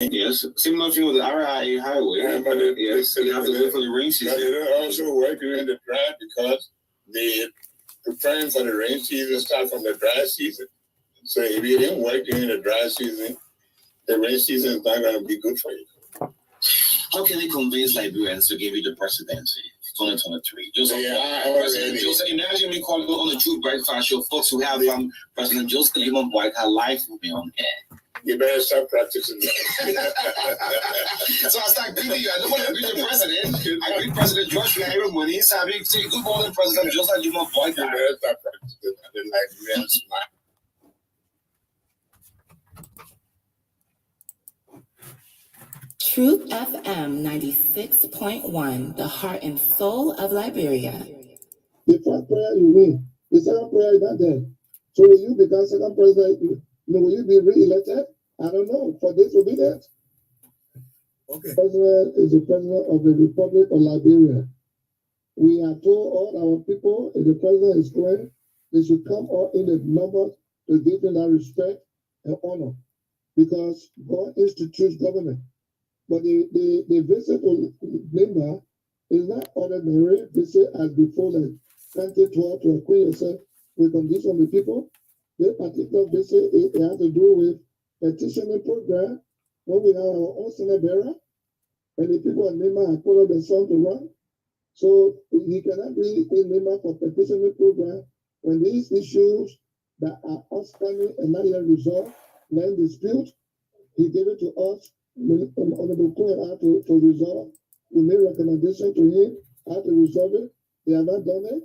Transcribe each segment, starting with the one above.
Yes, similar thing with the RIA highway. Yeah, but yes, you have to wait for the rain season. But it also work during the dry because the preparing for the rain season start from the dry season. So if you didn't work during the dry season, the rain season is not going to be good for you. How can they convince Liberians to give you the presidency? 2023. Joseph, President Joseph, imagine me calling on the True Brreakfast show, folks who have President Joseph Limon Boyka live with me on air. You better start practicing that. So I start greeting you. I don't want to greet the president. I greet President George Larry when he's having say good morning, President Joseph Limon Boyka. You better start practicing that. The Liberians smile. Truth FM 96.1, the heart and soul of Liberia. The first prayer you win, the second prayer is not there. So will you become second president? Will you be re-elected? I don't know. For disobedience. Okay. The president is the president of the Republic of Liberia. We are told all our people, if the president is going, they should come out in the numbers to give them that respect and honor. Because God institutes government. But the visit to Limba is not ordinary visit as before the 2012 to acquaint yourself with condition of the people. The particular visit it has to do with petitioning program when we have our own Senate bearer and the people of Limba have put up the son to run. So he cannot be in Limba for petitioning program when these issues that are outstanding and not yet resolved, land dispute, he gave it to us. Honorable Cohen how to resolve. We made recommendation to him how to resolve it. They have not done it.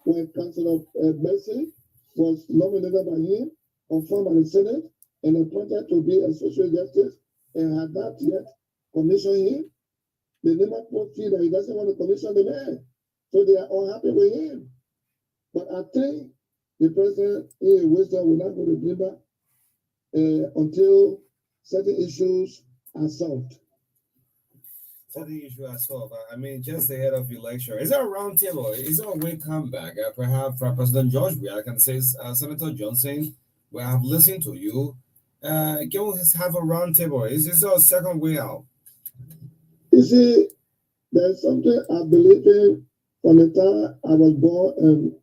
When Councilor Bessie was nominated by him, confirmed by the Senate, and appointed to be Associate Justice, and had not yet commissioned him, they never put feel that he doesn't want to commission the man. So they are unhappy with him. But I think the president, in wisdom, will not go to Limba until certain issues are solved. Certain issues are solved. I mean, just ahead of election, is there a round table? Is there a way comeback? Perhaps President George, I can say, Senator Johnson, we have listened to you. Can we have a round table? Is there a second way out? You see, there's something I believe in from the time I was born and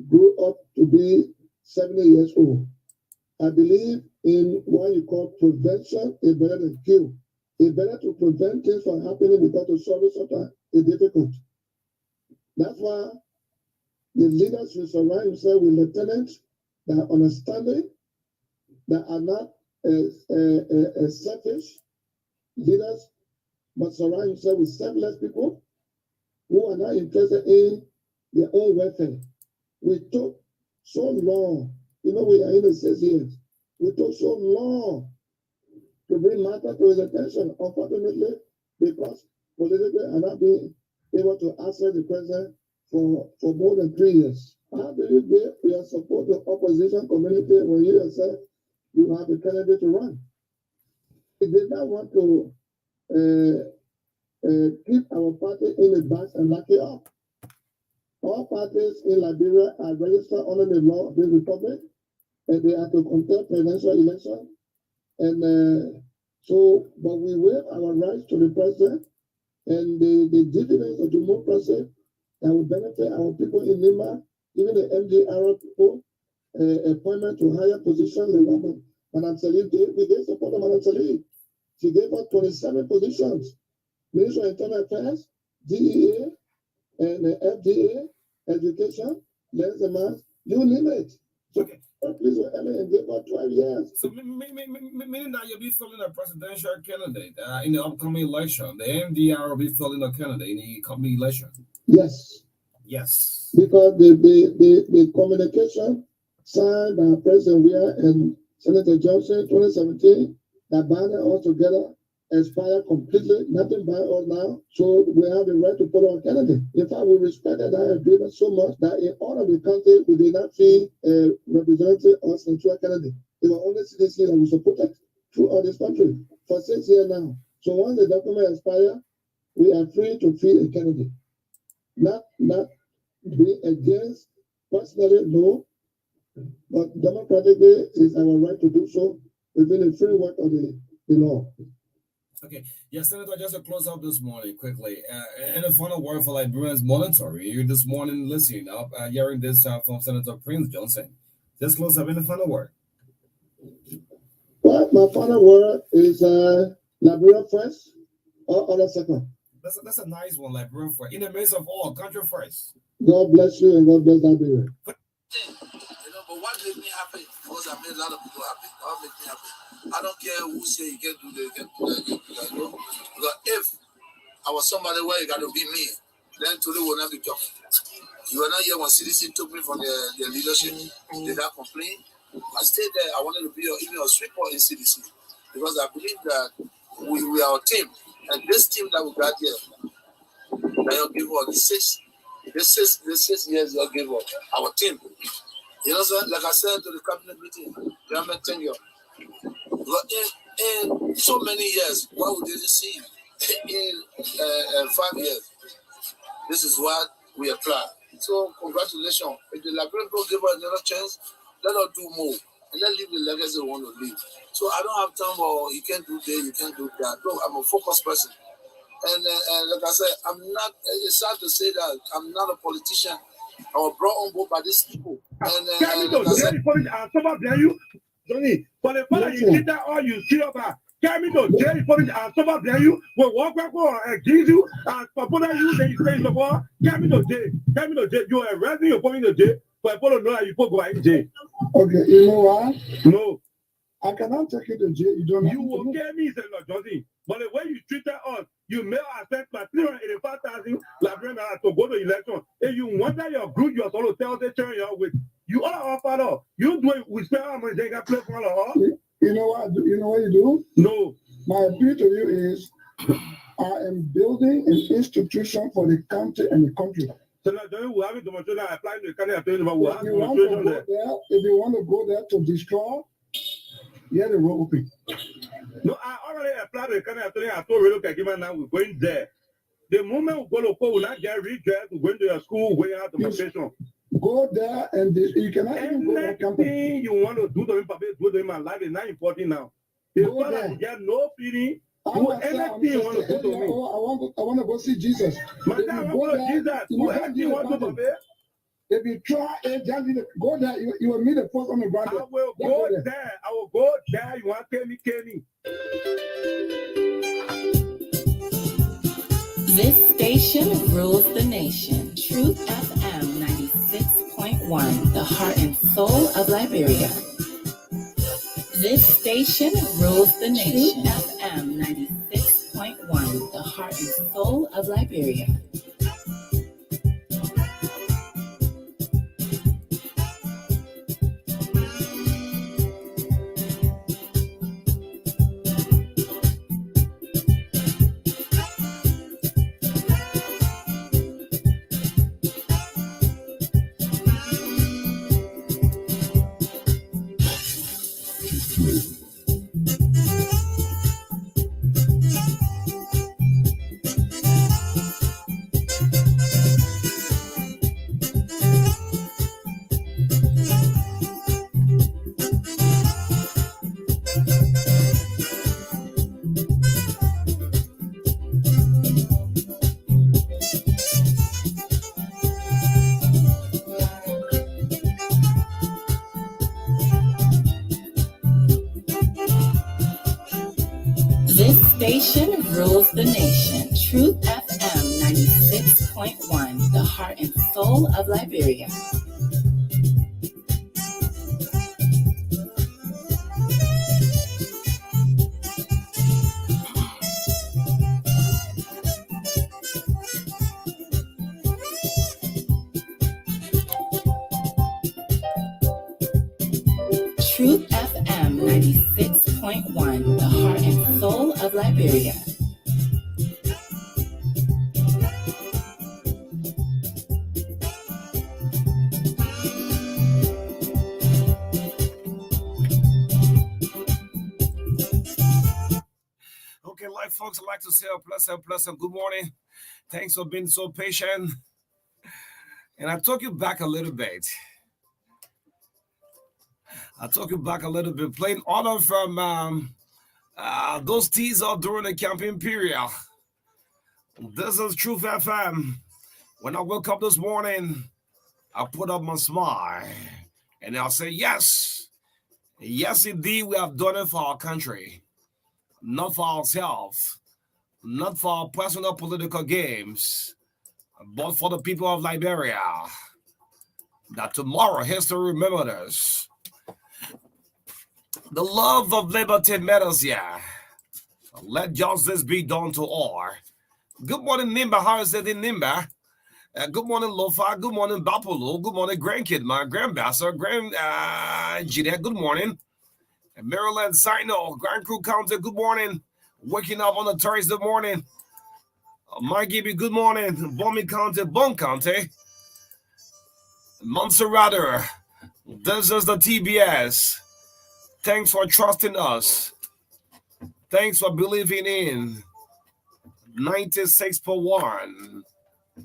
grew up to be 70 years old. I believe in what you call prevention is better than cure. It's better to prevent things from happening because to solve it sometimes is difficult. That's why the leaders should surround themselves with lieutenants that are understanding, that are not selfish leaders, but surround themselves with selfless people who are not interested in their own welfare. We took so long. We are in the 6 years. We took so long to bring Marka to his attention, unfortunately, because politically are not being able to access the president for more than 3 years. How do you give your support to opposition community when you yourself you have a candidate to run? We did not want to keep our party in the box and lock it up. All parties in Liberia are registered under the law of the republic, and they are to contest presidential election. And but we waive our rights to the president, and the dividends of democracy that will benefit our people in Lima, even the MDR people, appointment to higher positions. Madam Salih gave, we gave support to Madam Salih. She gave us 27 positions: Ministry of Internal Affairs, DEA, and FDA, Education, Lands and Mines, you name it. So please and give us 12 years. So meaning that you'll be filling a presidential candidate in the upcoming election. The MDR will be filling a candidate in the coming election. Yes. Yes. Because the communication signed by President Weah and Senator Johnson 2017 that bound us together expired completely, nothing by us now. So we have the right to put our candidate. In fact, we respected that agreement so much that in all of the countries, we did not feel representing us into a candidate. It was only citizens that we supported throughout this country for 6 years now. So once the document expires, we are free to field a candidate. Not be against, personally, no, but democratically is our right to do so within the framework of the law. Okay. Yeah, Senator, just to close up this morning quickly, and a final word for Liberians monitoring you this morning, listening up, hearing this from Senator Prince Johnson. Just close up in the final word. Well, my final word is Liberia first or other second. That's a nice one, Liberia first. In the midst of all, country first. God bless you and God bless Liberia. But what makes me happy? Because I made a lot of people happy. What makes me happy? I don't care who say you can do that, you can do that, you can do that. Because if I was somebody where you got to be me, then today will not be talking. You were not here when CDC took me from the leadership. Did I complain? I stayed there. I wanted to be even a sweeper in CDC because I believe that we are a team. And this team that we got here, that you give us the six years you give us, our team. You know, sir, like I said to the cabinet meeting, government tenure. In so many years, what would you see in 5 years? This is what we apply. So, congratulations. If the Liberian people give us another chance, let us do more. And let's leave the legacy we want to leave. So, I don't have time for you can't do this, you can't do that. No, I'm a focused person. And like I said, I'm not, it's sad to say that I'm not a politician. I was brought on board by these people. And like I said, Johnny, for the father you did that all you see about. Carry me to jail for it and some of you will walk back or give you and support you, then you say the war. Carry me to jail. You are arresting your point to jail. For people know that you go in jail. Okay, you know what? No. I cannot take you to jail. You will get me, Senator Johnson. But the way you treated us, you may accept my 385,000 Liberians to go to election. If you wonder your group, you are sort of tell the church you're with. You are our father. You do it with spare money, they got play for all. You know what? You know what you do? No. My appeal to you is, I am building an institution for the country and the country. So now, we have a demonstration applying to the country. If you want to go there to destroy, the road open. No, I already applied to the country. I told you, okay, now we're going there. The moment we go to school, we not get redressed. We're going to your school, going out demonstration. Go there and you cannot even go to that campus. Anything you want to do to him, do to him, my life is not important now. If you get no feeling, do anything you want to do to me. I want to go see Jesus. Man, I want to go to Jesus. Do anything you want to do to me. If you try and go there, you will meet the force on the ground. I will go there. I will go there. You want to kill me. This station rules the nation. Truth FM 96.1, the heart and soul of Liberia. This station rules the nation. Truth FM 96.1, the heart and soul of Liberia. Station rules the nation. Truth FM 96.1, the heart and soul of Liberia. Truth FM 96.1, the heart and soul of Liberia. Okay, like folks, I'd like to say a pleasant good morning. Thanks for being so patient. And I took you back a little bit. Playing order from Those teas are during the campaign period. This is Truth FM. When I woke up this morning, I put up my smile and I'll say, yes, yes, indeed, we have done it for our country, not for ourselves, not for our personal political games, but for the people of Liberia. That tomorrow history remembers us. The love of liberty matters, yeah. Let justice be done to all. Good morning, Nimba. How is it in Nimba? Good morning, Lofa. Good morning, Bapolo. Good morning, grandkid, my grandmaster, Jeanette. Good morning. Maryland, Sino, Grand Crew County. Good morning. Waking up on a Thursday morning. My Gibby, good morning. Bombing County, Bon County. Montserrat. This is the TBS. Thanks for trusting us. Thanks for believing in 96.1.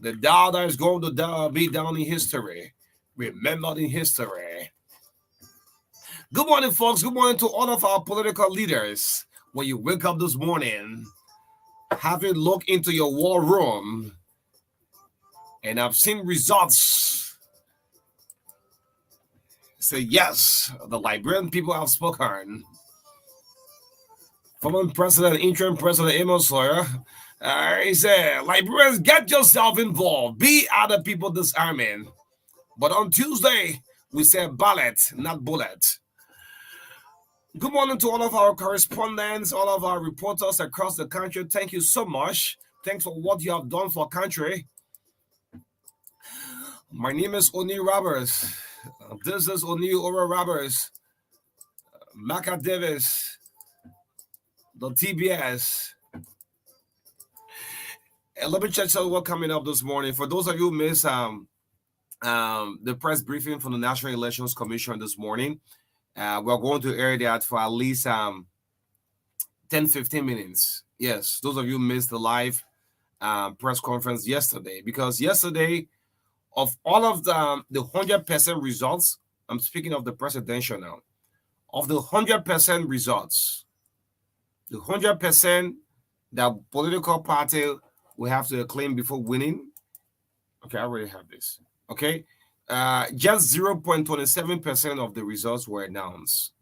The dial that is going to be down in history. Remembered in history. Good morning, folks. Good morning to all of our political leaders. When you wake up this morning, have a look into your war room, and I've seen results. Say, yes, the Liberian people have spoken. Former President, Interim President Amos Sawyer, he said, Liberians, get yourself involved. Be other people disarming. But on Tuesday, we said ballot, not bullet. Good morning to all of our correspondents, all of our reporters across the country. Thank you so much. Thanks for what you have done for country. My name is Oni Roberts. This is Oni Ora Roberts. Marka Davis. The TBS. And let me check out what's coming up this morning. For those of you who missed the press briefing from the National Elections Commission this morning, we're going to air that for at least 10-15 minutes. Yes, those of you missed the live press conference yesterday, because yesterday, of all of the 100% results, I'm speaking of the presidential now, of the 100% results, the 100% that political party will have to claim before winning. Okay, I already have this. Okay. Just 0.27% of the results were announced.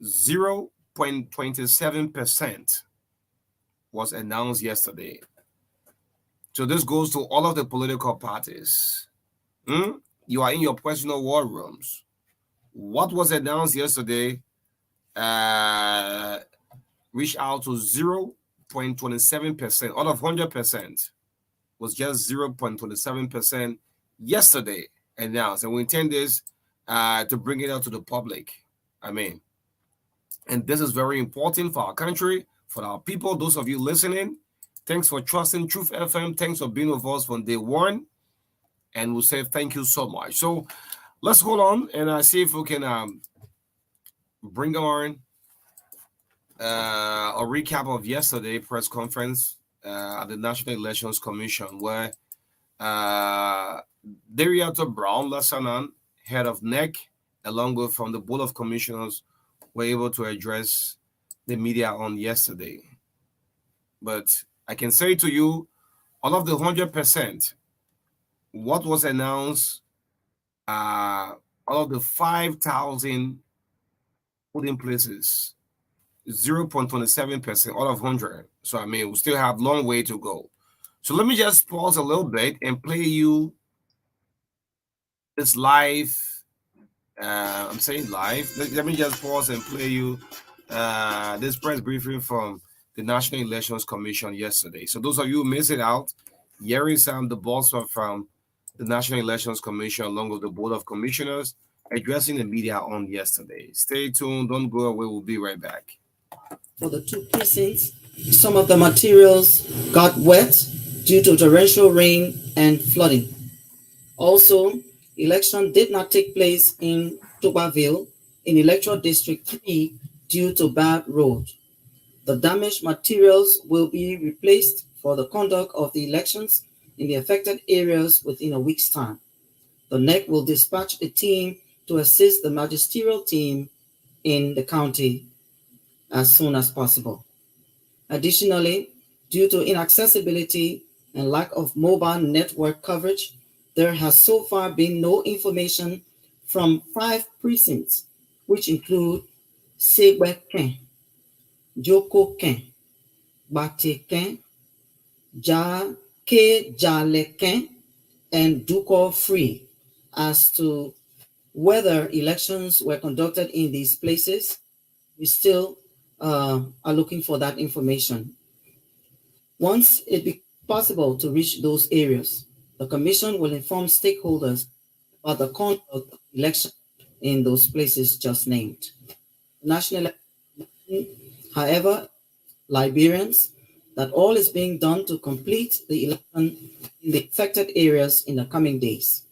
0.27% was announced yesterday. So this goes to all of the political parties. You are in your personal war rooms. What was announced yesterday reached out to 0.27%. Out of 100% was just 0.27% yesterday announced, and we intend this to bring it out to the public. And this is very important for our country, for our people. Those of you listening, thanks for trusting Truth FM. Thanks for being with us from day one, and we'll say thank you so much. So let's hold on and see if we can bring on a recap of yesterday's press conference at the National Elections Commission, where Dariato Brown Lassanan, head of NEC, along with from the Board of Commissioners, were able to address the media on yesterday. But I can say to you, all of the 100%, what was announced, all of the 5,000 polling places, 0.27%, all of 100. So, we still have a long way to go. So let me just pause a little bit and play you this live. I'm saying live. Let me just pause and play you this press briefing from the National Elections Commission yesterday. So those of you who missed it out, here is the boss from the National Elections Commission along with the Board of Commissioners addressing the media on yesterday. Stay tuned. Don't go away. We'll be right back. For the two precincts, some of the materials got wet due to torrential rain and flooding. Also, election did not take place in Tubaville in Electoral District 3 due to bad road. The damaged materials will be replaced for the conduct of the elections in the affected areas within a week's time. The NEC will dispatch a team to assist the magisterial team in the county as soon as possible. Additionally, due to inaccessibility and lack of mobile network coverage, there has so far been no information from 5 precincts, which include Segbeken, Jokoken, Bateken, Jaleken, and Duko Free, as to whether elections were conducted in these places. We still are looking for that information. Once it be possible to reach those areas, the Commission will inform stakeholders about the conduct of election in those places just named. National election, however, Liberians, that all is being done to complete the election in the affected areas in the coming days.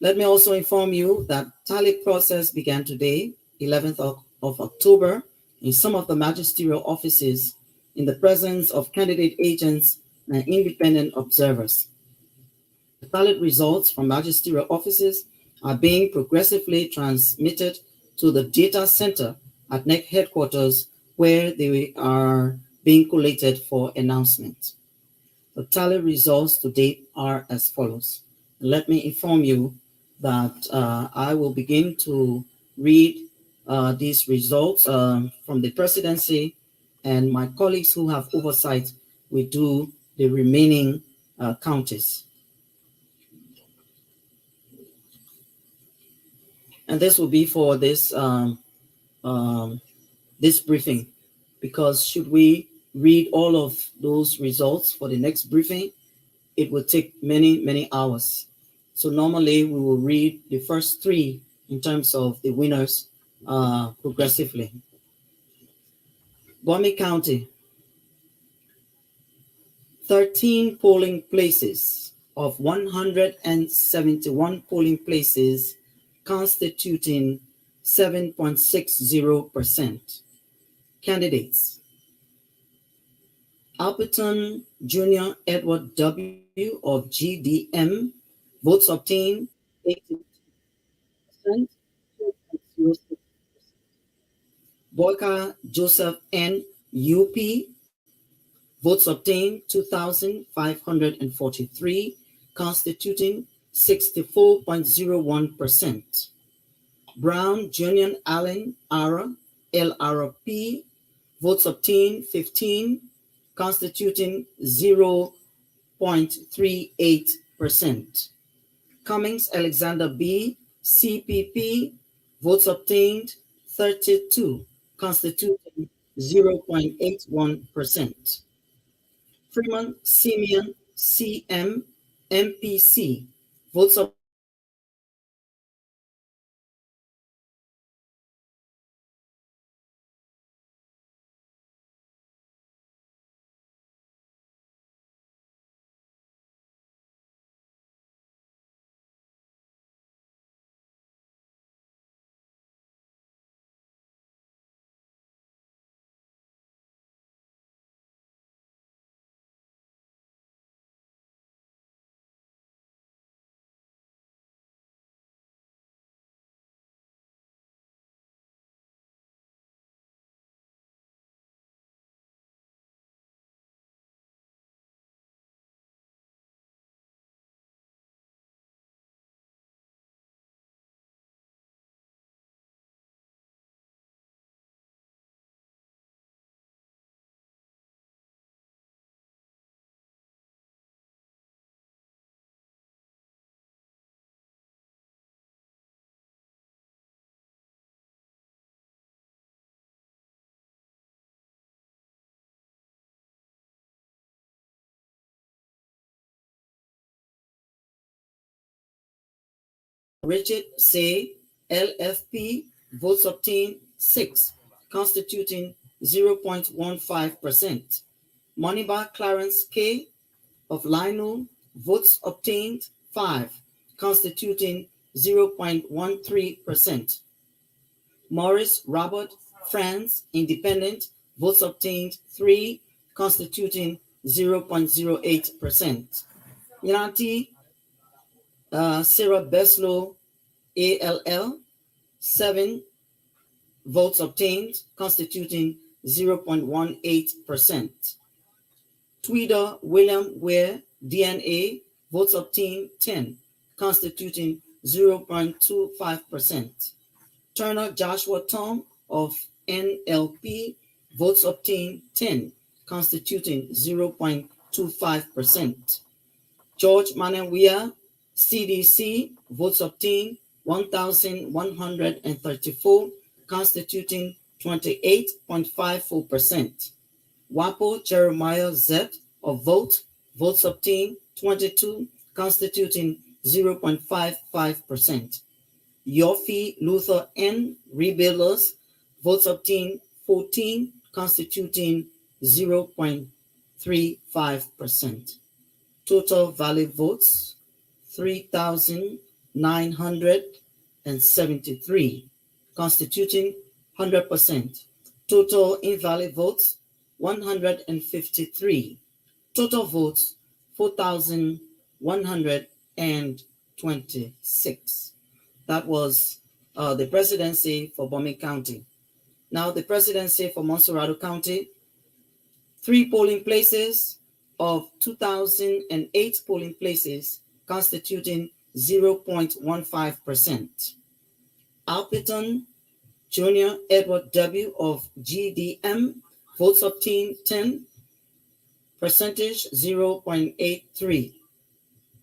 Let me also inform you that tally process began today, 11th of October, in some of the magisterial offices in the presence of candidate agents and independent observers. The tally results from magisterial offices are being progressively transmitted to the data center at NEC headquarters, where they are being collated for announcement. The tally results to date are as follows. Let me inform you that I will begin to read these results from the presidency, and my colleagues who have oversight will do the remaining counties. And this will be for this this briefing, because should we read all of those results for the next briefing, it will take many hours. So normally we will read the first 3 in terms of the winners progressively. Bomi County, 13 polling places of 171 polling places, constituting 7.60%. Candidates: Alberton Jr. Edward W. of GDM, votes obtained 80%. Boyka Joseph N. UP, votes obtained 2,543, constituting 64.01%. Brown Junior Allen Ara, LRP, votes obtained 15, constituting 0.38%. Cummings Alexander B, CPP, votes obtained 32, constituting 0.81%. Freeman Simeon CM, MPC, votes obtained Richard Say, LFP, votes obtained 6, constituting 0.15%. Moneybar Clarence K of Lionel, votes obtained 5, constituting 0.13%. Morris Robert Franz, Independent, votes obtained 3, constituting 0.08%. Yanti Sarah Beslow, ALL, 7, votes obtained, constituting 0.18%. Tweeder William Ware, DNA, votes obtained 10, constituting 0.25%. Turner Joshua Tom of NLP, votes obtained 10, constituting 0.25%. George Manawia, CDC, votes obtained 1,134, constituting 28.54%. Wapo Jeremiah Zet of votes obtained 22, constituting 0.55%. Yofi Luther N. Rebuilders, votes obtained 14, constituting 0.35%. Total valid votes 3,973, constituting 100%. Total invalid votes 153. Total votes 4,126. That was the presidency for Bomi County. Now the presidency for Monserrado County, 3 polling places of 2,008 polling places, constituting 0.15%. Alpiton Jr. Edward W. of GDM, votes obtained 10, percentage 0.83.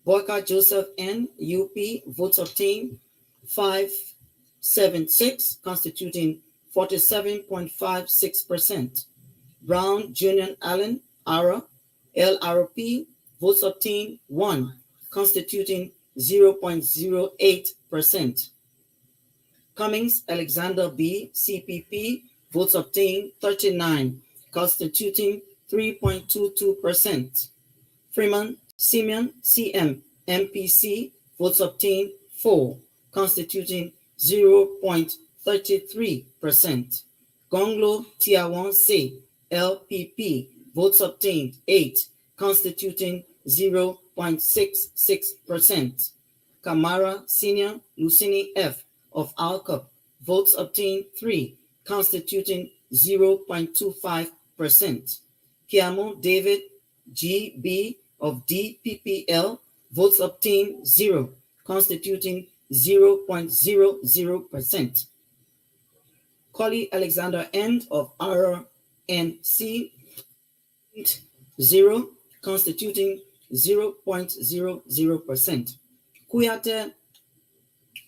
Boyka Joseph N. UP, votes obtained 576, constituting 47.56%. Brown Junior Allen Ara, LRP, votes obtained 1, constituting 0.08%. Cummings Alexander B. CPP, votes obtained 39, constituting 3.22%. Freeman Simeon CM MPC, votes obtained 4, constituting 0.33%. Gonglo Tiawan C LPP, votes obtained 8, constituting 0.66%. Kamara Senior Lucini F of Alcop, votes obtained 3, constituting 0.25%. Kiamo David GB of DPPL, votes obtained 0, constituting 0.00%. Collie Alexander N of RNC, 0, constituting 0.00%. Kuyate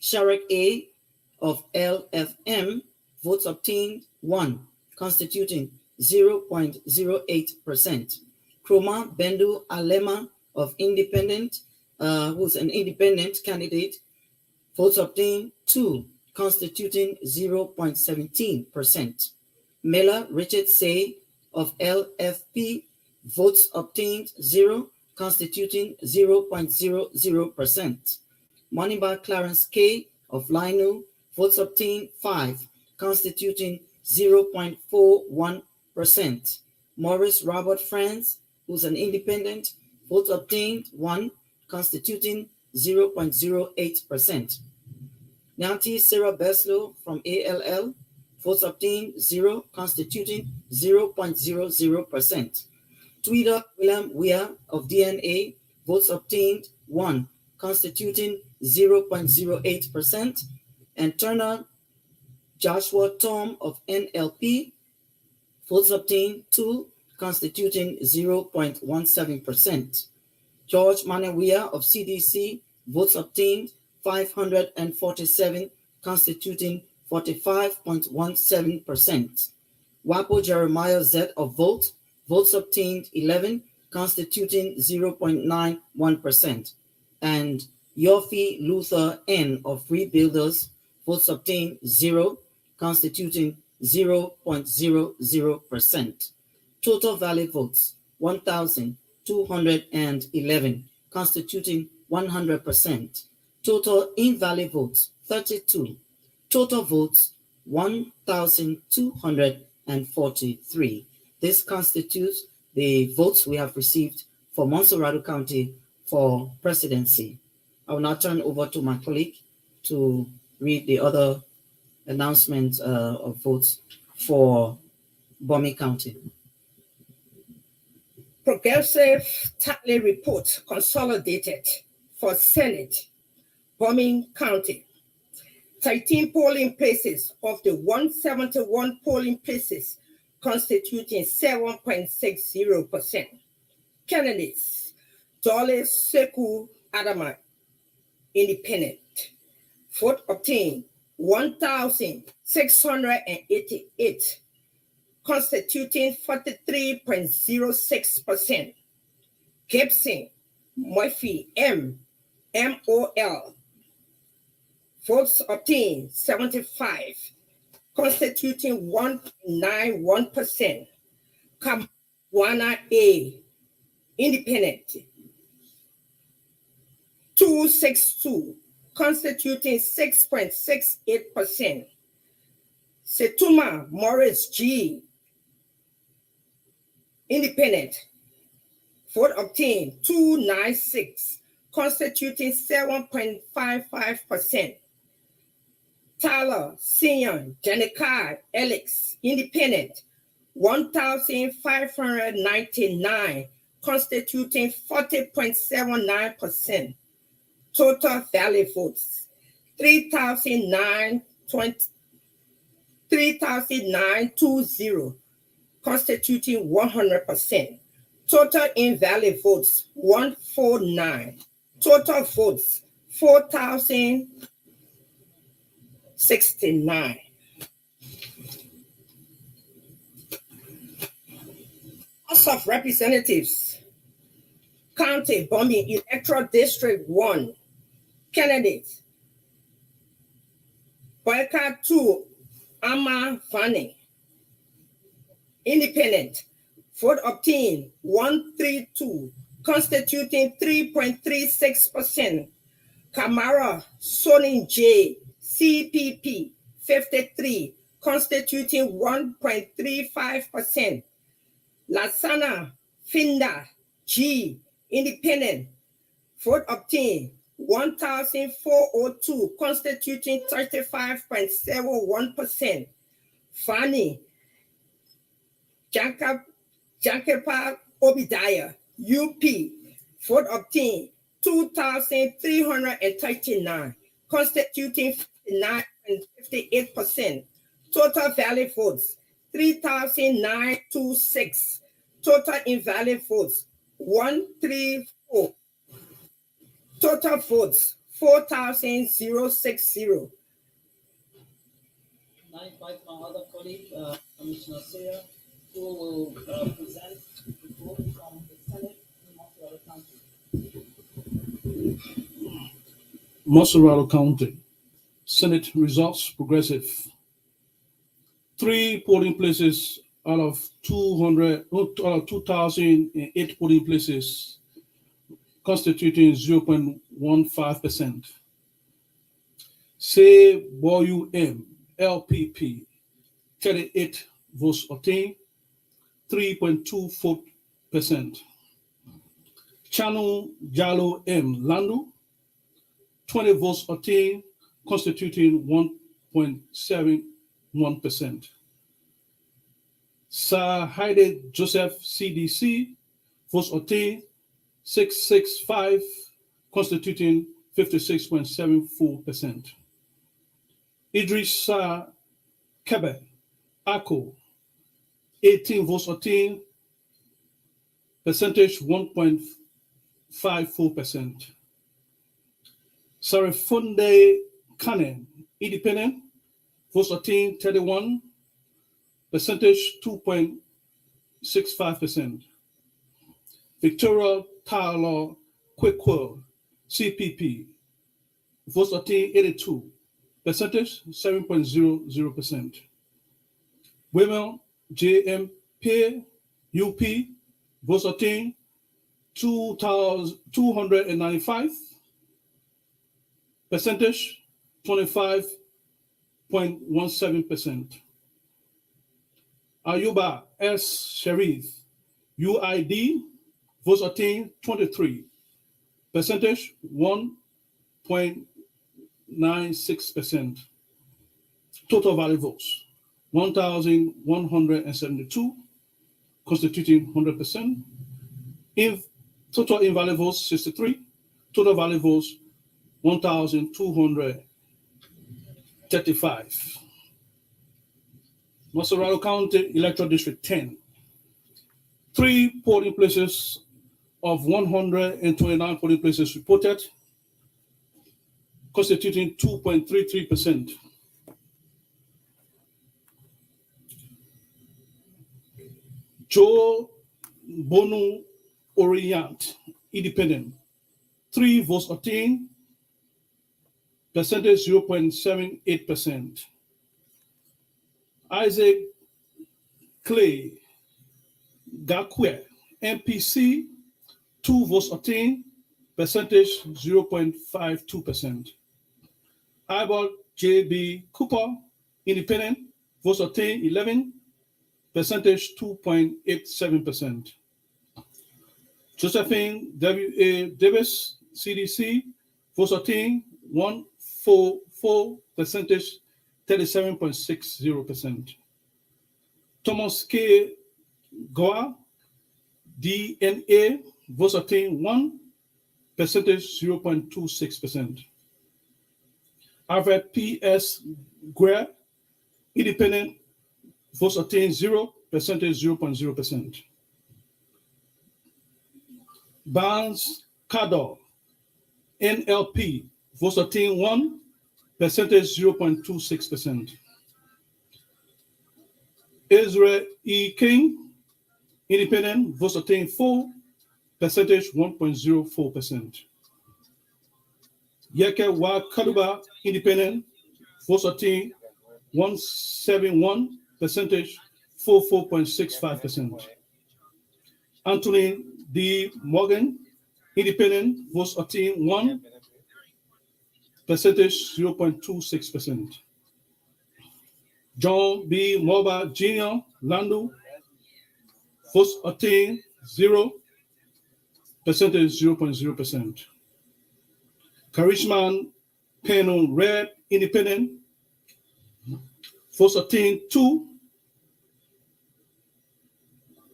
Sharek A of LFM, votes obtained 1, constituting 0.08%. Kroma Bendu Alema of Independent, who's an independent candidate, votes obtained 2, constituting 0.17%. Miller Richard Say of LFP, votes obtained 0, constituting 0.00%. Moneybar Clarence K of Lino, votes obtained 5, constituting 0.41%. Morris Robert Franz, who's an independent, votes obtained 1, constituting 0.08%. Nyanti Sarah Beslow from ALL, votes obtained 0, constituting 0.00%. Tweeder William Weir of DNA, votes obtained 1, constituting 0.08%. And Turner Joshua Tom of NLP, votes obtained 2, constituting 0.17%. George Manawia of CDC, votes obtained 547, constituting 45.17%. Wapo Jeremiah Z of votes obtained 11, constituting 0.91%. And Yofi Luther N of Rebuilders, votes obtained 0, constituting 0.00%. Total valid votes 1,211, constituting 100%. Total invalid votes 32. Total votes 1,243. This constitutes the votes we have received for Monserrado County for presidency. I will now turn over to my colleague to read the other announcement of votes for Bomi County. Progressive tally report consolidated for Senate, Bomi County. 13 polling places of the 171 polling places constituting 7.60%. Candidates, Dole Seku Adama, independent. Vote obtained 1,688, constituting 43.06%. Gibson Murphy MOL. Votes obtained 75, constituting 1.91%. Kamwana A, independent, 262, constituting 6.68%. Setuma Morris G, independent. Vote obtained 296, constituting 7.55%. Tyler Sion Janika Alex, independent, 1,599, constituting 40.79%. Total valid votes 3,920, constituting 100%. Total invalid votes 149. Total votes 4,069. House of Representatives, County Bomi Electoral District 1. Candidates, Boyka 2, Ama Vani, independent. Vote obtained 132, constituting 3.36%. Kamara Sonin J, CPP 53, constituting 1.35%. Lasana Finda G, independent. Vote obtained 1,402, constituting 35.71%. Fani Jankepa Obidaya, UP. Vote obtained 2,339, constituting 59.58%. Total valid votes 3,926. Total invalid votes 134. Total votes 4,060. I invite my other colleague, Commissioner Seya, who will present the report from the Senate in Montreal County. Montserrat County. Senate results progressive. 3 polling places out of 2,008 polling places, constituting 0.15%. Say Boyu M, LPP, 38 votes obtained, 3.24%. Channel Jalo M, Landu, 20 votes obtained, constituting 1.71%. Sir Heide Joseph CDC, votes obtained 665, constituting 56.74%. Idris Sir Kebe Ako, 18 votes obtained, percentage 1.54%. Sarifunde Kane, independent, votes obtained 31, percentage 2.65%. Victoria Tyler Quickquill, CPP, votes obtained 82, percentage 7.00%. Women JMP UP, votes obtained 295, percentage 25.17%. Ayuba S. Sharif, UID, votes obtained 23, percentage 1.96%. Total valid votes 1,172, constituting 100%. Total invalid votes 63. Total valid votes 1,235. Macerado County Electoral District 10. 3 polling places of 129 polling places reported, constituting 2.33%. Joe Bonu Orient, Independent, 3 votes obtained, percentage 0.78%. Isaac Clay Gakwe, MPC, 2 votes obtained, percentage 0.52%. Ibal J.B. Cooper, Independent, votes obtained 11, percentage 2.87%. Josephine W.A. Davis, CDC, votes obtained 144, percentage 37.60%. Thomas K. Goa, DNA, votes obtained 1, percentage 0.26%. Alfred P.S. Greer, Independent, votes obtained 0, percentage 0.0%. Barnes Cador, NLP, votes obtained 1, percentage 0.26%. Israel E. King, Independent, votes obtained 4, percentage 1.04%. Yeke Wa Kaluba, Independent, votes obtained 171, percentage 44.65%. Anthony D. Morgan, Independent, votes obtained 1, percentage 0.26%. John B. Moba Jr., Landu, votes obtained 0, percentage 0.0%. Karishman Peno Red, Independent, votes obtained 2,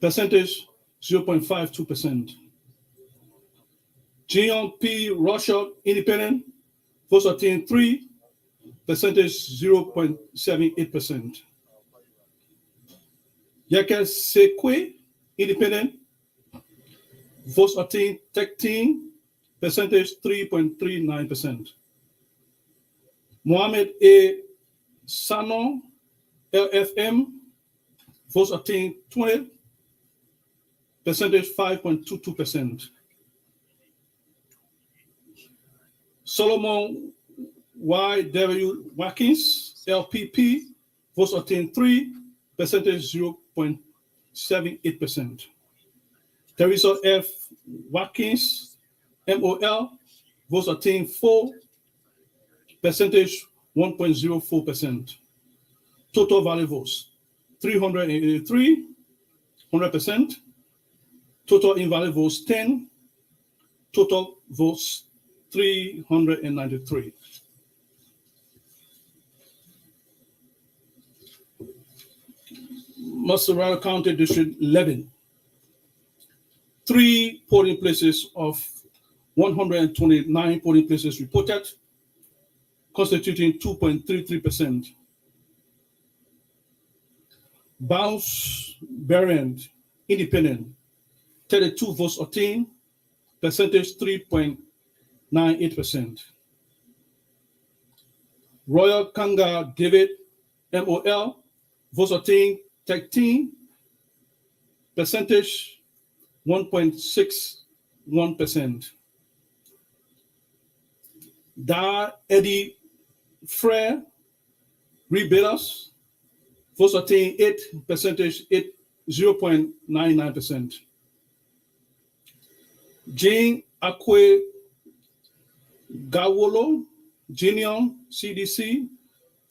percentage 0.52%. Jeon P. Russia, Independent, votes obtained 3, percentage 0.78%. Yaka Sekwe, Independent, votes obtained 13, percentage 3.39%. Mohammed A. Sano, LFM, votes obtained 20, percentage 5.22%. Solomon Y.W. Watkins, LPP, votes obtained 3, percentage 0.78%. Teresa F. Watkins, MOL, votes obtained 4, percentage 1.04%. Total valid votes 383, 100%. Total invalid votes 10. Total votes 393. Macerado County District 11. 3 polling places of 129 polling places reported, constituting 2.33%. Bounce Berend, Independent, 32 votes obtained, percentage 3.98%. Royal Kanga David, MOL, votes obtained 13, percentage 1.61%. Da Eddie Frere, Rebuilders, votes obtained 8, percentage 0.99%. Jane Akwe Gawolo, Junior, CDC,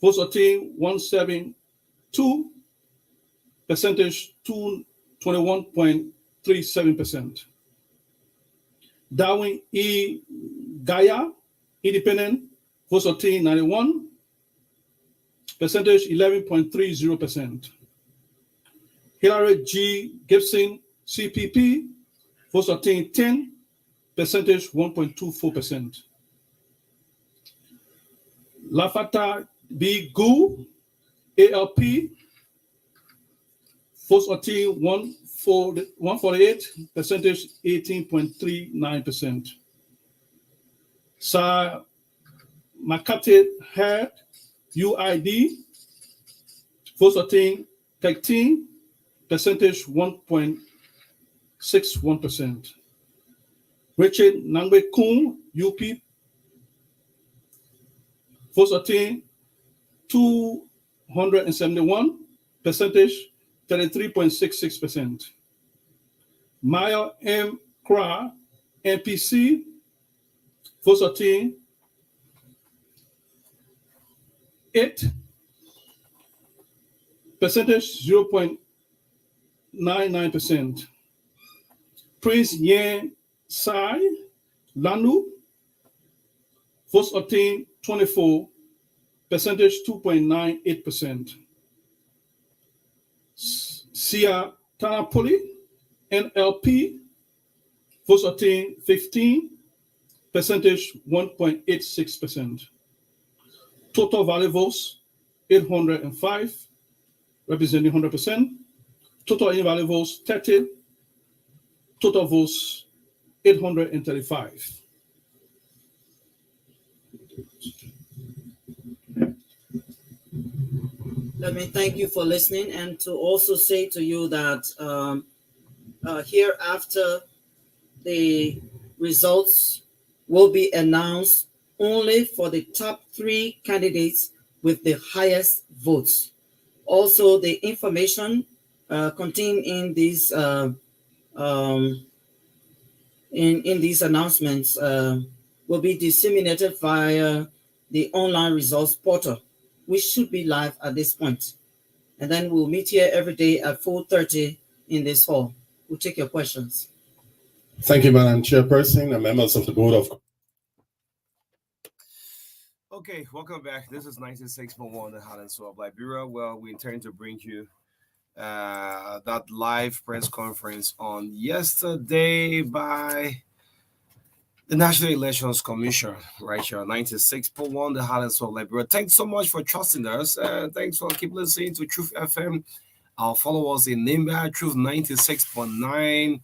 votes obtained 172, percentage 21.37%. Darwin E. Gaya, Independent, votes obtained 91, percentage 11.30%. Hillary G. Gibson, CPP, votes obtained 10, percentage 1.24%. Lafata B. Gu, ALP, votes obtained 148, percentage 18.39%. Sir Makati Head, UID, votes obtained 13, percentage 1.61%. Richard Nangbe Kun, UP, votes obtained 271, percentage 33.66%. Maya M. Kra, NPC, votes obtained 8, percentage 0.99%. Prince Yen Sai, Lanu, votes obtained 24, percentage 2.98%. Sia Tanapoli, NLP, votes obtained 15, percentage 1.86%. Total valid votes 805, representing 100%. Total invalid votes 30. Total votes 835. Let me thank you for listening, and to also say to you that hereafter the results will be announced only for the top 3 candidates with the highest votes. Also, the information contained in these in these announcements will be disseminated via the online results portal, which should be live at this point. And then we'll meet here every day at 4:30 in this hall. We'll take your questions. Thank you, Madam Chairperson and members of the Board of. Okay, welcome back. This is 96.1, the Heart and Soul of Liberia. Well, we intend to bring you that live press conference on yesterday by the National Elections Commission, right here, 96.1, the Heart and Soul of Liberia. Thanks so much for trusting us. Thanks for keep listening to Truth FM. Our followers in Nimba, Truth 96.9,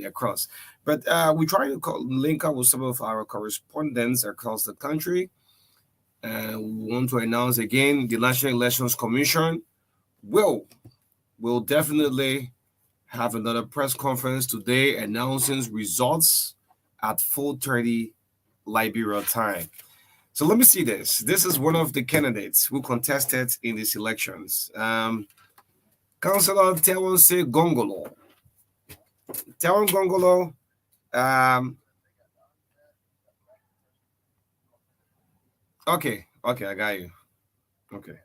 across. But we try to link up with some of our correspondents across the country. We want to announce again, the National Elections Commission will definitely have another press conference today announcing results at 4:30 Liberia time. So let me see this. This is one of the candidates who contested in these elections. Councillor Tewonse Gongolo. Tewon Gongolo. Okay, I got you. Okay.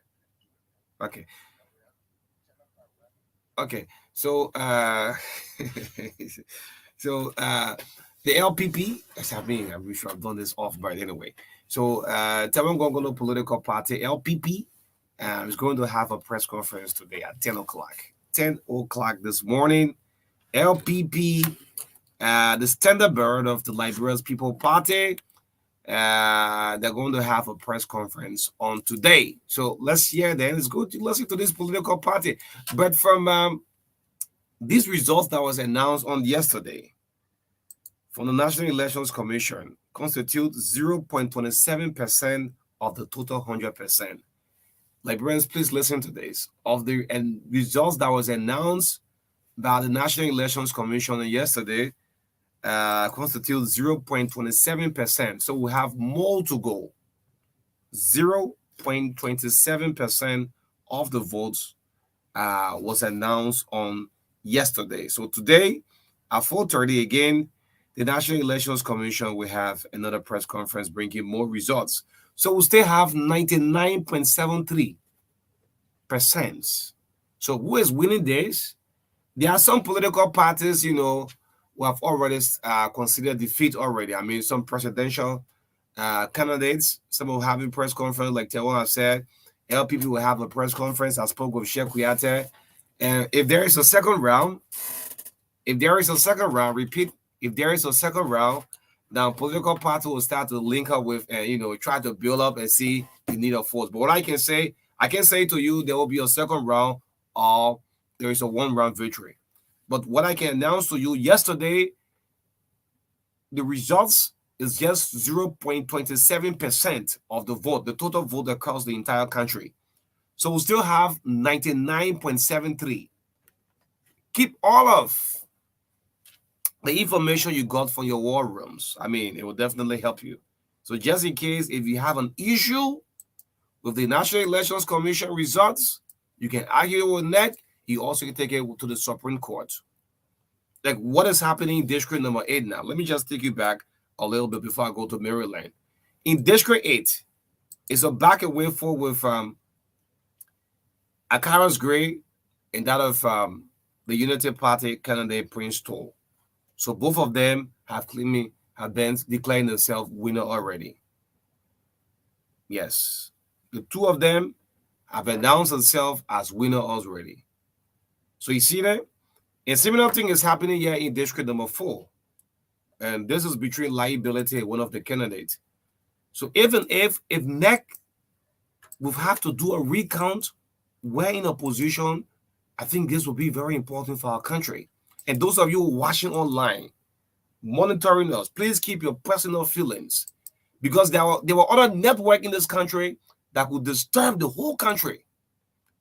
So the LPP, I wish I've done this off, but anyway. So Tewon Gongolo political party, LPP, is going to have a press conference today at 10 o'clock. 10 o'clock this morning. LPP, the standard bearer of the Liberia's People Party, they're going to have a press conference on today. So let's hear then. It's good to listen to this political party. But from these results that was announced on yesterday from the National Elections Commission constitute 0.27% of the total 100%. Liberians, please listen to this. Of the results that was announced by the National Elections Commission yesterday, constitute 0.27%. So we have more to go. 0.27% of the votes was announced on yesterday. So today at 4:30 again, the National Elections Commission will have another press conference bringing more results. So we still have 99.73%. So who is winning this? There are some political parties, who have already considered defeat already. Some presidential candidates, some of having press conference, like Tewon has said, LPP will have a press conference. I spoke with Sheikh Kuyate. And if there is a second round, repeat, if there is a second round, now political party will start to link up with and try to build up and see the need of force. But what I can say to you, there will be a second round or there is a one-round victory. But what I can announce to you yesterday, the results is just 0.27% of the vote, the total vote across the entire country. So we still have 99.73. Keep all of the information you got from your war rooms. I mean, it will definitely help you. So just in case, if you have an issue with the National Elections Commission results, you can argue with NEC. You also can take it to the Supreme Court. Like what is happening in District number 8 now? Let me just take you back a little bit before I go to Maryland. In District 8, it's a back and way forward with Akaras Gray and that of the Unity Party candidate Prince Toll. So both of them have been declaring themselves winner already. Yes. The two of them have announced themselves as winner already. So you see that? A similar thing is happening here in District number 4. And this is between Liability and one of the candidates. So even if NEC will have to do a recount, we're in a position, I think this will be very important for our country. And those of you watching online, monitoring us, please keep your personal feelings. Because there were other networks in this country that would disturb the whole country.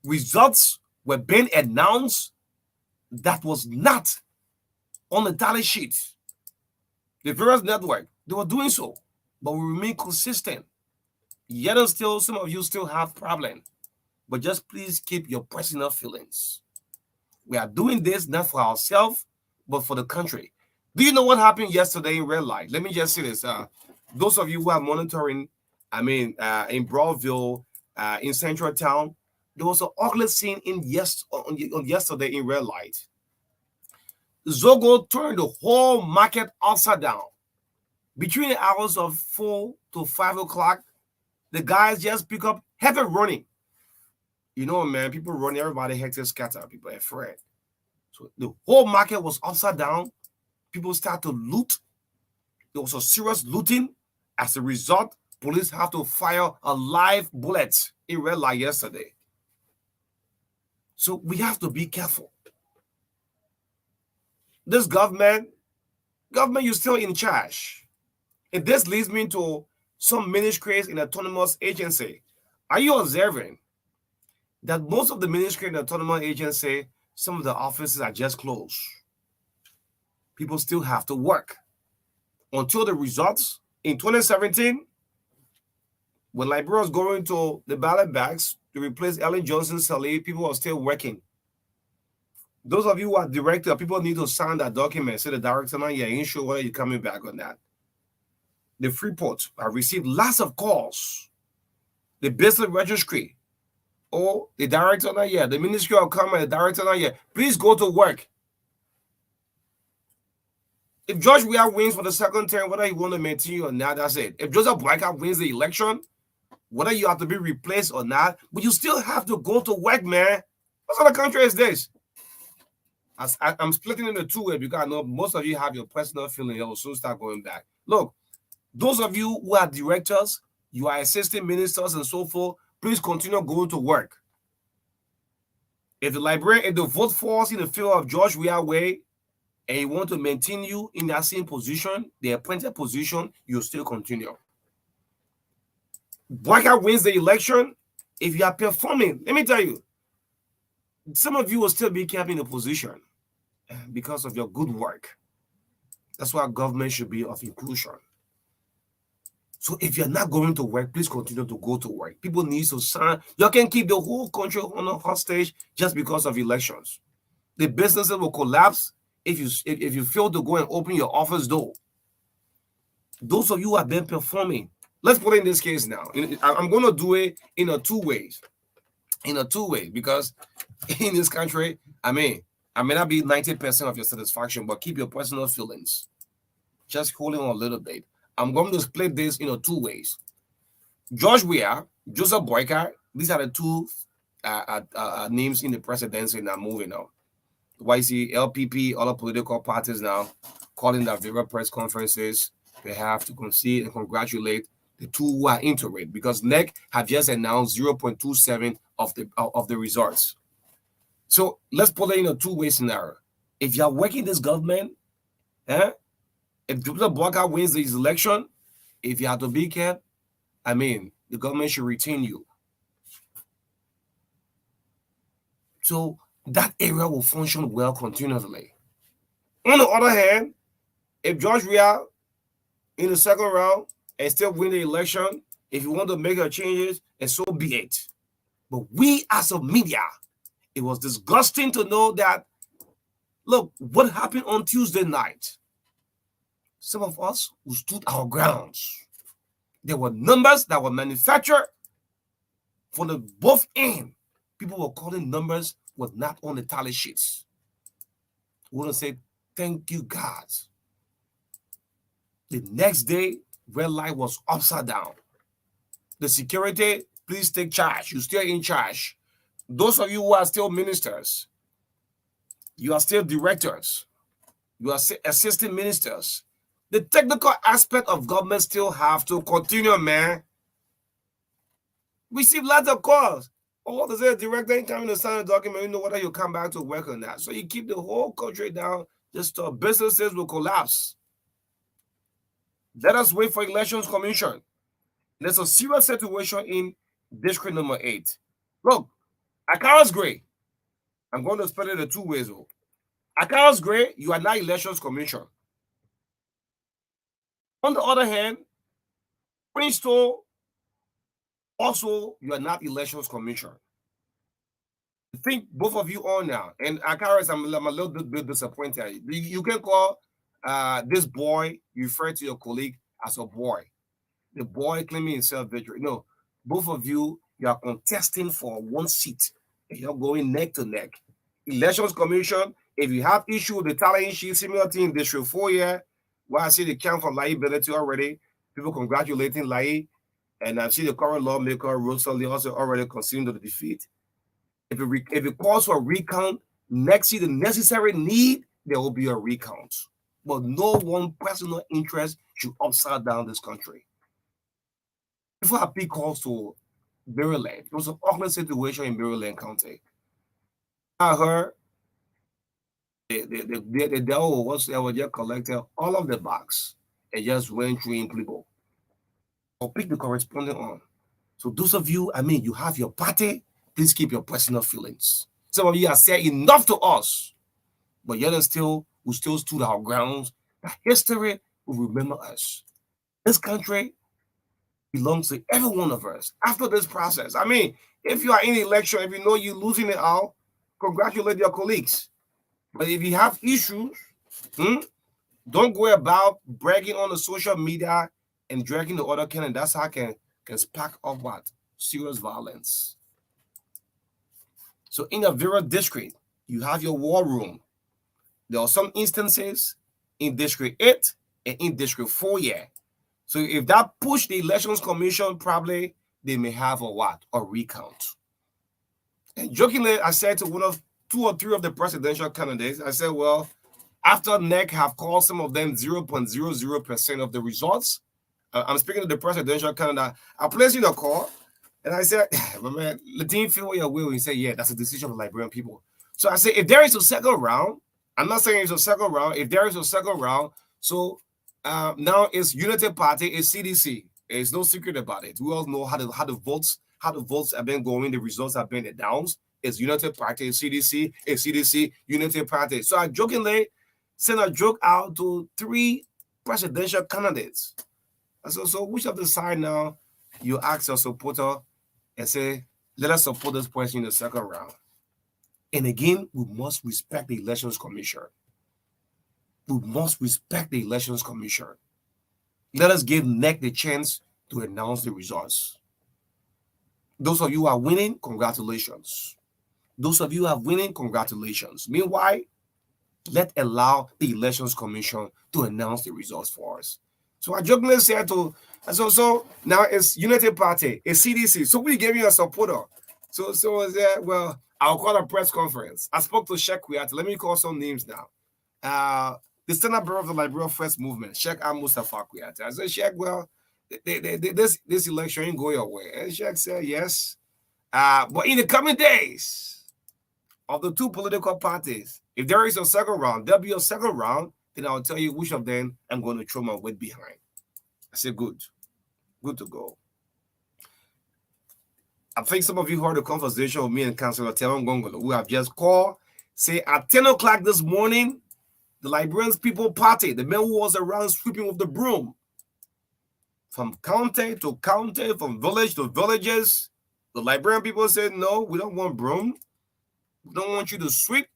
Results were being announced that was not on the tally sheet. The various network, they were doing so, but we remain consistent. Yet and still, some of you still have problems. But just please keep your personal feelings. We are doing this not for ourselves, but for the country. Do you know what happened yesterday in Red Light? Let me just say this. Those of you who are monitoring, in Broadville, in Central Town, there was an ugly scene on yesterday in Red Light. Zogo turned the whole market upside down. Between the hours of 4 to 5 o'clock, the guys just pick up heavy running. Man, people running, everybody hectic scatter, people are afraid. So the whole market was upside down. People start to loot. There was a serious looting. As a result, police have to fire a live bullet in Red Light yesterday. So we have to be careful. This government, you're still in charge. And this leads me to some ministries in autonomous agency. Are you observing that most of the ministry in autonomous agency, some of the offices are just closed? People still have to work until the results in 2017, when Liberia was going to the ballot bags to replace Ellen Johnson's Saleh, people are still working. Those of you who are director, people need to sign that document. Say the director, now, yeah, ain't sure whether you're coming back on that. The Freeport, I received lots of calls. The business registry, or the director, now, yeah, the ministry of commerce, the director, now, yeah, please go to work. If George Weah wins for the second term, whether he want to maintain or not, that's it. If Joseph Brreakfast wins the election, whether you have to be replaced or not, but you still have to go to work, man. What sort of country is this? I'm splitting into two ways because I know most of you have your personal feeling. You'll soon start going back. Look, those of you who are directors, you are assistant ministers and so forth, please continue going to work. If the vote falls in the favor of George Weah way, and you want to maintain you in that same position, the appointed position, you still continue. Brreakfast wins the election. If you are performing, let me tell you, some of you will still be kept in a position because of your good work. That's why government should be of inclusion. So if you're not going to work, please continue to go to work. People need to sign. You can keep the whole country on a hostage just because of elections. The businesses will collapse if you fail to go and open your office door. Those of you who have been performing, let's put it in this case now. I'm going to do it in a two ways. Because in this country, I may not be 90% of your satisfaction, but keep your personal feelings. Just holding on a little bit. I'm going to split this in two ways. George Weah, Joseph Brreakfast, These are the two names in the presidency now moving on. Why see LPP, other political parties now calling their various press conferences. They have to concede and congratulate the two who are into it because NEC have just announced 0.27 of the results. So let's put it in a two-way scenario. If you are working this government, if Dr. Blocker wins this election, if you have to be kept, I mean, the government should retain you. So that area will function well continuously. On the other hand, if George Weah in the second round and still win the election, if you want to make your changes, and so be it. But we as a media, it was disgusting to know that, look, what happened on Tuesday night? Some of us who stood our grounds. There were numbers that were manufactured for the both end. People were calling numbers was not on the tally sheets. We want to say, thank you, God. The next day, red light was upside down. The security, please take charge. You're still in charge. Those of you who are still ministers, you are still directors, you are assistant ministers. The technical aspect of government still have to continue, man. We receive lots of calls. Oh, there's a director ain't coming to sign a document. You know whether you come back to work or not. So you keep the whole country down. Just businesses will collapse. Let us wait for elections commission. There's a serious situation in district number 8. Look, Akara's Gray. I'm going to spell it in two ways. Akara's Gray, you are not elections commission. On the other hand, Princeton, also, you are not elections commission. I think both of you are now. And Akaras, I'm a little bit disappointed. You can call this boy, you refer to your colleague as a boy. The boy claiming himself victory. No, both of you, you are contesting for one seat. And you're going neck to neck. Elections commission, if you have issue with the tallying sheet, similar thing, District 4 here, where I see the count for liability already, people congratulating Lai. And I see the current lawmaker, Rosalie, also already conceding to the defeat. If it calls for a recount, next year, the necessary need, there will be a recount. But no one personal interest should upside down this country. Before I pick calls to Maryland, it was an awkward situation in Maryland County. I heard the devil was just collected all of the box and just went through in people. Or pick the corresponding on. So those of you, I mean, you have your party, please keep your personal feelings. Some of you are saying enough to us, but yet we still stood our grounds. That history will remember us. This country belongs to every one of us after this process. I mean, if you are in the election, if you know you're losing it out, congratulate your colleagues. But if you have issues, don't go about bragging on the social media and dragging the other candidate. That's how can spark up what? Serious violence. So in a various district, you have your war room. There are some instances in District 8 and in District 4 here. So if that push the elections commission, probably they may have a recount. And jokingly, I said to one of 2 or 3 of the presidential candidates, I said, well, after NEC have called some of them 0.00% of the results, I'm speaking to the presidential candidate. I placed in a call, and I said, man, Ladine, feel what you're will. He said, yeah, that's a decision of the Liberian people. So I said, if there is a second round, I'm not saying it's a second round. If there is a second round, so now it's Unity Party, it's CDC. There's no secret about it. We all know how the votes have been going. The results have been announced. It's Unity Party, it's CDC, Unity Party. So I jokingly sent a joke out to 3 presidential candidates. So which of the side now you ask your supporter and say, let us support this person in the second round? And again, we must respect the elections commission. We must respect the elections commission. Let us give NEC the chance to announce the results. Those of you who are winning, congratulations. Those of you who are winning, congratulations. Meanwhile, let's allow the elections commission to announce the results for us. So I jokingly said to So now it's Unity Party, it's CDC. So we gave you a supporter. So is there, well, I'll call a press conference. I spoke to Sheikh Kuyat. Let me call some names now. The Standard Bureau of the Liberal First Movement, Sheikh Mustafa Kuyat. I said, Sheikh, well, this election ain't go your way. And Sheikh said, yes. But in the coming days of the two political parties, if there is a second round, there'll be a second round, then I'll tell you which of them I'm going to throw my weight behind. I said, good to go. I think some of you heard the conversation with me and Councillor Teron Gongolo, who have just called, say at 10 o'clock this morning, the Liberians People Party, the man who was around sweeping with the broom, from county to county, from village to villages, the Liberian people said, no, we don't want broom. We don't want you to sweep.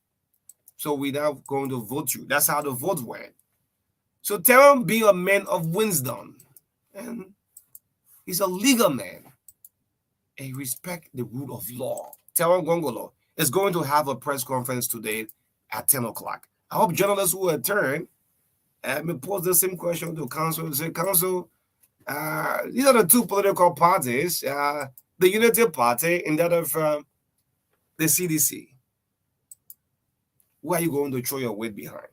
So we're now going to vote you. That's how the vote went. So Teron being a man of wisdom, and he's a legal man, and he respects the rule of law. Teron Gongolo is going to have a press conference today at 10 o'clock. I hope journalists will return and pose the same question to council and say, council, these are the two political parties, the Unity Party and that of the CDC. Who are you going to throw your weight behind?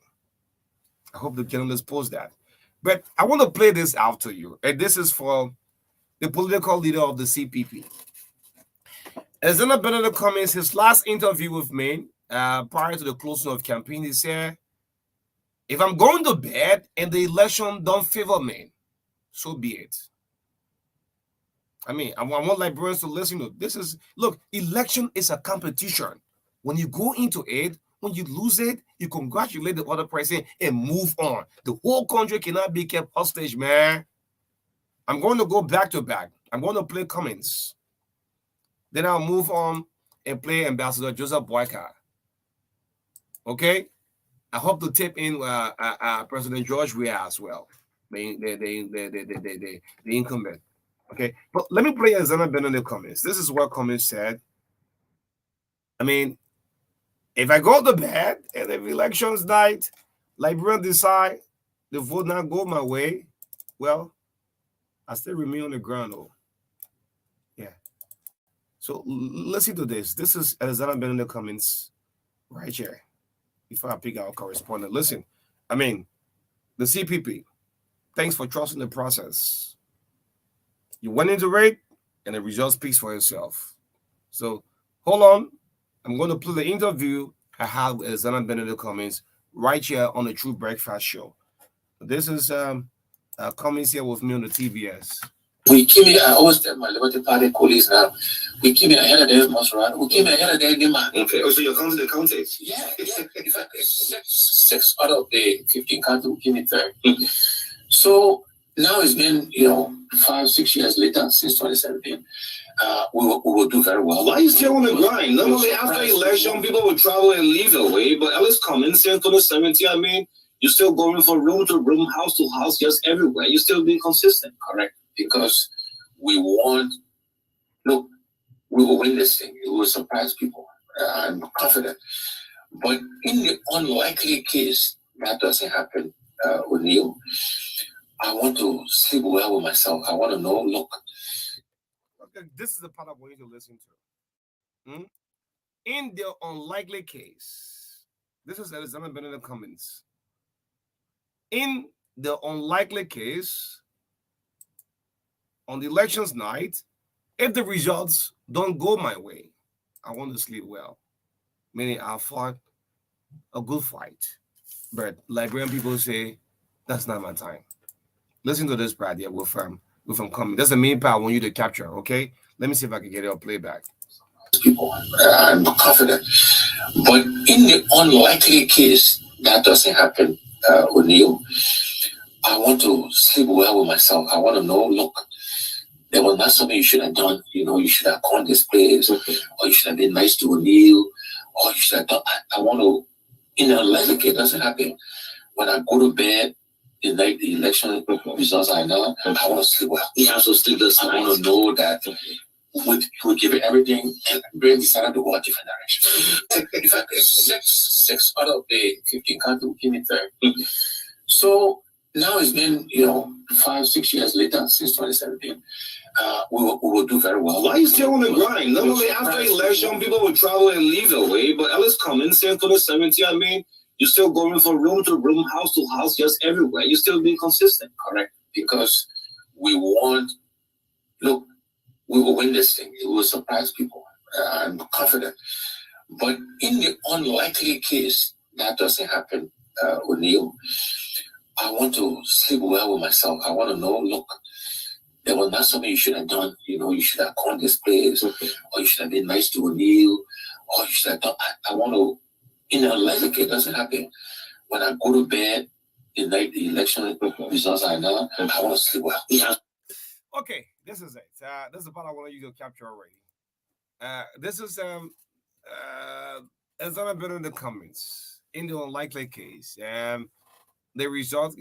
I hope the journalists pose that. But I want to play this out to you. And this is for the political leader of the CPP. Alexander Bernardo Cummings, his last interview with me prior to the closing of campaign, he said, if I'm going to bed and the election don't favor me, so be it. I mean, I want Liberians to listen to this. Look, election is a competition. When you go into it, when you lose it, you congratulate the other person and move on. The whole country cannot be kept hostage, man. I'm going to go back to back. I'm going to play Cummings. Then I'll move on and play Ambassador Joseph Boyka. Okay? I hope to tip in President George Weah as well, the incumbent. Okay? But let me play Alexander Bernardo Cummings. This is what Cummings said. I mean, if I go to bed and if elections night, Liberians decide the vote not go my way, well, I still remain on the ground. Oh. Yeah. So listen to this. This is Alexander Bernardo Cummings right here. Before I pick our correspondent. Listen, I mean, the CPP, thanks for trusting the process. You went into it, and the result speaks for itself. So hold on. I'm going to play the interview I had with Alexander Bernardo Cummings right here on the True Breakfast Show. This is Cummings here with me on the TBS. We came here, I always tell my Liberty Party colleagues now, we came here ahead of them, Monserrat. We came here ahead of them, man. Okay, so you're counting the counties? Yeah. In fact, six out of the 15 counties, we came in third. So now it's been, 5-6 years later, since 2017. We will do very well. Why are you still on the grind? Normally, after election, people will travel and leave away, but at least Cummings since 2017, I mean, you're still going from room to room, house to house, just everywhere. You're still being consistent. Correct. Because we will win this thing. It will surprise people. I'm confident. But in the unlikely case that doesn't happen, O'Neill, I want to sleep well with myself. I want to know, look. Okay, this is the part I want you to listen to. In the unlikely case, this is Alexander Bernardo Cummings. In the unlikely case, on the elections night, if the results don't go my way, I want to sleep well. Meaning I fought a good fight. But Liberian people say, that's not my time. Listen to this part here with Cummings. That's the main part I want you to capture, okay? Let me see if I can get it on playback. People, I'm confident. But in the unlikely case that doesn't happen, O'Neill, I want to sleep well with myself. I want to know, look, there was not something you should have done. You should have called this place, or you should have been nice to O'Neill, or you should have done. I want to, in the unlikely case doesn't happen. When I go to bed, the night the election results are now, I want to sleep well. He also sleep this. I want to know that we'll give it everything, and Brent decided to go a different direction. In fact, six out of the 15 countries came in third. So now it's been, 5-6 years later, since 2017, we will do very well. Why are you still on the grind? Not only after election, people will travel and leave away, but at least come in since 2017. I mean, you're still going from room to room, house to house, just everywhere. You're still being consistent. Correct. Because we want, look, we will win this thing. It will surprise people. I'm confident. But in the unlikely case that doesn't happen, O'Neill, I want to sleep well with myself. I want to know, look, there was not something you should have done. You know, you should have gone this place, or you should have been nice to O'Neill, or you should have done. I want to, in the unlikely case doesn't happen, when I go to bed the night the election results are done, I want to sleep well. Yeah. Okay, this is it. This is the part I want you to capture already. This is as I've been in the comments. In the unlikely case, the result,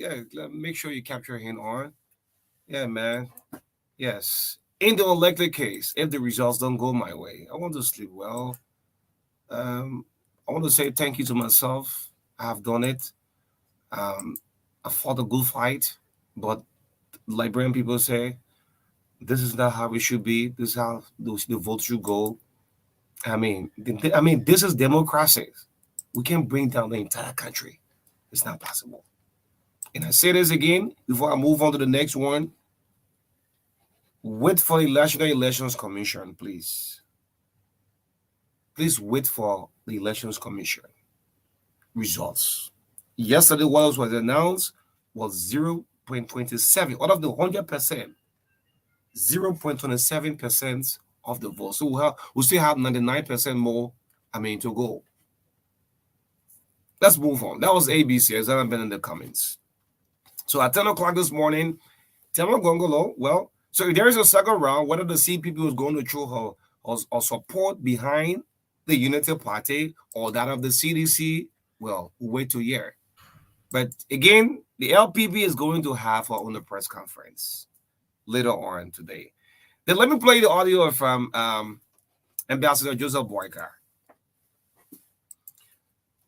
make sure you capture him on. Yeah, man. Yes. In the unlikely case, if the results don't go my way, I want to sleep well. I want to say thank you to myself. I have done it. I fought a good fight, but Liberian people say this is not how it should be. This is how the vote should go. I mean, this is democracy. We can't bring down the entire country. It's not possible. And I say this again before I move on to the next one. Wait for the National Elections Commission, please. Please wait for the Elections Commission results. Yesterday, what was announced was 0.27 out of the 100%. 0.27% of the vote. So we still have 99% more, to go. Let's move on. That was ABC, as I've been in the comments. So at 10 o'clock this morning, Tema Gongolo, well, so if there is a second round, whether the CPP is going to show her support behind the Unity Party or that of the CDC, well, we'll wait to hear. But again, the LPP is going to have her own press conference later on today. Then let me play the audio from Ambassador Joseph Boyka.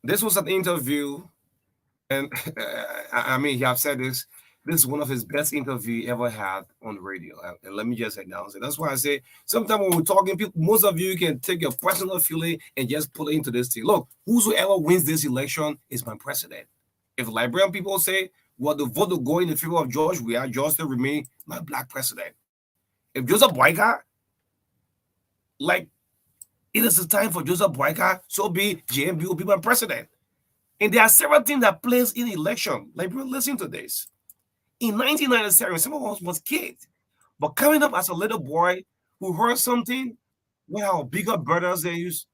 This was an interview, and he have said this. This is one of his best interviews he ever had on the radio. And let me just announce it. That's why I say sometimes when we're talking, people, most of you can take your personal feeling and just put it into this thing. Look, whosoever wins this election is my president. If Liberian people say, well, the vote will go in the favor of George, George still remain my black president. If Joseph Boyka, like, it is the time for Joseph Boyka, so be JMB will be my president. And there are several things that plays in election. Like, listen to this. In 1997, some of us was kids, but coming up as a little boy who heard something, well, our bigger brothers, they use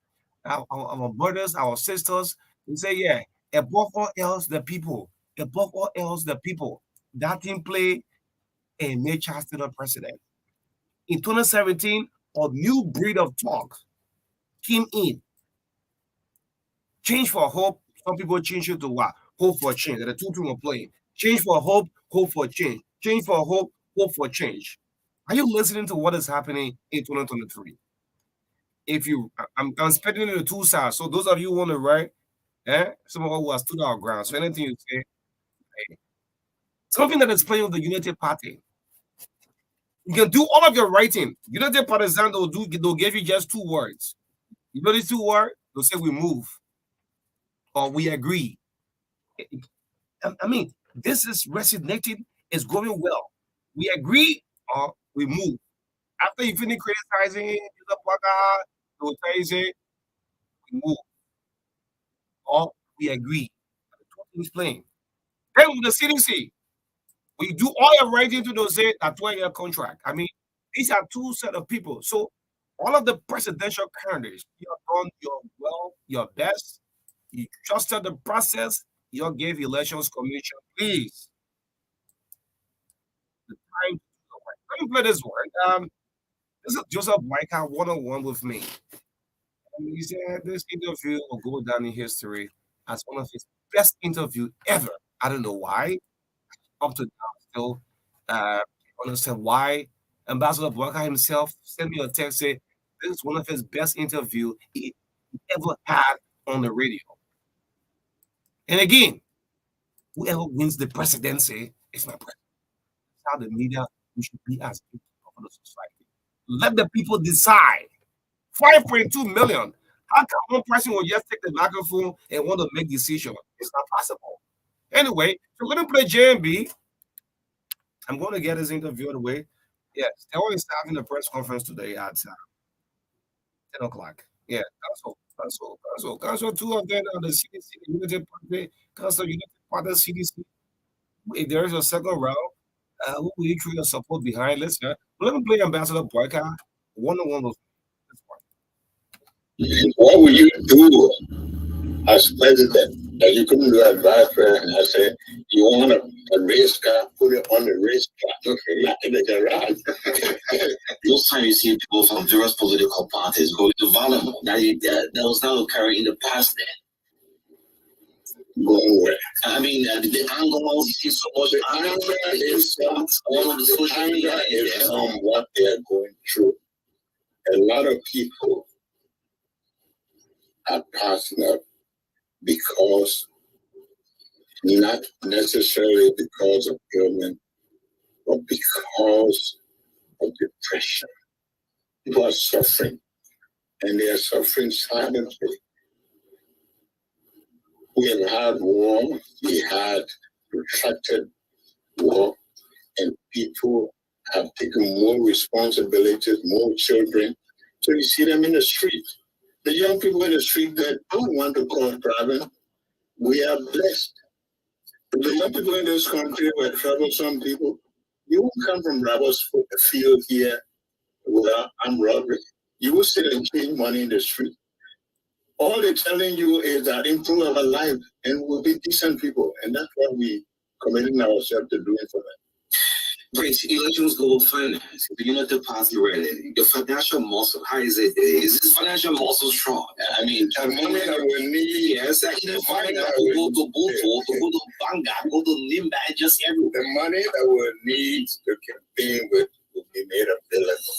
our brothers, our sisters, they say, yeah, above all else, the people. Above all else, the people. That team play and made Charles Taylor president. In 2017, a new breed of talk came in. Change for hope. Some people change it to what? Hope for change. The two were playing. Change for hope, hope for change. Change for hope, hope for change. Are you listening to what is happening in 2023? If you, I'm splitting into two sides. So those of you who want to write, some of us who have stood our ground. So anything you say, something that is playing with the Unity Party. You can do all of your writing. Unity Partisan, they'll give you just 2 words. You know these 2 words? They'll say we move or we agree. This is resonating, it's going well. We agree or we move. After you finish criticizing the blogger, they'll tell you, say, we move or we agree. He's playing. Then with the CDC, we do all your writing to those say a 12-year contract. These are 2 set of people. So all of the presidential candidates, you have done your best. You trusted the process. You gave Elections Commission, please. The time to do the work. Let me play this one. This is Joseph Boyka 101 with me. He said this interview will go down in history as one of his best interviews ever. I don't know why. Up to now, still understand why. Ambassador Boyka himself sent me a text saying this is one of his best interviews he ever had on the radio. And again, whoever wins the presidency is my president. how the media we should be as people of the society. Let the people decide. 5.2 million. How come one person will just take the microphone and want to make decisions? It's not possible. Anyway, so let me play J&B. I'm going to get this interview away. Yes, they're always having a press conference today at 10 o'clock. Yeah, Council, two of them are the CDC, the United Party, Council United Party, CDC. If there is a second round, who will you throw your support behind? Let's let me play Ambassador Marka, one-on-one with What will you do as president that you couldn't do as vice president? I said, you want a race car, put it on the race car, not in the garage. Most times you see people from various political parties go to Volleyball. That was not occurring in the past then. Going where? I mean, the angle, you see so much anger is all of the social media is on what they're going through. A lot of people are passing up because, not necessarily because of ailment, but because of depression. People are suffering, and they are suffering silently. We have had war, we had protracted war, and people have taken more responsibilities, more children. So you see them in the street. The young people in the street that don't want to cause problem, we are blessed. The young people in this country were troublesome people. You won't come from robbers field here without armed robbery. You will sit and change money in the street. All they're telling you is that improve our life and we'll be decent people. And that's what we committing ourselves to doing for them. Great. Elections global finance. The United Party ready. Your financial muscle, how is it? Is this financial muscle strong? I mean, the money that we need, yes, you know, find out to go to Buto, to go to Banga, go to Nimba, and just everywhere. The money that we need to campaign with will be made available.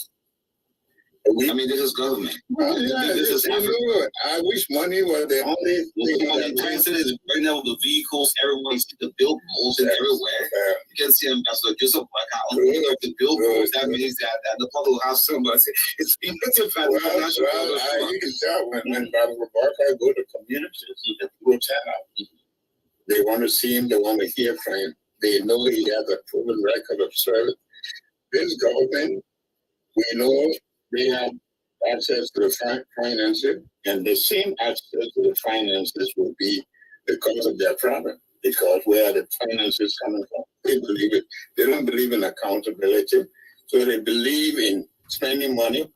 I mean, this is government. Well, yeah, this is I wish money was the only thing. Well, the transit is right now with the vehicles, everyone sees the billboards everywhere. You can see Ambassador Joseph Marka on the billboards. That means that the public will have somebody. It's I can tell when Ambassador Marka go to communities, people turn out. They want to see him, they want to hear from him. They know he has a proven record of service. This government, we know they have access to the finances, and the same access to the finances will be because of their problem. Because where are the finances coming from? They believe it. They don't believe in accountability, so they believe in spending money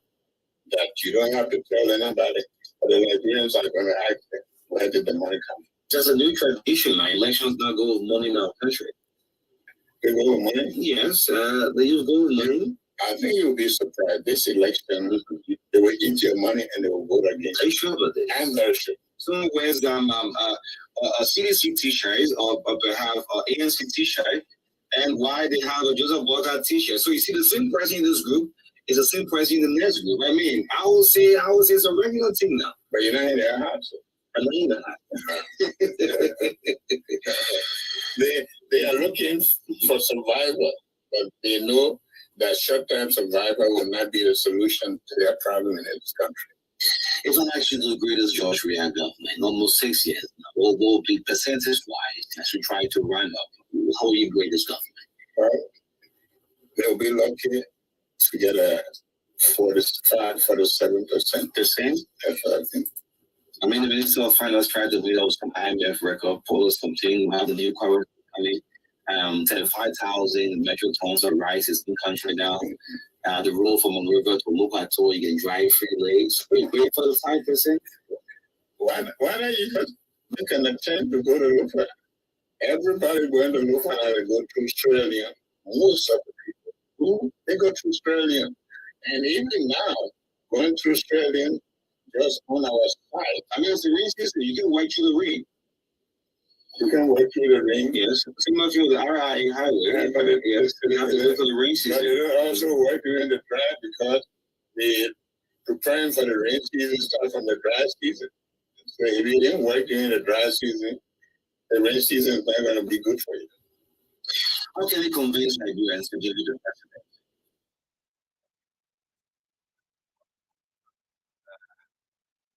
that you don't have to tell anybody. But the Nigerians are going to ask them, where did the money come from? There's a new tradition now. Elections not go with money in our country. They go with money? Yes, they use gold money. I think you'll be surprised. This election, they will eat your money and they will vote against. Are you sure about this? I'm very sure. Someone wears a CDC t-shirt or perhaps an ANC t-shirt, and why they have a Joseph Marka t-shirt. So you see the same person in this group is the same person in the next group. I mean, I would say it's a regular thing now. But you're not in their hearts. I'm not in the heart. They are looking for survival, but they know that short-term survival will not be the solution to their problem in this country. If I'm actually the greatest George Weah government, almost 6 years now, what will be percentage-wise as we try to run up how you greatest government? Well, they'll be lucky to get a 45, 47%. The same? That's what I think. I mean, the Minister of Finance tried to build some IMF record, Polish something, we have the new current, 35,000 metric tons of rice is in the country now. The road from River to Mukato, you can drive 3 lanes. Wait for the 5%. Why not you just make an attempt to go to Lufa? Everybody going to Lufa and they go to Australia. Most of the people, they go to Australia. And even now, going to Australia just on our side. I mean, it's the rain season. You can work through the rain. You can work through the rain. Yes, similar to the RIA highway. Yeah, but you have to go for the rain season. But they don't also work during the dry because they're preparing for the rain season start from the dry season. So if you didn't work during the dry season, the rain season is not going to be good for you. How can he convince Nigerians to give you the president?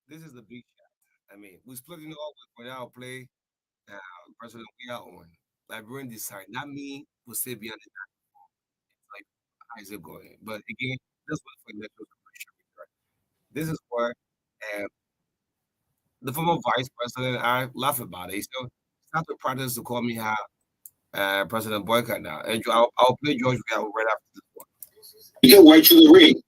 This is the big shot. I mean, we split it all with our play. President, we are on. Liberian decide. Not me. Will still be on the like how is it going? But again, this was for electoral commission. This is where uh, the former vice president, I laugh about it. So it's not the practice to call me President Boycott now. And I'll play George right after this one. You can walk through the ring.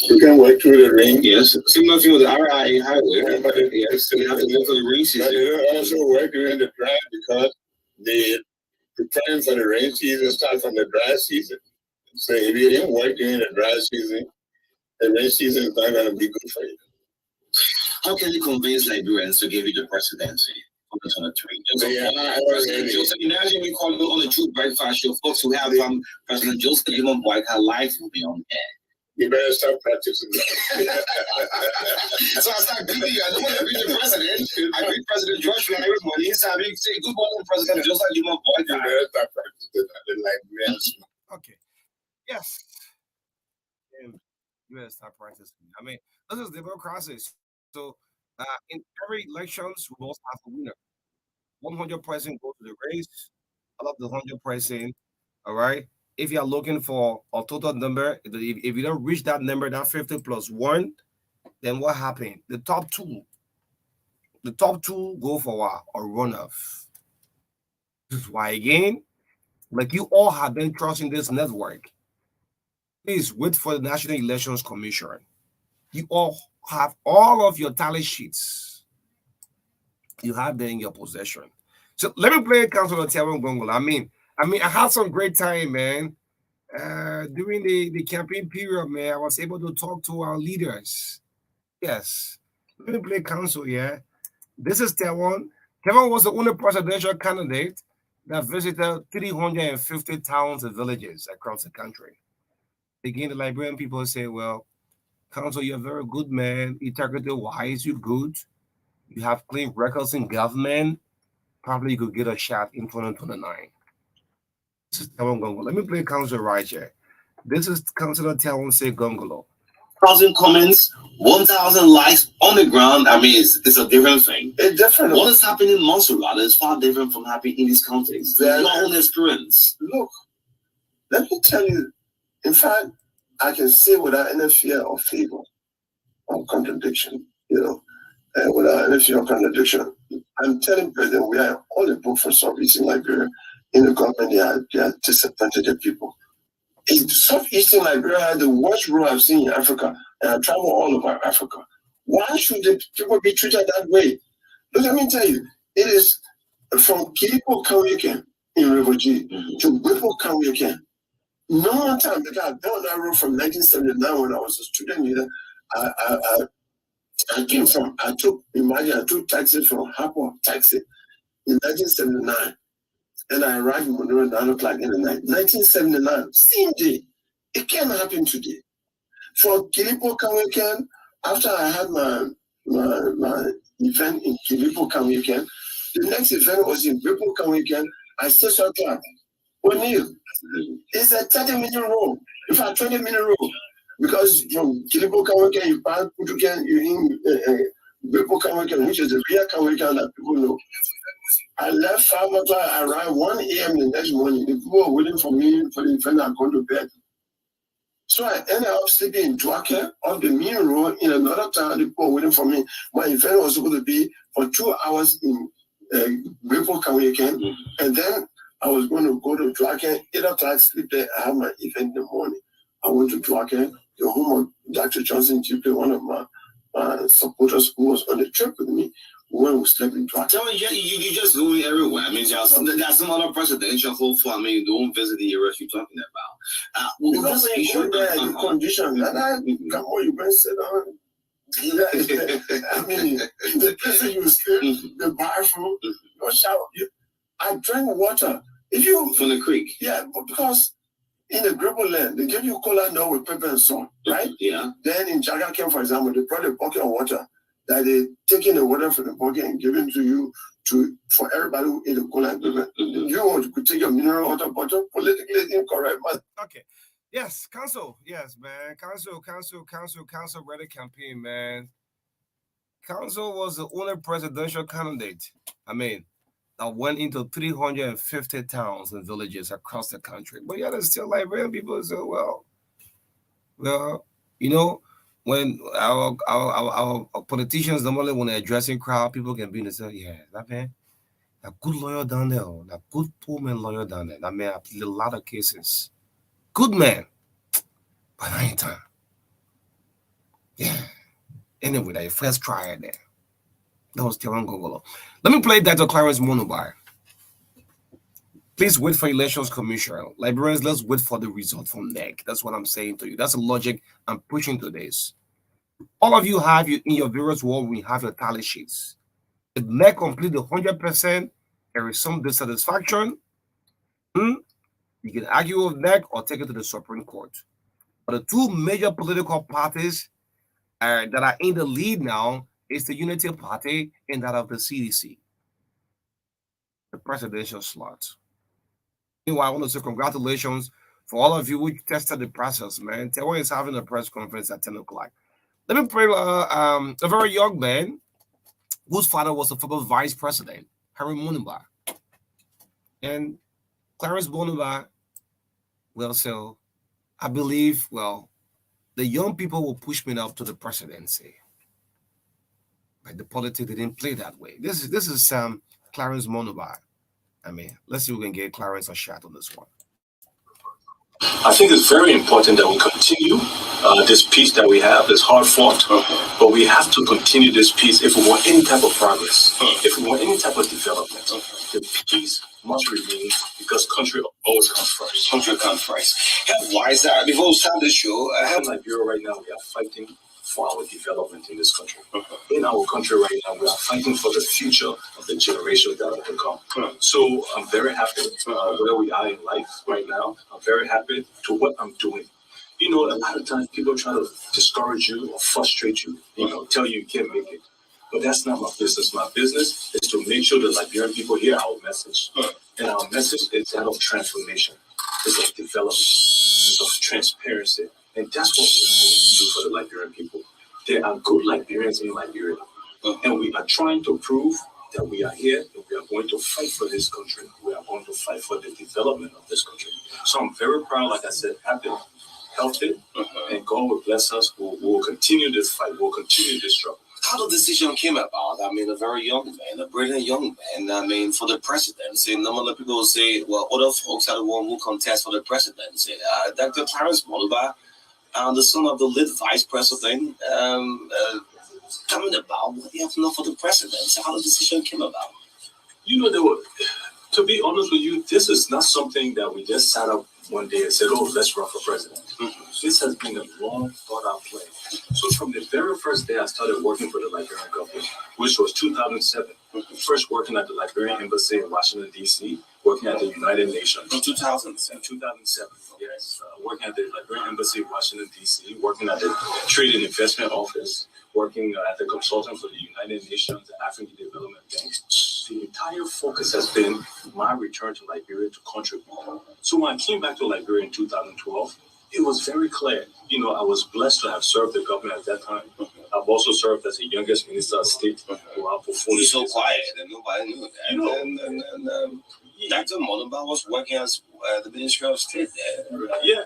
You can walk through the ring. Yes. Similar to the RI highway. Yeah, but Yes. You have to go through the ring But season. they don't also work during the dry because the preparing for the rain season starts from the dry season. So if you didn't work during the dry season, the rain season is not going to be good for you. How can you convince Liberians to give you the presidency? Focus on the three. President Joseph, imagine we call on the True Brreakfast show, folks who have President Joseph Limon Boyka life will be on air. You better start practicing that. So I start greeting you. I don't want to be the president. I greet President Joshua every morning. So I say, good morning, President Joseph Limon Boyka. You better start practicing that. The Liberians. Okay. Yes. You better start practicing. I mean, this is democracy. So in every elections, we must have a winner. 100% go to the race. Out of the 100%, all right? If you are looking for a total number, if you don't reach that number, that 50 plus 1, then what happened? The top two go for a runoff. This is why, again, like you all have been trusting this network, please wait for the National Elections Commission. You all have all of your tally sheets. You have them in your possession. So let me play Councilor Tiawan Gongolo. I mean, I had some great time, man. During the campaign period, man, I was able to talk to our leaders. Yes. Let me play council, yeah. This is Tiawan. Tiawan was the only presidential candidate that visited 350 towns and villages across the country. Again, the Liberian people say, well, Council, you're a very good man, integrity-wise, you're good. You have clean records in government. Probably you could get a shot in 2029. This is Tiawan Gongolo. Let me play Council right here. This is Councilor Tiawan Say Gongolo. 1,000 comments, 1,000 likes on the ground. I mean, it's a different thing. It's different. What is happening in Montserrat is far different from happening in this context. Your own experience. Look, let me tell you, in fact, I can say without any fear or favor or contradiction, without any fear or contradiction, I'm telling President, we are all a book for Southeastern Liberia. In the government, they are disappointed the people. In Southeastern Liberia had the worst rule I've seen in Africa, and I travel all over Africa. Why should the people be treated that way? Look, let me tell you, it is from Kilipo Kawiken in Refugee to Whipple Kawiken. No one time, because I've been on that road from 1979 when I was a student leader. I took taxi from Harper Taxi in 1979. And I arrived in Monroe at 9 o'clock in the night. 1979, same day. It can't happen today. For Kilipo Kawiken, after I had my event in Kilipo Kawiken, the next event was in Whipple Kawiken. I said something. O'Neill, it's a 30-minute road. In fact, 20-minute road. Because from Kilipo Kawiken, you pass Putuken, you're in Whipple Kawiken, which is the real Kawiken that people know. I left 5 o'clock, I arrived 1 a.m. the next morning. The people were waiting for me for the event. I'm going to bed. So I ended up sleeping in Duake on the main road in another town. The people were waiting for me. My event was supposed to be for 2 hours in Whipple Kawiken. And then I was going to go to Duake, 8 o'clock, sleep there. I had my event in the morning. I went to Duake, the home of Dr. Johnson Chipley, one of my supporters who was on the trip with me. When we slept in Duake. Tell me, you just going everywhere. I mean, there's some other presidential hopeful. I mean, don't visit the areas you're talking about. Because you go there, the condition, and come on, you better sit down. I mean, the place you sleep, the bathroom, no shower. I drank water. If you from the creek, yeah, because in the Gribble land, they give you cola now with pepper and salt, right? Yeah. Then in Jagakem, for example, they brought a bucket of water that they taking the water from the bucket and giving to you for everybody who ate a cola. You want to take your mineral water bottle, politically incorrect. Okay. Yes, council. Yes, man. Council ready campaign, man. Council was the only presidential candidate, that went into 350 towns and villages across the country. But yeah, there's still Liberian people say, well, when our politicians normally when they're addressing crowd, people can be in the say, yeah, that man, a good lawyer down there, a good poor man lawyer down there. That man, I plead a lot of cases. Good man. But I ain't time. Yeah. Anyway, that first try there. That was Teran Gogolo. Let me play Dr. Clarence Monobai. Please wait for elections commission. Liberians, let's wait for the result from NEC. That's what I'm saying to you. That's the logic I'm pushing to this. All of you have in your various world, we have your tally sheets. If NEC complete the 100%, there is some dissatisfaction. You can argue with NEC or take it to the Supreme Court. But the two major political parties that are in the lead now is the Unity Party and that of the CDC, the presidential slot. Meanwhile, I want to say congratulations for all of you who tested the process, man. Tewa is having a press conference at 10 o'clock. Let me play a very young man whose father was the former vice president, Harry Monuba. And Clarence Monuba, so I believe, the young people will push me up to the presidency. But the politics didn't play that way. This is Clarence Monuba. Let's see if we can get Clarence a shot on this one. I think it's very important that we continue this peace that we have. It's hard fought, but we have to continue this peace if we want any type of progress, if we want any type of development. The peace must remain because country always comes first. Country comes first. Why is that? Before we start the show, I have Liberia right now. We are fighting for our development in this country. In our country right now, we are fighting for the future of the generation that are to come. So I'm very happy where we are in life right now. I'm very happy to what I'm doing. A lot of times people try to discourage you or frustrate you, tell you can't make it. But that's not my business. My business is to make sure the Liberian people hear our message. And our message is that of transformation. It's of development. It's of transparency. And that's what we're going to do for the Liberian people. There are good Liberians in Liberia. And we are trying to prove that we are here and we are going to fight for this country. We are going to fight for the development of this country. So I'm very proud, like I said, happy, healthy, and God will bless us. We'll continue this fight. We'll continue this struggle. How the decision came about? A very young man, a brilliant young man, for the presidency. Normally people will say, well, other folks are the one who contest for the presidency. Dr. Clarence Monuba, the son of the late vice president, coming about what you have to know for the presidency. How the decision came about? To be honest with you, this is not something that we just sat up one day and said, oh, let's run for president. This has been a long thought out plan. So from the very first day I started working for the Liberian government, which was 2007, first working at the Liberian Embassy in Washington, D.C., working at the United Nations. In 2007, yes. Working at the Liberian Embassy in Washington, D.C., working at the Trade and Investment Office, working as a consultant for the United Nations, the African Development Bank. The entire focus has been my return to Liberia to contribute. So when I came back to Liberia in 2012, it was very clear. I was blessed to have served the government at that time. I've also served as the youngest minister of state. Our portfolio. You're so quiet, and nobody knew that. Dr. Monuba was working as the Ministry of State there. Yeah,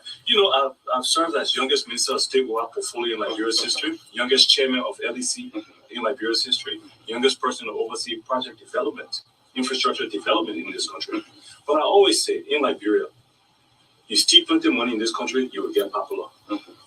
I've served as youngest minister of state with our portfolio in Liberia's history, youngest chairman of LEC in Liberia's history, youngest person to oversee project development, infrastructure development in this country. But I always say, in Liberia, you steal plenty of money in this country, you will get popular.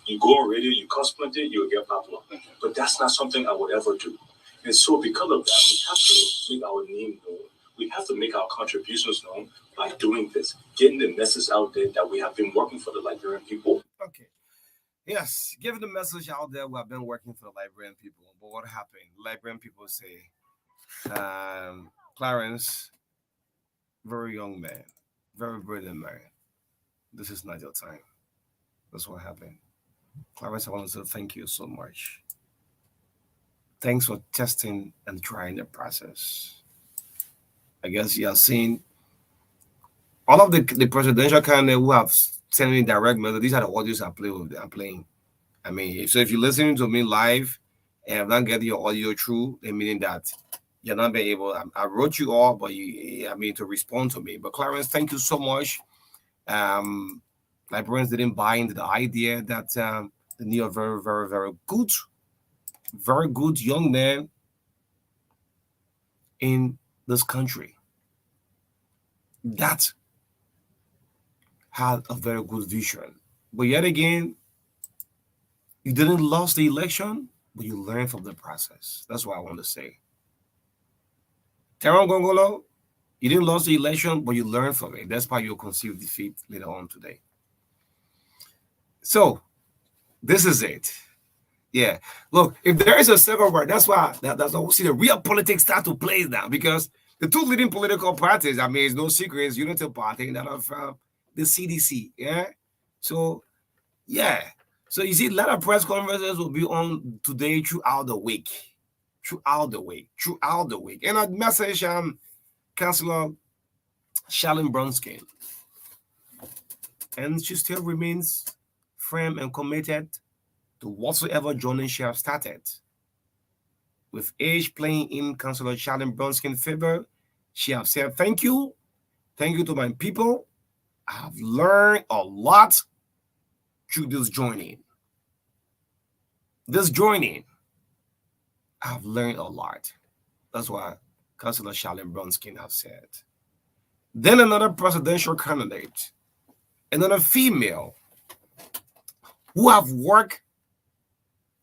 You go on radio, you cost plenty, you will get popular. But that's not something I would ever do. And so because of that, we have to make our name known. We have to make our contributions known by doing this, getting the message out there that we have been working for the Liberian people. Okay. Yes, giving the message out there, we have been working for the Liberian people. But what happened? Liberian people say, Clarence, very young man, very brilliant man. This is not your time. That's what happened. Clarence, I want to say thank you so much. Thanks for testing and trying the process. I guess you have seen all of the presidential candidates who have sent me direct message. These are the audios I'm playing. I mean, so if you're listening to me live and I'm not getting your audio through, then meaning that you're not being able. I wrote you all, but to respond to me. But Clarence, thank you so much. Librarians didn't buy into the idea that the new very, very, very good young man in this country that had a very good vision. But yet again, you didn't lose the election, but you learned from the process. That's what I want to say. Teron Gongolo, you didn't lose the election, but you learned from it. That's why you'll conceive defeat later on today. So, this is it. Yeah. Look, if there is a second word, that's why that's why we see the real politics start to play now, because the two leading political parties, I mean, it's no secret, it's Unity Party and that of the CDC. Yeah. So, yeah. So you see, a lot of press conferences will be on today throughout the week. And I message Councillor Charlene Brunskin. And she still remains firm and committed to whatsoever journey she has started. With age playing in Councillor Charlene Brunskin's favor, she has said, thank you to my people. I have learned a lot through this journey. I've learned a lot. That's what Councillor Charlene Brunskin has said. Then another presidential candidate, another female, who have worked,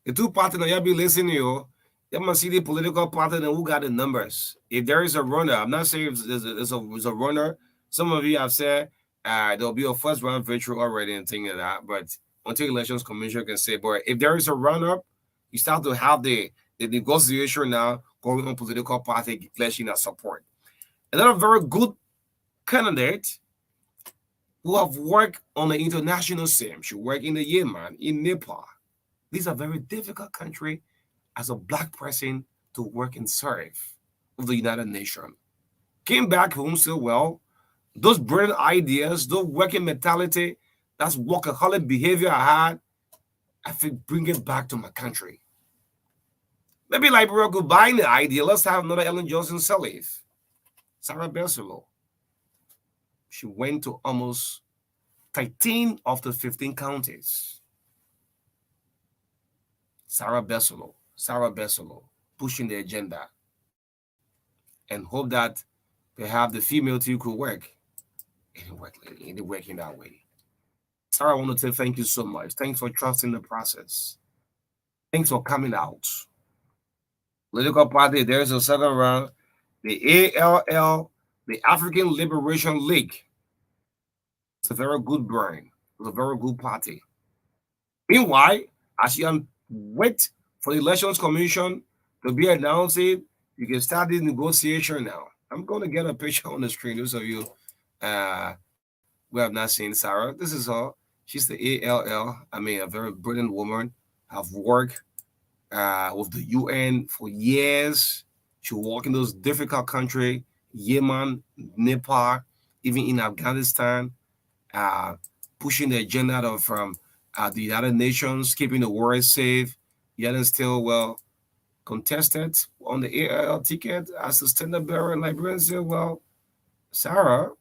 the two parties that you'll be listening to, you must see the political party and who got the numbers. If there is a runner, I'm not saying if there's a runner. Some of you have said there'll be a first round victory already and things like that. But until Elections Commission can say, but if there is a run-up, you start to have the negotiation now going on political party pledging their support. Another very good candidate who have worked on the international scene. She worked in the Yemen, in Nepal. These are very difficult countries as a black person to work and serve with the United Nations. Came back home so well. Those brilliant ideas, those working mentality, that's workaholic behavior I had, I think bring it back to my country. Maybe Liberia could buy the idea. Let's have another Ellen Johnson Sirleaf. Sarah Besselo. She went to almost 13 of the 15 counties. Sarah Besselo, pushing the agenda and hope that perhaps the female team could work. It didn't work in that way. Sarah, I want to say thank you so much. Thanks for trusting the process. Thanks for coming out. Political party, there's a second round. The ALL, the African Liberation League. It's a very good brain. It's a very good party. Meanwhile, as you wait for the Elections Commission to be announced, you can start the negotiation now. I'm going to get a picture on the screen. Those of you who have not seen Sarah, this is her. She's the ALL. I mean, a very brilliant woman. Have worked with the UN for years. She worked in those difficult countries, Yemen, Nepal, even in Afghanistan, pushing the agenda of the United Nations, keeping the world safe, yet and still, contested on the ALL ticket as a standard bearer. And Liberians said, well, Sarah,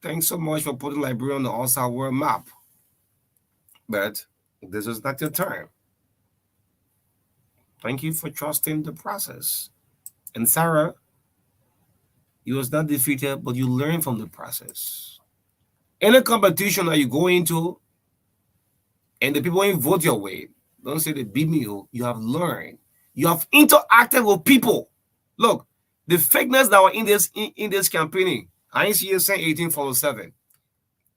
thanks so much for putting Liberia on the all-star world map. But this is not your time. Thank you for trusting the process. And Sarah, you was not defeated, but you learned from the process. Any competition that you go into and the people ain't vote your way, don't say they beat me. You have learned. You have interacted with people. Look, the fakeness that were in this campaigning, I ain't see it saying 1847.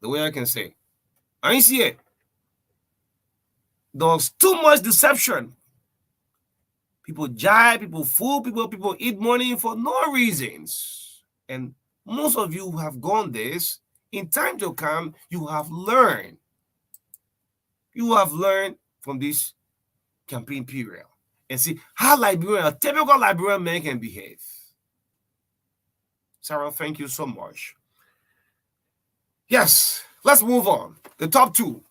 The way I can say. I ain't see it. There was too much deception. People jive, people fool, people eat money for no reasons. And most of you who have gone this, in time to come, you have learned. You have learned from this campaign period. And see how a typical Liberian man can behave. Sarah, thank you so much. Yes, let's move on. The top two.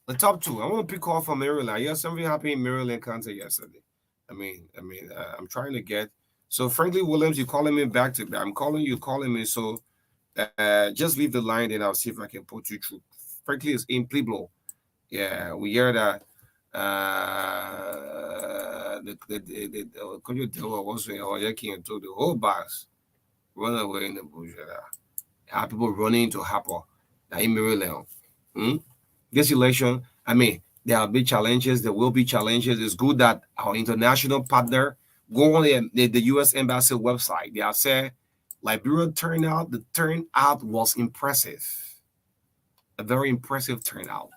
The top two. I want to pick off from Maryland. Yes, something happened in Maryland County yesterday. I'm trying to get. So, Franklin Williams, you're calling me back to back. I'm calling you, calling me. So, just leave the line, and I'll see if I can put you through. Franklin is in Pueblo. Yeah, we hear that. Could you tell what's going on? You can't do the whole box run away in the bush. Have people running to Hapo, in Maryland. This election, there will be challenges. There will be challenges. It's good that our international partner go on the U.S. Embassy website. They have said Liberia turnout. The turnout was impressive, a very impressive turnout.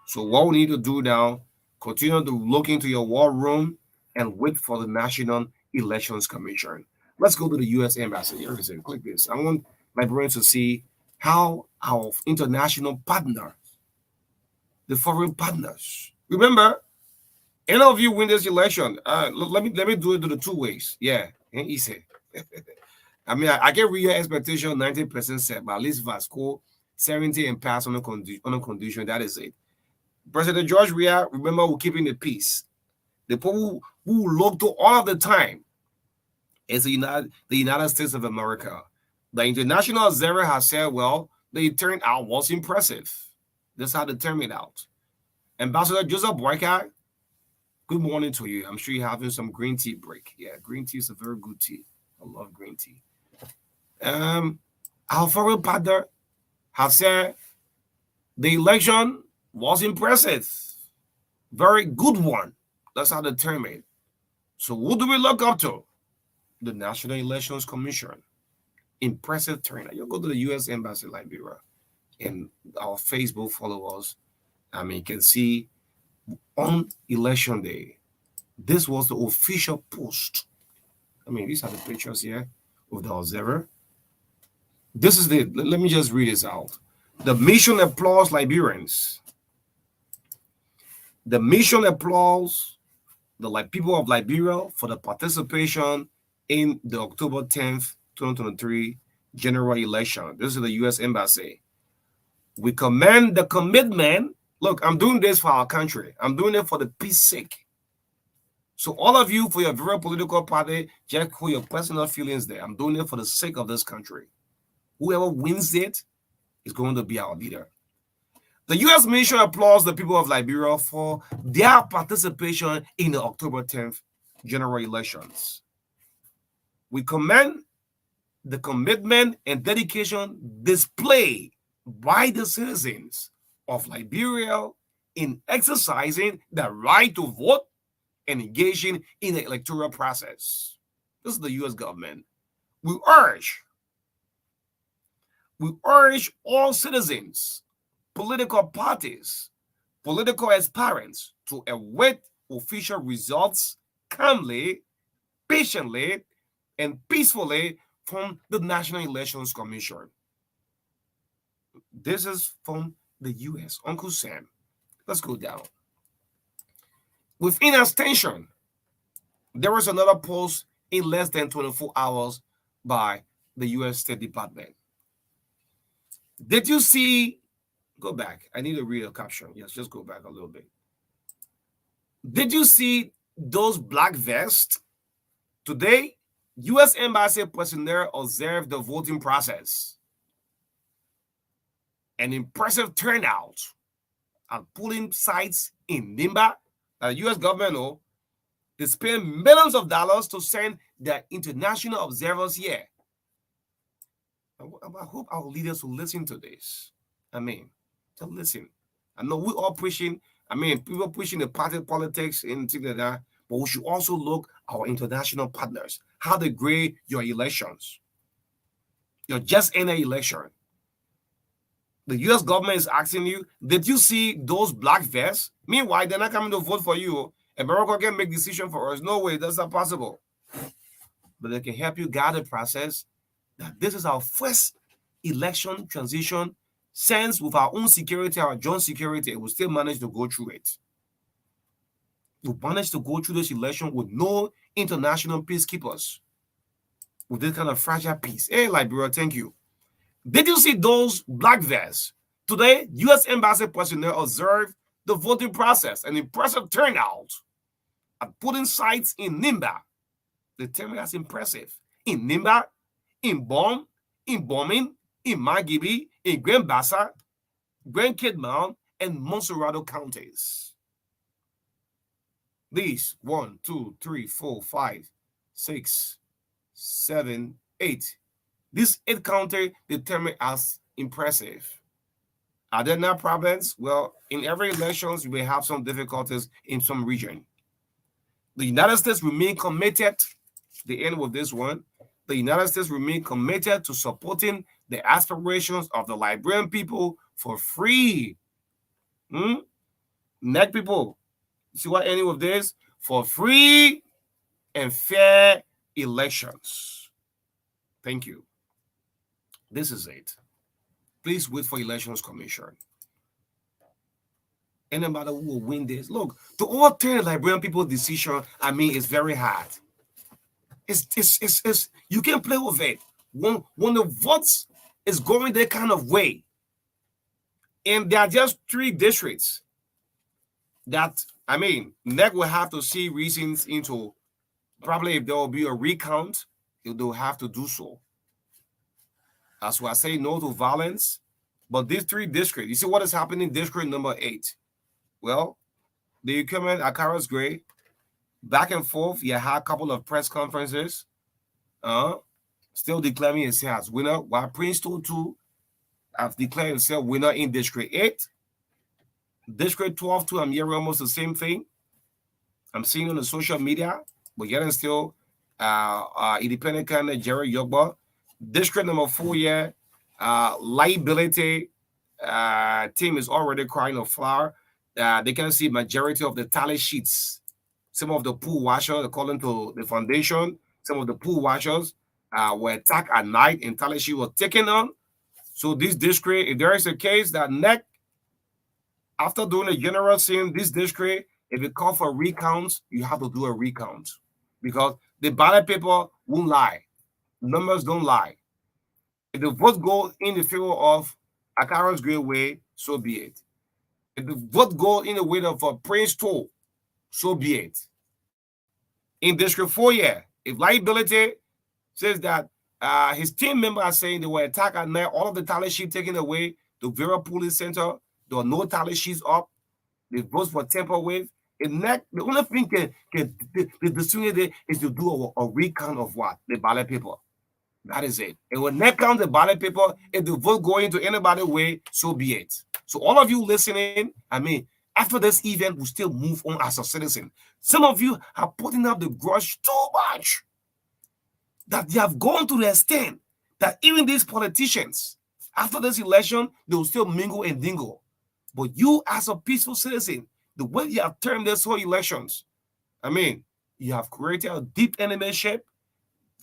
So what we need to do now, continue to look into your war room and wait for the National Elections Commission. Let's go to the U.S. Embassy. Here is it. Click this. I want my brain to see how our international partner, the foreign partners. Remember, any of you win this election. Let me do it to the two ways. Yeah, and easy. I get real expectation 90% set, but at least Vasco 70 and pass on a condition. That is it. President George Weah, remember, we're keeping the peace. The people who look to all of the time is the United States of America. The international observer has said, well, the turnout was impressive. That's how they turned it out. Ambassador Joseph Brreakfast, good morning to you. I'm sure you're having some green tea break. Yeah, green tea is a very good tea. I love green tea. Our foreign partner has said the election was impressive. Very good one. That's how they term it. So who do we look up to? The National Elections Commission. Impressive turnout. You go to the U.S. Embassy Liberia and our Facebook followers. You can see on election day, this was the official post. These are the pictures here of the observer. This is let me just read this out. The mission applauds Liberians. The mission applauds the people of Liberia for the participation in the October 10th, 2023 general election. This is the U.S. Embassy. We commend the commitment. Look, I'm doing this for our country. I'm doing it for the peace sake. So all of you, for your very political party, just for your personal feelings there, I'm doing it for the sake of this country. Whoever wins it is going to be our leader. The U.S. mission applauds the people of Liberia for their participation in the October 10th general elections. We commend the commitment and dedication displayed by the citizens of Liberia in exercising the right to vote and engaging in the electoral process. This is the U.S. government. We urge all citizens, political parties, political aspirants to await official results calmly, patiently, and peacefully from the National Elections Commission. This is from the U.S. Uncle Sam. Let's go down. Within extension, there was another post in less than 24 hours by the U.S. State Department. Did you see? Go back. I need to read a caption. Yes, just go back a little bit. Did you see those black vests? Today, U.S. Embassy personnel observed the voting process. An impressive turnout at polling sites in Nimba. The U.S. government, they spend millions of dollars to send their international observers here. I hope our leaders will listen to this. To listen. I know we're all pushing, people pushing the party politics and things like that, but we should also look at our international partners, how they grade your elections. You're just in an election. The U.S. government is asking you, did you see those black vests? Meanwhile, they're not coming to vote for you. America can make decision for us. No way, that's not possible. But they can help you guide the process. That this is our first election transition since with our own security, our joint security, we still managed to go through it. We managed to go through this election with no international peacekeepers. with this kind of fragile peace. Hey, Liberia, thank you. Did you see those black vests? Today, U.S. Embassy personnel observed the voting process, an impressive turnout at polling sites in Nimba. The term is impressive. In Nimba, in Bom, in Bombing, in Magibi, in Grand Bassa, Grand Kidman, and Monserrado counties. These 1, 2, 3, 4, 5, 6, 7, 8. This 8 county determined as impressive. Are there not problems? Well, in every elections, we have some difficulties in some region. The United States remain committed, the end with this one, the United States remain committed to supporting the aspirations of the Liberian people for free. Neck people, see what ending with this? For free and fair elections. Thank you. This is it. Please wait for Elections Commission. And no matter who will win this, look, to overturn Liberian people's decision, I mean, it's very hard. It's you can't play with it. When the votes is going that kind of way, and there are just 3 districts that, I mean, NEC will have to see reasons into, probably if there will be a recount, they'll have to do so. That's why I say no to violence. But these 3 districts, you see what is happening in district number 8. Well, the equipment at Carlos Gray, back and forth, you had a couple of press conferences, still declaring himself as winner, while Princeton too have declared himself winner in District 8. District 12 too, I'm hearing almost the same thing. I'm seeing on the social media, but yet and still, independent candidate Jerry Yogba. District number 4 here, liability team is already crying a flower. They can see majority of the tally sheets. Some of the pool washers, according to the foundation, some of the pool washers were attacked at night and tally sheet was taken on. So this district, if there is a case that NEC, after doing a general scene, this district, if it calls for recounts, you have to do a recount because the ballot paper won't lie. Numbers don't lie. If the vote goes in the favor of Akaron's Great Way, so be it. If the vote goes in the way of Prince Toll, so be it. In District 4, yeah, if liability says that his team members are saying they were attacked at night, all of the tally sheets taken away, the Vera Police Center, there were no tally sheets up, the votes were tampered with. The only thing the decision is to do a recount of what? The ballot paper. That is it. And when NEC count the ballot paper, if the vote go into anybody's way, so be it. So all of you listening, I mean, after this event, we still move on as a citizen. Some of you are putting up the grudge too much that they have gone to the extent that even these politicians, after this election, they will still mingle and dingle. But you, as a peaceful citizen, the way you have termed this whole elections, I mean, you have created a deep enemyship,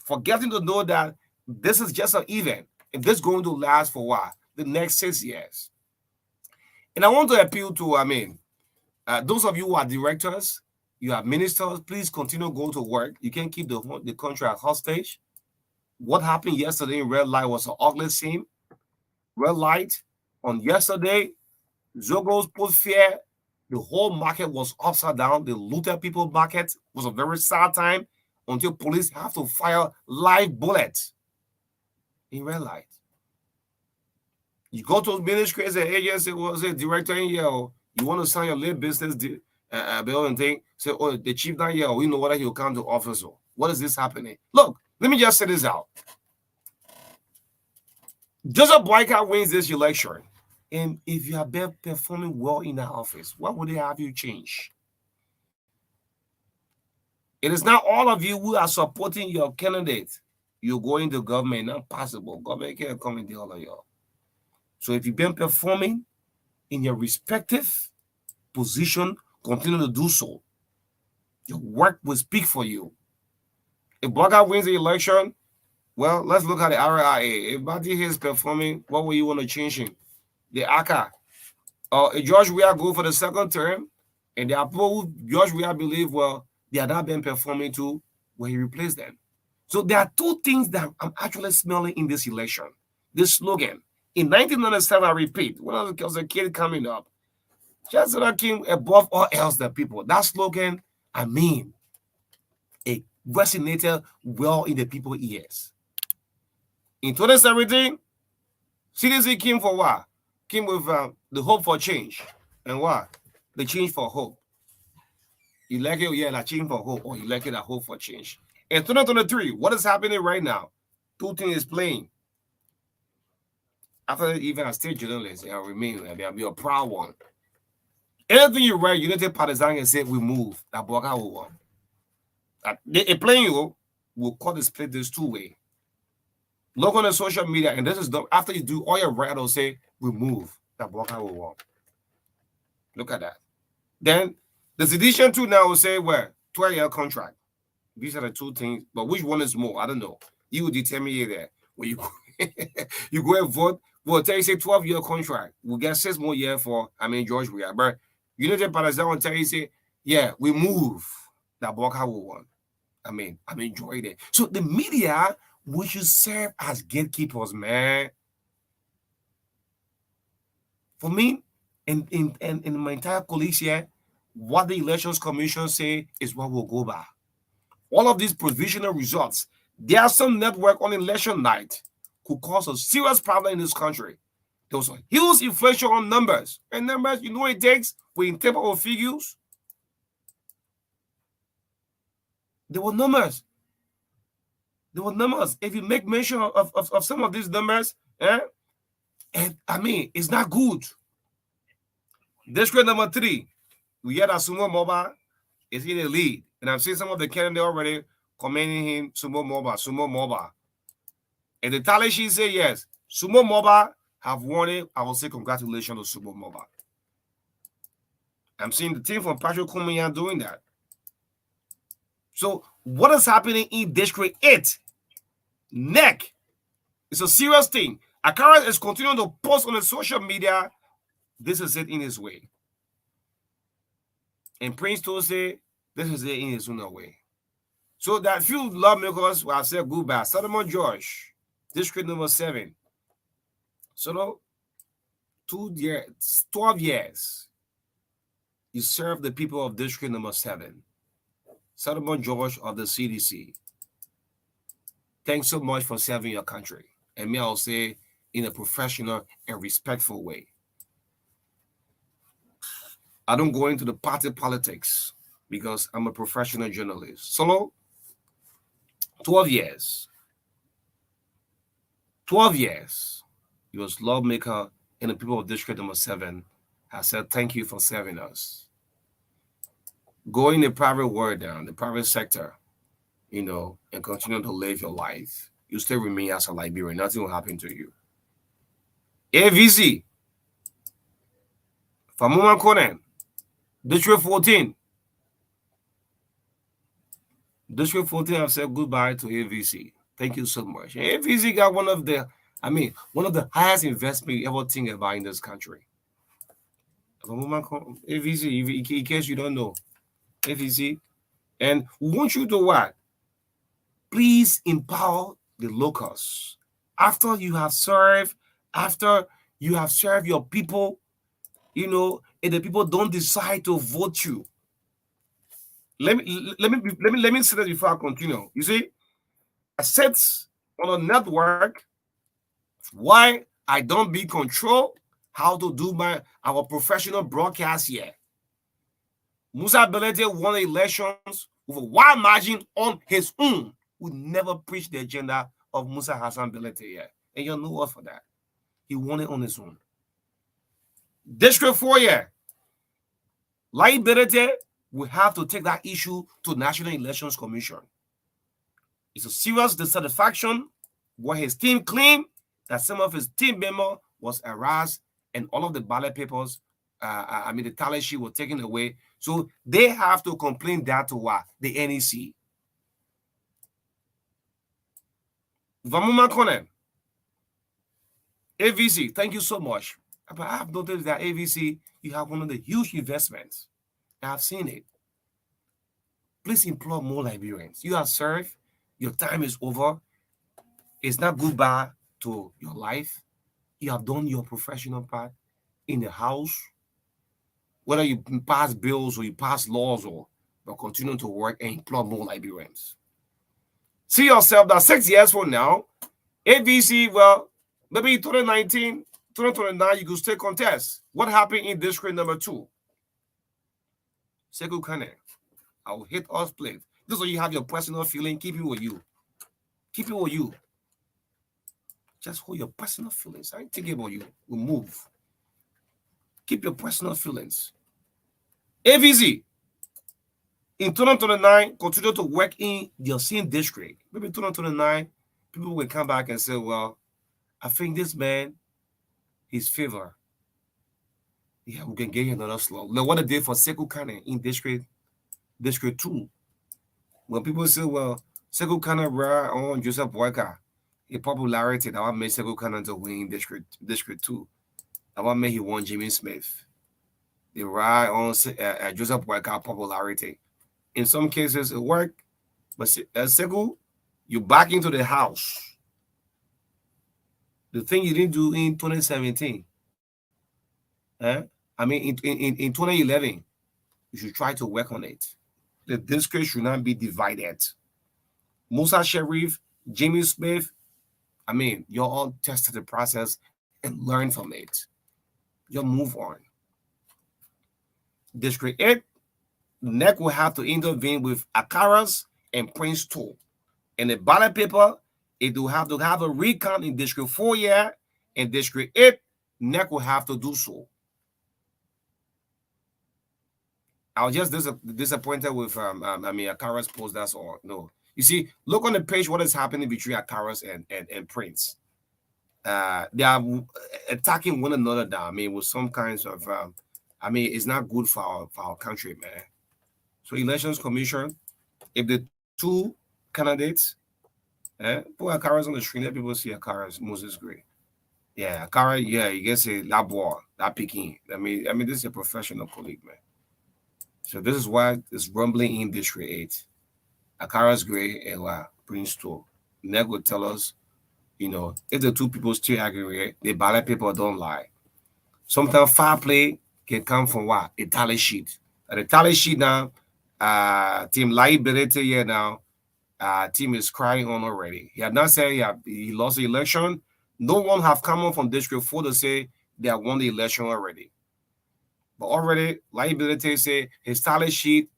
forgetting to know that this is just an event, and this is going to last for what? The next 6 years. And I want to appeal to, those of you who are directors, you are ministers, please continue to go to work. You can't keep the country at hostage. What happened yesterday in Red Light was an ugly scene. Red Light on yesterday, Zogos put fear. The whole market was upside down. The looted people market was a very sad time until police have to fire live bullets in Red Light. You go to ministries and agency, was a director in here, you want to sign your little business bill and thing, say, oh, the chief down here, we know whether he'll come to office. What is this happening? Look, let me just say this out. Joseph Boyka wins this election. And if you have been performing well in that office, what would they have you change? It is not all of you who are supporting your candidate. You're going to government, not possible. Government can't come in the all of y'all. So if you've been performing in your respective position, continue to do so. Your work will speak for you. If Boyka wins the election, well, let's look at the RIA. If Bati is performing, what will you want to change him? The ACA. If George Weah go for the second term, and there are people who George Weah believe, well, they are not been performing to where he replaced them. So there are two things that I'm actually smelling in this election. This slogan. In 1997, I repeat, when I was a kid coming up, just looking above all else the people. That slogan, I mean, it resonated well in the people's ears. In 2017, CDC came for what? Came with the hope for change. And what? The change for hope. You like it, yeah, like change for hope, or you like it, a hope for change. In 2023, what is happening right now? Two things is playing. After even a state journalist, I remain, I'll be a proud one. Anything you write, you need to partisan and say we move. That Boka will want. A playing you will cut the split this two-way. Look on the social media, and this is the after you do all your right, it'll say we move. That Boka will want. Look at that. Then the sedition too now will say where 12-year contract. These are the two things, but which one is more? I don't know. You will determine it there. When you go, you go and vote, we'll tell you say 12-year contract. We'll get 6 more years for George Weah. But you know the partisan will tell you say, yeah, we move. That Boka will want. I'm enjoying it. So the media, we should serve as gatekeepers, man. For me, in my entire colleagues here, what the Elections Commission say is what we'll go by. All of these provisional results, there are some network on election night could cause a serious problem in this country. There was a huge inflation on numbers. And numbers, you know what it takes when in of figures? There were numbers. There were numbers. If you make mention of some of these numbers, and it's not good. District number 3, we had a Sumo Mobile is in the lead. And I've seen some of the candidates already commending him, Sumo Mobile. And the tally sheet say yes, Sumo Mobile have won it. I will say congratulations to Sumo Mobile. I'm seeing the team from Patrick Kumiyan doing that. So what is happening in District 8? NEC. It's a serious thing. Akara is continuing to post on the social media. This is it in his way. And Prince told say, this is it in his own way. So that few lawmakers will have said goodbye. Solomon George, District number 7. So 12 years, you serve the people of District number 7. Solomon George of the CDC. Thanks so much for serving your country. And me, I'll say in a professional and respectful way. I don't go into the party politics because I'm a professional journalist. Solo, 12 years. 12 years. He was lawmaker and the people of District number 7 have said thank you for serving us. Go in the private world down, the private sector, and continue to live your life. You still remain as a Liberian. Nothing will happen to you. AVC. Famuma Konen. District 14. District 14 have said goodbye to AVC. Thank you so much. And AVC got one of the highest investment you ever think about in this country. AVC, in case you don't know, AVC. And we want you to what? Please empower the locals. After you have served your people, and the people don't decide to vote you. Let me say that before I continue. You see, I said on a network why I don't be control how to do our professional broadcast here. Musa Belete won elections with a wide margin on his own. We never preach the agenda of Musa Hassan Belete here. And you know what for that? He won it on his own. District 4 here. Liability, we have to take that issue to National Elections Commission. It's a serious dissatisfaction where his team claimed that some of his team members was harassed and all of the ballot papers, the tally sheet was taken away. So they have to complain that to what? The NEC. Vamuma Konen. AVC, thank you so much. But I have noticed that AVC, you have one of the huge investments. I have seen it. Please employ more Liberians. You have served. Your time is over. It's not goodbye to your life. You have done your professional part in the house, whether you pass bills or you pass laws or continue to work and employ more Liberians. See yourself that 6 years from now, AVC, well, maybe 2019, 2029, you could still contest. What happened in district number 2? Sekou Kane. I will hit us play. This is where you have your personal feeling. Keep it with you. Keep it with you. Just hold your personal feelings. I ain't thinking about you. We'll move. Keep your personal feelings. AVZ. In 2029, continue to work in your same district. Maybe 2029, people will come back and say, well, I think this man, his favor. Yeah, we can get you another slot. Look what they did for Sekou Kane in district 2. When people say, well, Sekou Kane ride on Joseph Boyka, a popularity that made Sekou Kane to win district 2. That made he won Jimmy Smith. They ride on Joseph Boyka popularity. In some cases, it worked, but Sekou, you back into the house. The thing you didn't do in 2017. I mean, in 2011, you should try to work on it. The district should not be divided. Musa Sharif, Jimmy Smith, I mean, you all tested the process and learn from it. You move on. District 8, NEC will have to intervene with Akaras and Prince 2. And the ballot paper, it will have to have a recount in District 4 year, and District 8, NEC will have to do so. I was just disappointed with Akaras post. That's all. No, you see, look on the page what is happening between Akaras and Prince. They are attacking one another down. I mean, with some kinds of it's not good for our country, man. So Elections Commission, if the 2 candidates, put Akaras on the screen, let people see Akaras, Moses Gray. Yeah, Akara, yeah, you get say that boy, that picking. I mean, this is a professional colleague, man. So this is why it's rumbling in District 8. Akara's Gray and Prince 2. Neg will tell us, if the 2 people still agree, the ballot paper don't lie. Sometimes foul play can come from what? A tally sheet. And the tally sheet now, team liability here now, team is crying on already. He had not said he lost the election. No one have come on from District 4 to say they have won the election already. But already, liability say his tally sheet,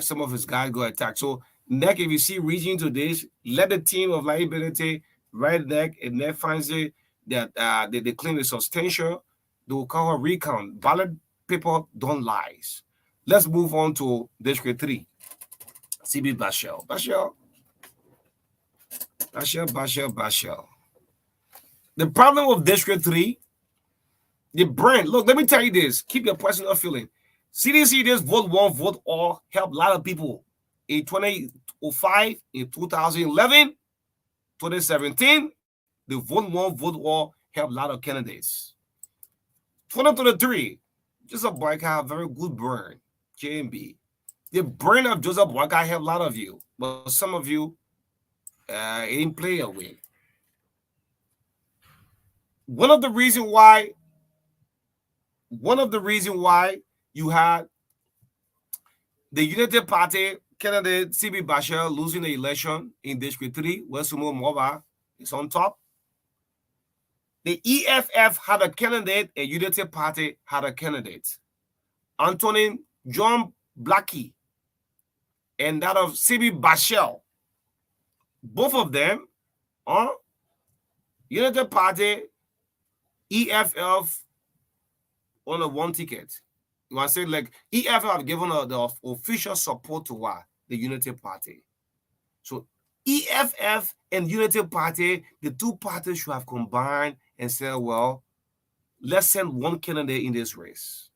some of his guys got attacked. So, NEC, if you see reaching to this, let the team of liability write NEC, and NEC finds it that they claim is substantial, they will call a recount. Ballot paper don't lie. Let's move on to District 3. CB Bashel. The problem with District 3, the brand, look, let me tell you this. Keep your personal feeling. CDC, this vote one, vote all helped a lot of people. In 2005, in 2011, 2017, the vote one, vote all helped a lot of candidates. 2023, Joseph Boyka have a very good brand, JMB. The brand of Joseph Boyka helped a lot of you, but some of you didn't play away. One of the reasons why you had the United Party candidate CB Bashir losing the election in District 3, where Sumo Moba is on top. The EFF had a candidate, and United Party had a candidate. Antonin John Blackie and that of CB Bashir. Both of them are United Party, EFF on a one ticket. You want to say like EFF have given the official support to what? The Unity Party. So EFF and Unity Party, the 2 parties should have combined and said, well, let's send one candidate in this race.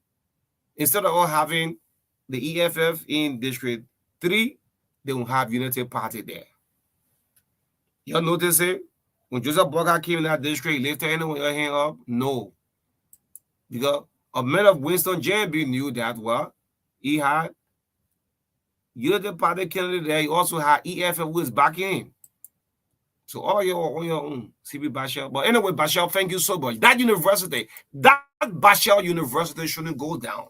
Instead of all having the EFF in District 3, they will have Unity Party there. Y'all notice it? When Joseph Boyka came in that district, he lifted anyone your hand up? No. Because a man of Winston JB knew that, well, he had Unity Party candidate there. You also have EFF who is back in. So all your on your own, CB Bashel. But anyway, Bashel, thank you so much. That Bashel University shouldn't go down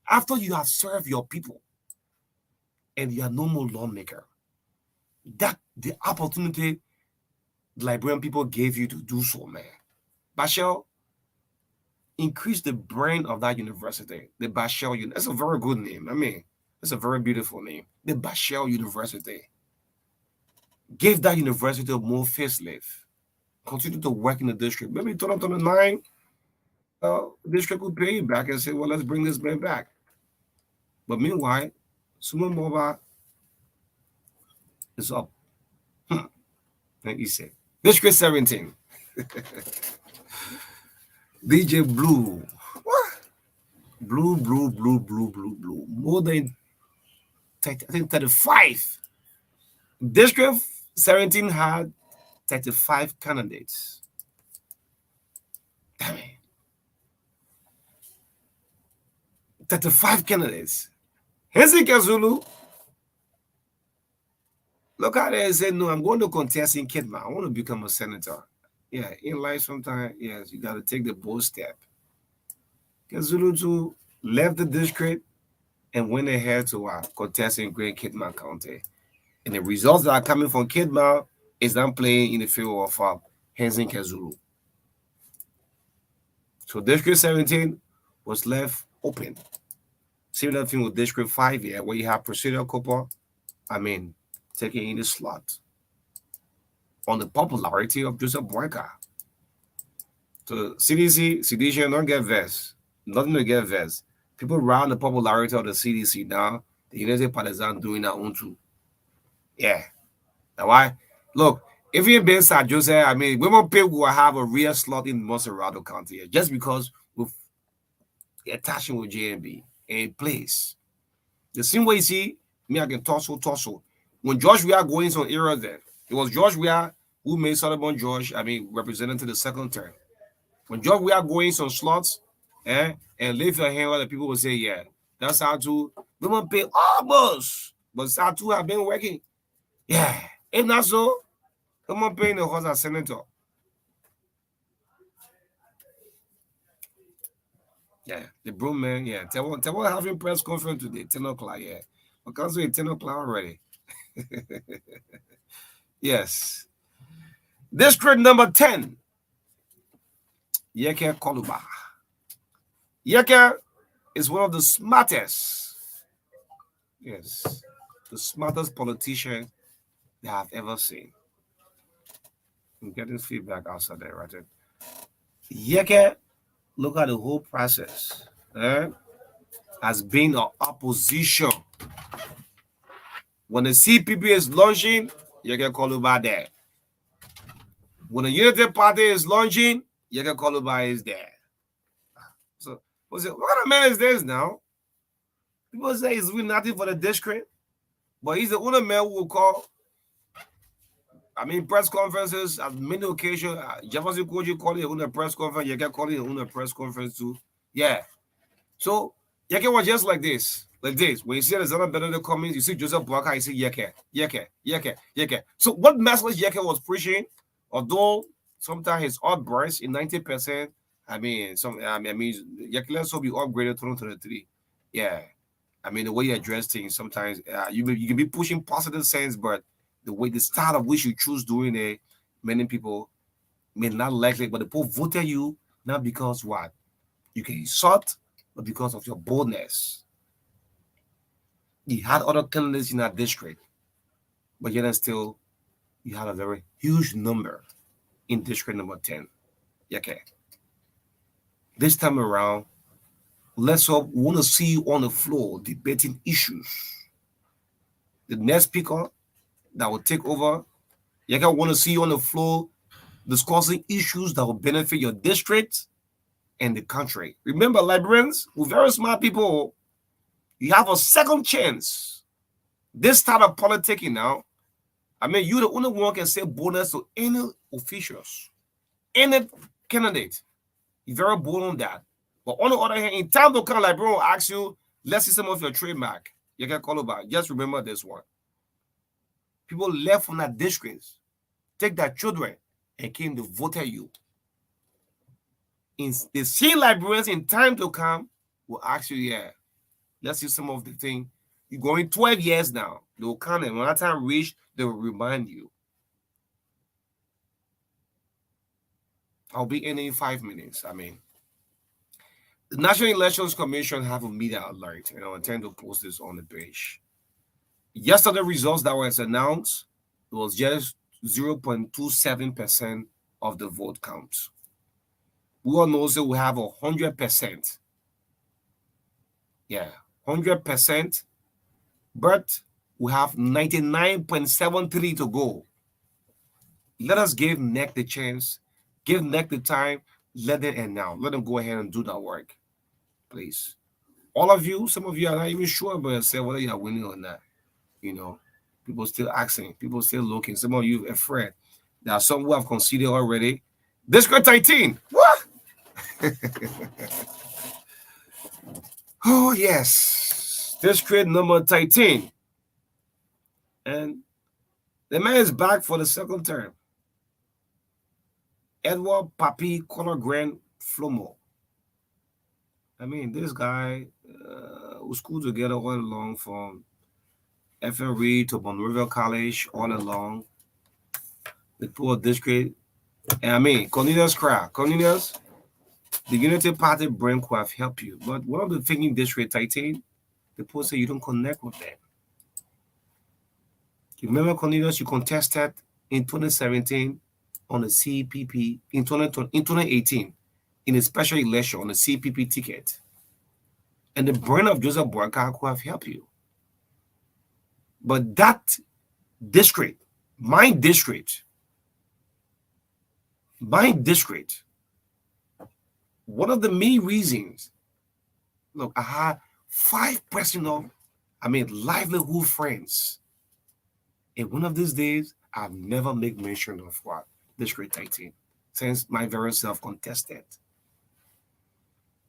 after you have served your people and you are no more lawmaker. That the opportunity the Liberian people gave you to do so, man. Bashel, increase the brain of that university. The Bashel, that's a very good name. I mean, that's a very beautiful name. The Bashel University. Give that university more facelift. Continue to work in the district. Maybe 2029, district will pay you back and say, well, let's bring this man back. But meanwhile, Sumo Moba is up. And he said, District 17. DJ Blue. What? Blue. More than, I think, 35. District 17 had 35 candidates. Damn it. 35 candidates. Hezika Zulu. Look at it and say, no, I'm going to contest in Kidman. I want to become a senator. Yeah, in life sometimes, yes, you got to take the bold step. Zulu too left the district and went ahead to contest in Great Kidman County. And the results that are coming from Kidman is I'm playing in the field of Henzin Kazulu. So District 17 was left open. Similar thing with District 5 here, where you have Presidio Cooper, taking in the slot on the popularity of Joseph Marka. So CDC don't get vest. Nothing to get vest. People around the popularity of the CDC now, the United Partisan doing their own too. Yeah. Now why? Look, if you're based at Joseph, women people will have a real slot in Monserrado County just because we're attaching with JMB in place. The same way you see me, I can tussle. When George Weah going some era there, it was George Weah who made Solomon George, representing to the second term. When George Weah going some slots, and leave your hand where the people will say, yeah, that's how to women pay almost, but how to have been working. Yeah. If not so, women paying the horse as senator. Yeah, the broom man, yeah. Tell having press conference today, 10 o'clock, yeah. Because it's 10 o'clock already. Yes. District number 10. Yeke Koluba. Yeke is one of the smartest, yes, the smartest politician that I've ever seen. I'm getting feedback outside there, right there. Yeke, look at the whole process. Has been an opposition. When the CPP is launching, Yeke Koluba there. When the Unity Party is launching, Yeke Koluba is there. So, what kind of man is this now? People say he's doing nothing for the district, but he's the only man who will call, press conferences at many occasions. Jefferson Koji calling it on a press conference, Yeke calling it on a press conference too. Yeah. So, Yeke was just like this. When you see the Zana Benedict comments, you see Joseph Boaka, you see Yeke. So, what message Yeke was preaching, although sometimes his outbursts in 90%, Yeke let's be upgraded to 3. Yeah. The way you address things, sometimes you can be pushing positive sense, but the style of which you choose doing it, many people may not like it, but the people voted you not because what? You can insult, but because of your boldness. You had other candidates in that district, but yet still you had a very huge number in district number 10. Okay. This time around, let's hope we want to see you on the floor debating issues. The next speaker that will take over, Yeke want to see you on the floor discussing issues that will benefit your district and the country. Remember, Liberians, we're very smart people. You have a second chance. This type of politicking now, you're the only one can say bonus to any officials, any candidate. You're very bold on that. But on the other hand, in time to come, Liberian will ask you, let's see some of your trademark. You can call it back. Just remember this one. People left from that districts, take their children, and came to vote you. In the same librarians in time to come will ask you, yeah, let's see some of the thing. You're going 12 years now. They will come and when that time reach, they will remind you. I'll be in 5 minutes. I mean, the National Elections Commission have a media alert, and I intend to post this on the page. Yesterday, results that was announced, it was just 0.27% of the vote count. We all know that we have 100%. Yeah, 100%, but we have 99.73 to go. Let us give NEC the chance, give NEC the time, let it end now. Let them go ahead and do that work, please. All of you, some of you are not even sure about yourself whether you are winning or not. You know, people still asking, people still looking. Some of you are afraid. There are some who have considered already. District 13. What? Oh, yes. District number 13. And the man is back for the second term. Edward Papi Color Flomo. I mean, this guy was schooled together all along from FNRE to Monroeville College all along. The poor district. And I mean, Cornelius Crowd. Cornelius, the Unity Party brain could have helped you. But one of the things in District 13, the people say you don't connect with them. You remember, Cornelius, you contested in 2017 on the CPP, in 2018, in a special election on the CPP ticket. And the brain of Joseph Marka could have helped you. But that district, my district, one of the main reasons, look, I had 5 personal, livelihood friends. And one of these days, I've never made mention of what District 13 since my very self contested.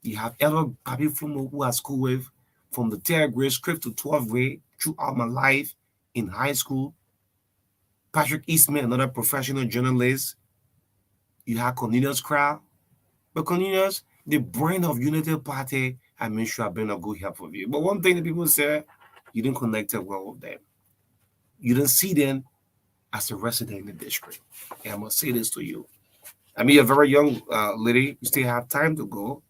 You have Elder Papi Flomo who I school with from the 3rd grade straight to 12th grade throughout my life in high school. Patrick Eastman, another professional journalist. You have Cornelius Crowd. But Cornelius, the brain of Unity Party, I made sure I've been a good help for you. But one thing that people say, you didn't connect well with them. You didn't see them as a resident in the district. And I must say this to you. I mean, you're a very young lady. You still have time to go.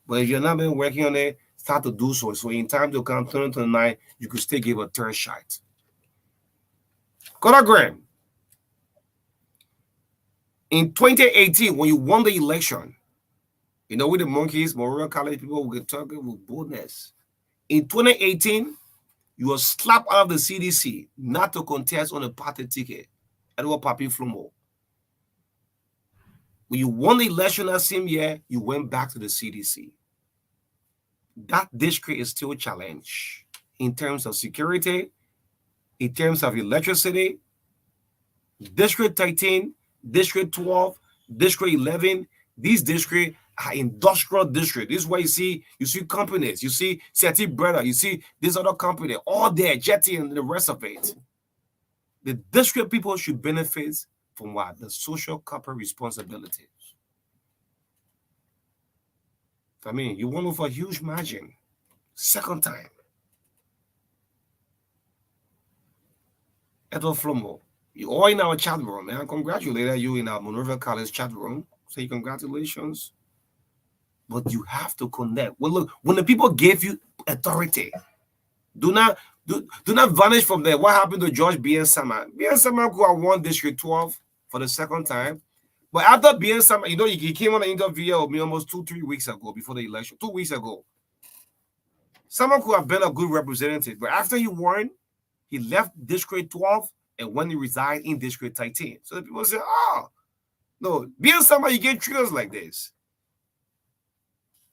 But if you're not been working on it, start to do so. So in time to come 2029, you could still give a third shot. Color Graham. In 2018, when you won the election, you know, with the monkeys, Memorial College people were talking with boldness. In 2018, you were slapped out of the CDC not to contest on a party ticket. Edward Papi Flomo. When you won the election that same year, you went back to the CDC. That district is still a challenge in terms of security, in terms of electricity. District 13, District 12, District 11, these districts are industrial districts. This is where you see companies, you see Seti Brother, you see this other company, all there, Jetty and the rest of it. The district people should benefit from what? The social corporate responsibilities. I mean, you won for a huge margin. Second time. Edward Flomo, you are in our chat room, and I congratulate you in our Monroeville College chat room. Say congratulations. But you have to connect. Well, look, when the people gave you authority, do not vanish from there. What happened to George B.N. Sama? B.N. Sama who have won District 12 for the second time. But after B.N. Sama, you know, he came on an interview with me almost 2-3 weeks ago before the election. 2 weeks ago. Someone could have been a good representative. But after he won, he left District 12 and when he resigned in District 13. So the people say, oh, no, B.N. Sama, you get triggers like this.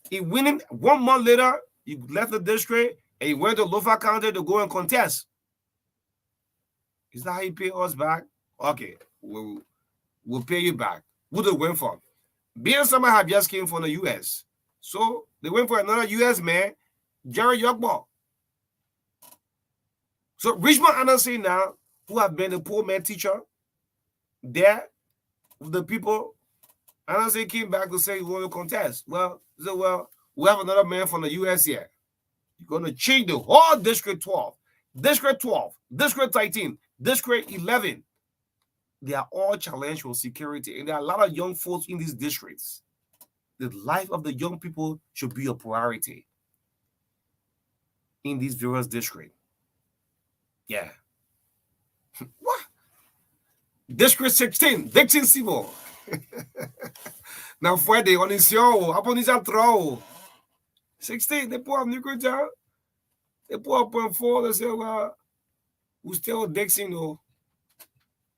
He winning 1 month later, he left the district and he went to Lofa County to go and contest. Is that how you pay us back? Okay, we'll pay you back. Who they went for? B.N. Sama have just came from the U.S. So they went for another U.S. man, Jerry Yogbo. So Richmond Anderson now, who have been a poor man teacher, there with the people, Anderson came back to say he want to contest. Well, he said, well, we have another man from the US here. You're going to change the whole District 12, District 12, District 13, District 11. They are all challenged for security, and there are a lot of young folks in these districts. The life of the young people should be a priority in these various districts. Yeah. What? District 16, Dixon Civil. Now, fue de onicio, aponisa throw. 16, they put up nuclear job. They put up 0.4. They say, well, we still Dixon,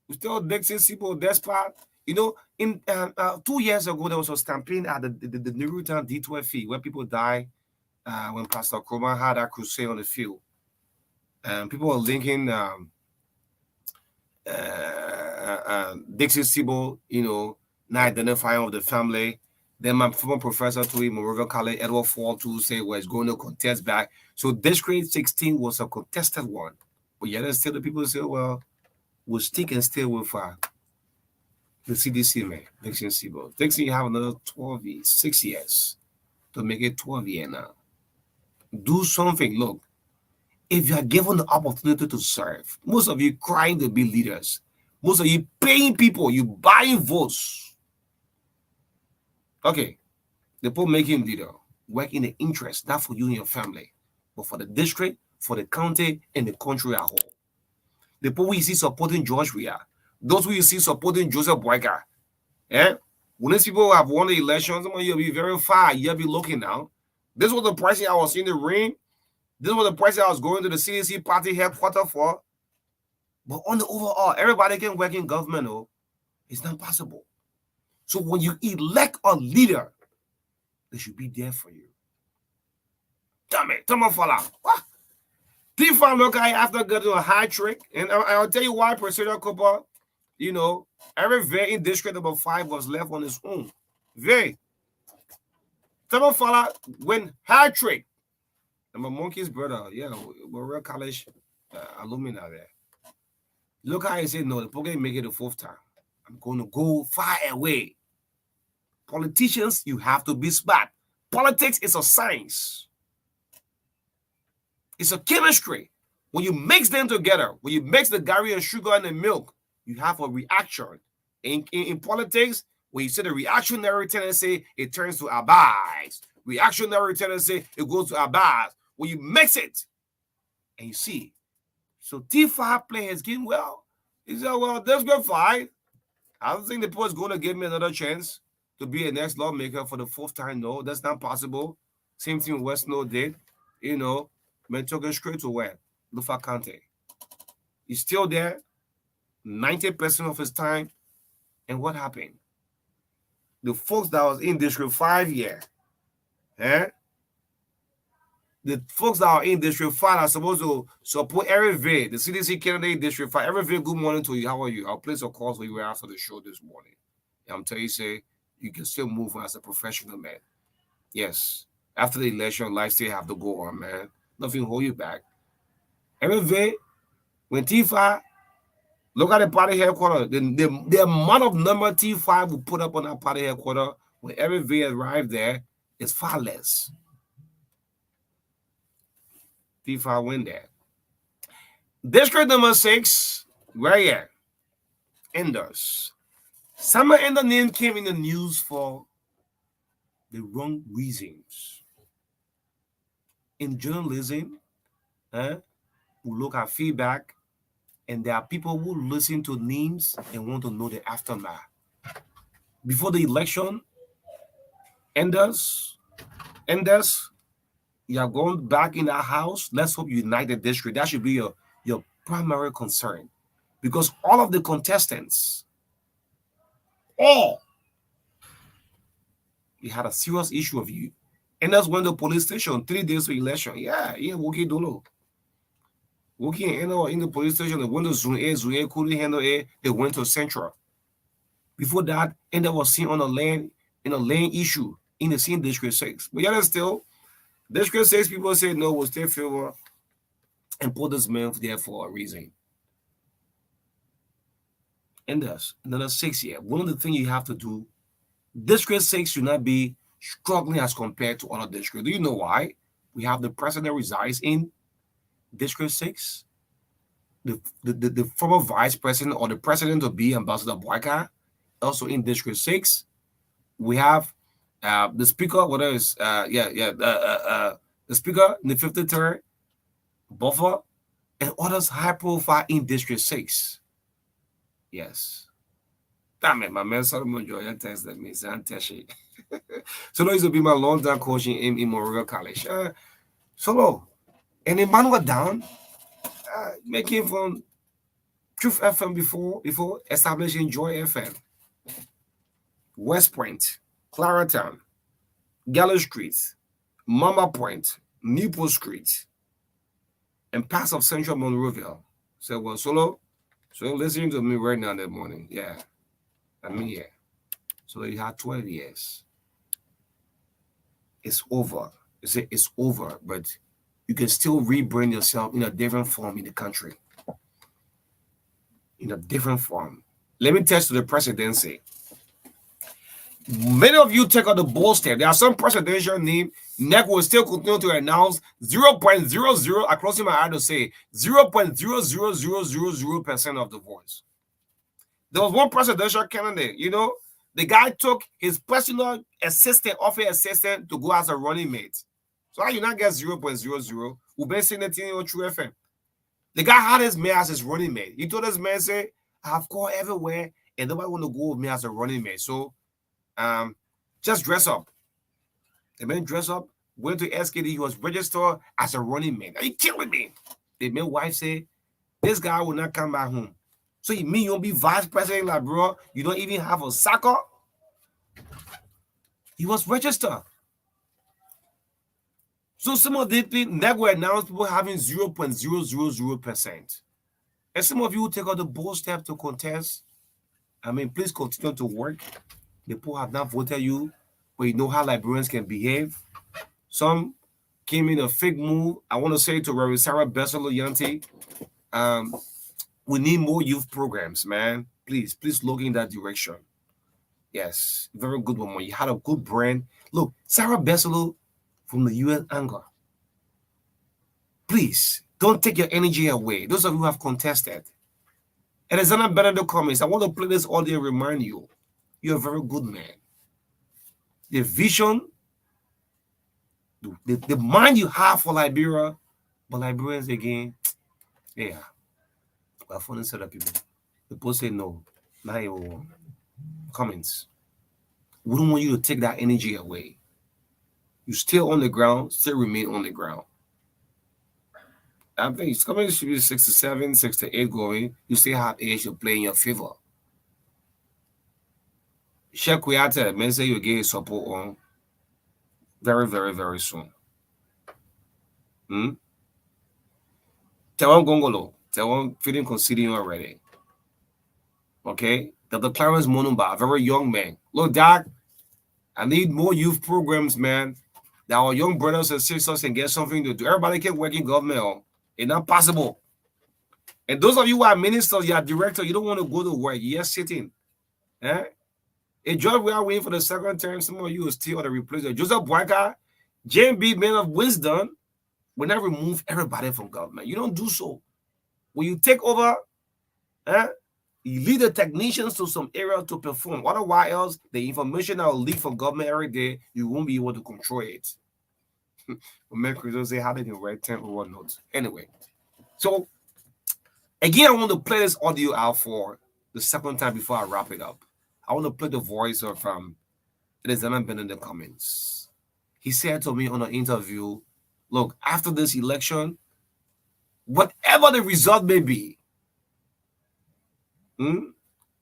we still Dixon Civil, despot. You know, in 2 years ago, there was a stampede at the Newtown D12 where people died when Pastor Kroma had that crusade on the field. And people were linking Dixie Sibyl, not identifying of the family. Then my former professor to him, Moravian College, Edward Fall, to say, well, it's going to contest back. So District 16 was a contested one. But yet still the people say, well, we'll stick and stay with the CDC, man, Dixie Sibyl. Dixie, you have another 12 years, 6 years to make it 12 years now. Do something. Look, if you are given the opportunity to serve, most of you crying to be leaders, most of you paying people, you buying votes. Okay, the people making leader, work in the interest, not for you and your family, but for the district, for the county, and the country at whole. The people you see supporting George Weah, those who you see supporting Joseph Boyka, when these people have won the elections, you'll be very far, you'll be looking now. This was the pricing I was in the ring. This was the price I was going to the CDC party headquarters for. But on the overall, everybody can work in government. It's not possible. So when you elect a leader, they should be there for you. Damn it. Come on, fella. What? T5 look at after getting a high trick. And I'll tell you why President Cooper, every very in district number 5 was left on his own. Very. Come on, fella, when high trick. And my monkey's brother, we're real college alumni there. Look how he said, no, the program make it the 4th time. I'm going to go far away. Politicians, you have to be smart. Politics is a science. It's a chemistry. When you mix them together, when you mix the gari and sugar and the milk, you have a reaction. In politics, when you see the reactionary tendency, it turns to abides. Reactionary tendency, it goes to abides. When you mix it, and you see, so T5 play his game well. He said, well, that's good fine. I don't think the people is going to give me another chance to be a next lawmaker for the 4th time. No, that's not possible. Same thing West Snow did. Man took it straight to where? Lufa County. He's still there, 90% of his time. And what happened? The folks that was in District 5 here, the folks that are in District 5 are supposed to support every day. The CDC candidate in District 5. Every day, good morning to you. How are you? I'll place a call for you after the show this morning. And I'm telling you, you can still move on as a professional man. Yes. After the election, life still have to go on, man. Nothing hold you back. Every day, when T5, look at the party headquarters, the amount of number T5 will put up on that party headquarters when every day arrive there is far less. T5 went there. District number 6, right here. Enders. Some in the name came in the news for the wrong reasons. In journalism, we look at feedback, and there are people who listen to names and want to know the aftermath. Before the election, Enders, you are going back in that house. Let's hope you unite the district. That should be your primary concern. Because all of the contestants, you had a serious issue of you. Enders went to police station 3 days to election. Yeah, Wookie Dolo. Wookie and in the police station, they went to Zone A couldn't handle A, they went to Central. Before that, Enders was seen on a land issue in the same District 6. But still, District 6 people say no, we'll still favor and put this man there for a reason. And thus, another 6 years. One of the things you have to do, District 6 should not be struggling as compared to other districts. Do you know why? We have the president resides in District 6. The former vice president or the president to be Ambassador Brreakfast, also in District 6. We have the speaker, whether it's the speaker in the 53rd, Buffer, and others high profile in District 6. Yes. Damn it, my man Solomon Joy texted me. So that used to be my long-time coach in Memorial College. Solo. And the man was down, making from Truth FM before establishing Joy FM. West Point, Claratown, Gallo Street, Mama Point, Newport Street, and parts of Central Monroeville. So, well, Solo, so listening to me right now in the morning. Yeah, I'm here. So you had 12 years. It's over. It's over, but you can still rebrand yourself in a different form in the country. In a different form. Let me test to the presidency. Many of you take out the bold step. There are some presidential names. NEC will still continue to announce 0.00. I close my eye to say 0.00000% of the votes. There was one presidential candidate, the guy took his personal assistant, office assistant, to go as a running mate. So how you not get 0.00? We've been saying it in True FM. The guy had his man as his running mate. He told his man, say, I've called everywhere and nobody want to go with me as a running mate. So just dress up. The man dressed up, went to SKD, he was registered as a running mate. Are you killing me? The man wife said, this guy will not come back home. So you mean you'll be vice president, like, bro? You don't even have a soccer? He was registered. So some of the things that were announced, people having 0.000%. And some of you take out the bold step to contest. Please continue to work. The people have not voted you, but you know how Liberians can behave. Some came in a fake move. I want to say to Reverend Sarah Besselo Yanti, we need more youth programs, man. Please look in that direction. Yes, very good one. You had a good brand. Look, Sarah Besselo from the UN angle. Please, don't take your energy away. Those of you who have contested. And it's not better the comments. I want to play this audio and remind you, you're a very good man. The vision, the mind you have for Liberia, but Liberians again, yeah. We're funny set up people. People say no. Now you comments. We don't want you to take that energy away. You still on the ground, still remain on the ground. I think it's coming to be 67, 68 going. You still have age to play in your favor. Sheikh Kuyate, may say you get support on very, very, very soon. Taiwan Gongolo, Taiwan feeling considering already. Okay? Dr. Clarence Monumba, a very young man. Look, Doc, I need more youth programs, man. That our young brothers and sisters can get something to do. Everybody can work in government. It's not possible. And those of you who are ministers, you are director, you don't want to go to work. You're just sitting. Eh? A job we are waiting for the second term, some of you will still want to replace it. Joseph Brreakfast, JB, man of wisdom, will not remove everybody from government. You don't do so. When you take over, you lead the technicians to some area to perform. Otherwise, else, the information that will leak from government every day, you won't be able to control it. Americans say how they can write 10 or notes. Anyway, so again, I want to play this audio out for the second time before I wrap it up. I want to play the voice of it has not been in the comments. He said to me on an interview, look, after this election, whatever the result may be,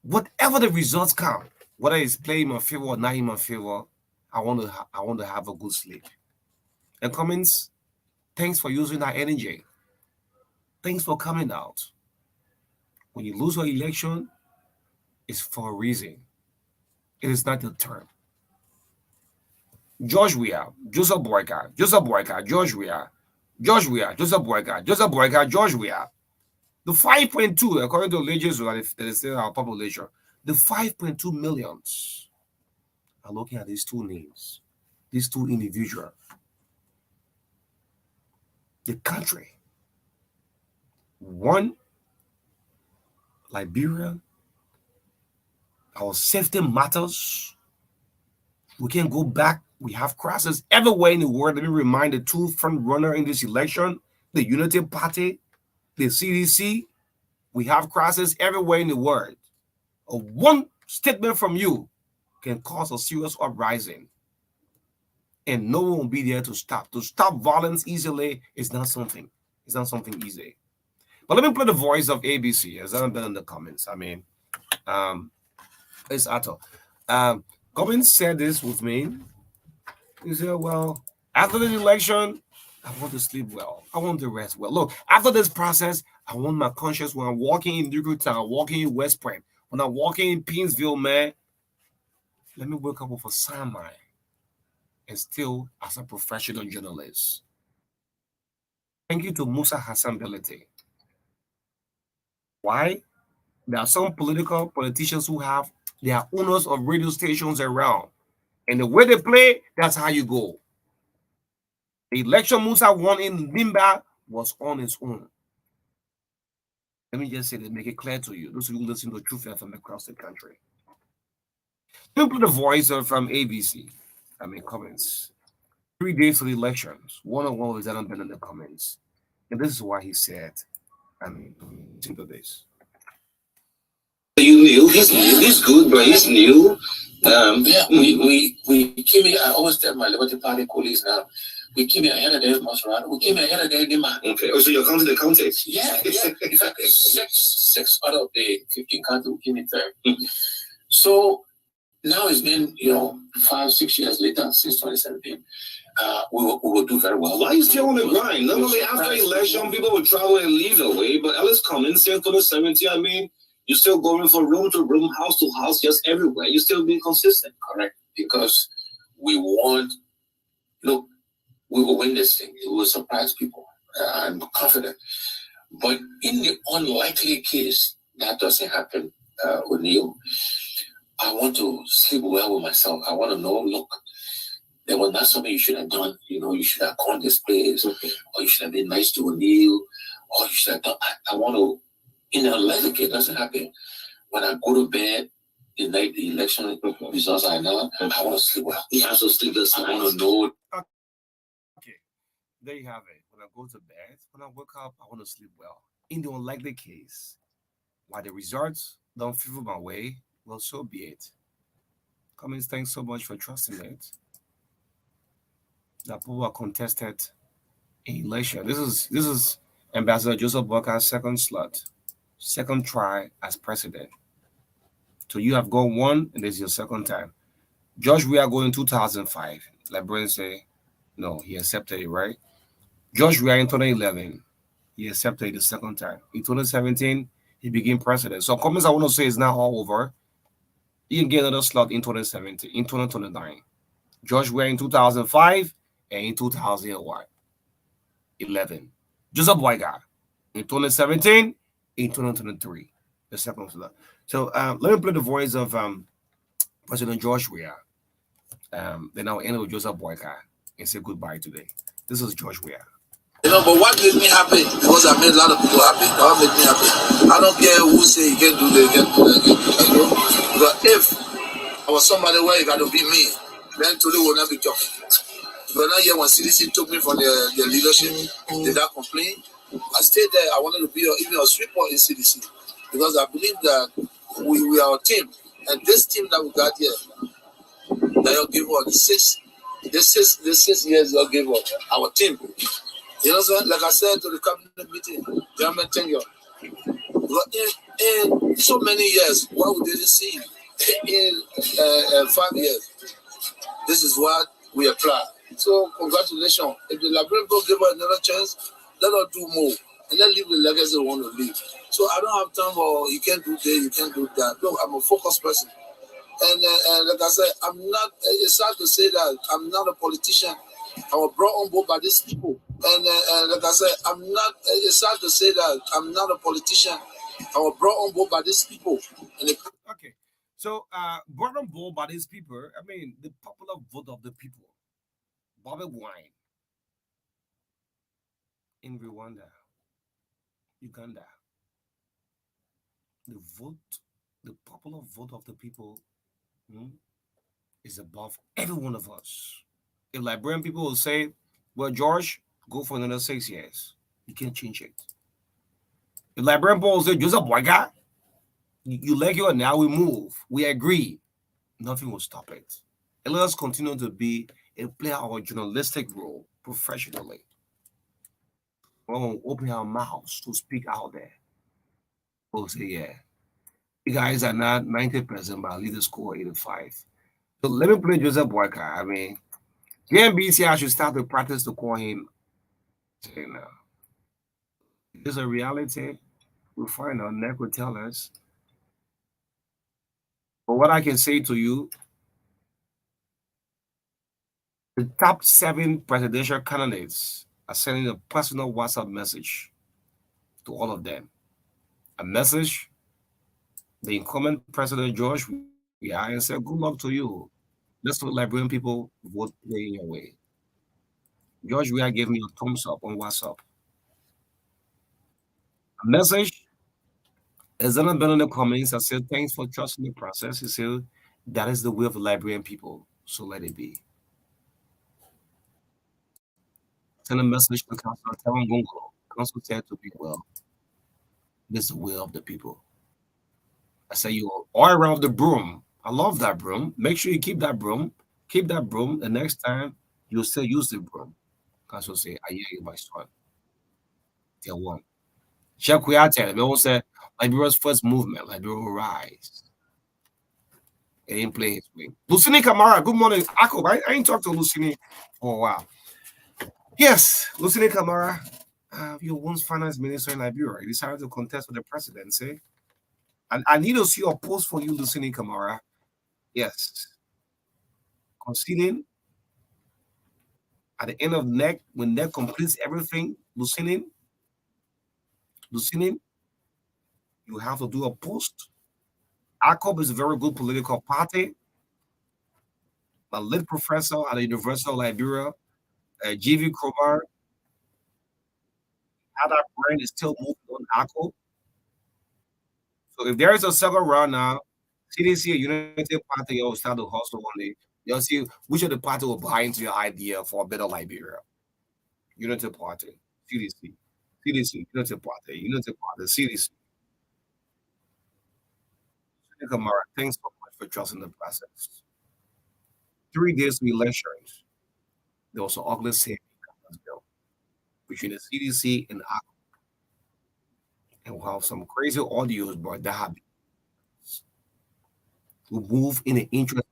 whatever the results come, whether it's playing in my favor or not in my favor, I want to have a good sleep. And comments, thanks for using that energy. Thanks for coming out. When you lose your election, it's for a reason. It is not the term. George Weah, Joseph Brreakfast, George Weah, Joseph Brreakfast, George Weah. The 5.2, according to allegiance that is still our population, the 5.2 millions are looking at these two names, these two individuals. The country, one, Liberia, our safety matters. We can go back. We have crises everywhere in the world. Let me remind the two front runners in this election, the Unity Party, the CDC. We have crises everywhere in the world. One statement from you can cause a serious uprising, and no one will be there to stop. To stop violence easily is not something. It's not something easy. But let me play the voice of ABC, as I've been in the comments. I mean, it's Ato. Cummins said this with me. He said, well, after the election, I want to sleep well. I want to rest well. Look, after this process, I want my conscience when I'm walking in Newtown, walking in West Point, when I'm walking in Pinsville, man, let me wake up with a sound mind and still as a professional journalist. Thank you to Musa Hassan Belete. Why? There are some politicians who have their owners of radio stations around. And the way they play, that's how you go. The election Musa won in Limba was on its own. Let me just say this, make it clear to you, those who listen to Truth FM across the country. Simply the voice from ABC. I mean, comments. 3 days to the elections. One-on-one with Zenon Ben in the comments. And this is why he said, I mean, listen to this. You knew he's good, but he's new. We came here. I always tell my Liberty Party colleagues now, we came here ahead of them, Masrado. We came here ahead of them, man. Okay. Oh, so you're counting the counties? Yeah. In fact, six out of the 15 counties, we came in third. So now it's been, 5-6 years later, since 2017. We will do very well. Why are you still on the grind? Not only after election, people will travel and leave away, but Alice Cummins since 2017, I mean, you're still going from room to room, house to house, just everywhere. You're still being consistent. Correct. Because we want, we will win this thing. It will surprise people. I'm confident. But in the unlikely case that doesn't happen, O'Neill, I want to sleep well with myself. I want to know, look, there was not something you should have done. You should have gone this place, or you should have been nice to O'Neill, or you should have done. I want to, in the unlikely case, doesn't happen. When I go to bed the night the election results are announced, I want to sleep well. You have to sleep this. I want to know. Okay, there you have it. When I go to bed, when I wake up, I want to sleep well. In the unlikely case, while the results don't favor my way, well, so be it. Cummins, thanks so much for trusting it. That people are contested in election. This is Ambassador Joseph Boakar's second try as president. So you have gone one, and this is your second time. George Weah going in 2005. Librarians say, no, he accepted it, right? George Weah in 2011, he accepted it the second time. In 2017, he became president. So comments I want to say is now all over. You can get another slot in 2017, in 2029. George Weah in 2005 and in 2011. Joseph Boacar in 2017, in 2023, the second slot. So let me play the voice of President George Weah. Then I'll end with Joseph Boacar and say goodbye today. This is George Weah. But what made me happy, because I made a lot of people happy, that made me happy. I don't care who say you can do that, Because if I was somebody where you got to be me, then today will not be talking. But now here when CDC took me from the leadership, did I complain? I stayed there. I wanted to be even a sweeper in CDC because I believe that we are a team, and this team that we got here, that you give us the 6 years you give us our team. You know, so like I said to the cabinet meeting, German tenure. In so many years, what we didn't see in 5 years, this is what we apply. So congratulations. If the Liberian people give us another chance, let us do more and then leave the legacy we want to leave. So I don't have time for you can't do this, you can't do that. No, I'm a focused person. And like I said, I'm not, it's sad to say that I'm not a politician. I was brought on board by these people And like I said, I'm not. It's sad to say that I'm not a politician. I was brought on board by these people. Okay, so brought on board by these people. I mean, the popular vote of the people. Bobby Wine in Rwanda, Uganda. The popular vote of the people is above every one of us. If Liberian people will say, well, George, go for another 6 years, you can't change it. If Liberian people will say, Joseph Boyga, you like your now, we move, we agree, nothing will stop it. And let us continue to be and play our journalistic role professionally. We'll open our mouths to speak out there. We'll say, yeah, you guys are not 90%, but I lead the score 85. So let me play Joseph Boyka. I mean, JMBC, I should start to practice to call him. Now, it's a reality. We'll find out. Neck will tell us. But what I can say to you, the top 7 presidential candidates are sending a personal WhatsApp message to all of them. A message, the incumbent President George, and said, good luck to you. Let's let Liberian people vote in your way. George Weah gave me a thumbs up on WhatsApp. A message has then been in the comments. I said, thanks for trusting the process. He said, that is the will of the Liberian people, so let it be. Send a message to Councilor Telon Gongolo. Council said to be well. This is the will of the people. I say you all around the broom. I love that broom. Make sure you keep that broom. Keep that broom. The next time you'll still use the broom. Council say, I hear you, my son. Tell one. Check we are telling. We all say Liberia's first movement, Liberia will rise. It didn't play his way. Lucini Kamara, good morning. Ako, I ain't talked to Lucini for a while. Yes, Lucini Kamara, your once finance minister in Liberia. He decided to contest for the presidency. And I need to see a post for you, Lucini Kamara. Yes. Conceding at the end of NEC, when NEC completes everything, Lucini, you have to do a post. ACOB is a very good political party. A lit professor at the University of Liberia, G.V. Crowbar, how that brand is still moving on ACOB. So if there is a second round now, CDC, a United Party, you'll start to hustle on it. You'll see which of the party will buy into your idea for a better Liberia. United Party, CDC, United Party, CDC. Kamara, thanks so much for trusting the process. 3 days to elections, there was an ugly saving bill between the CDC and ACO. And we'll have some crazy audios, but that have to move in the interest.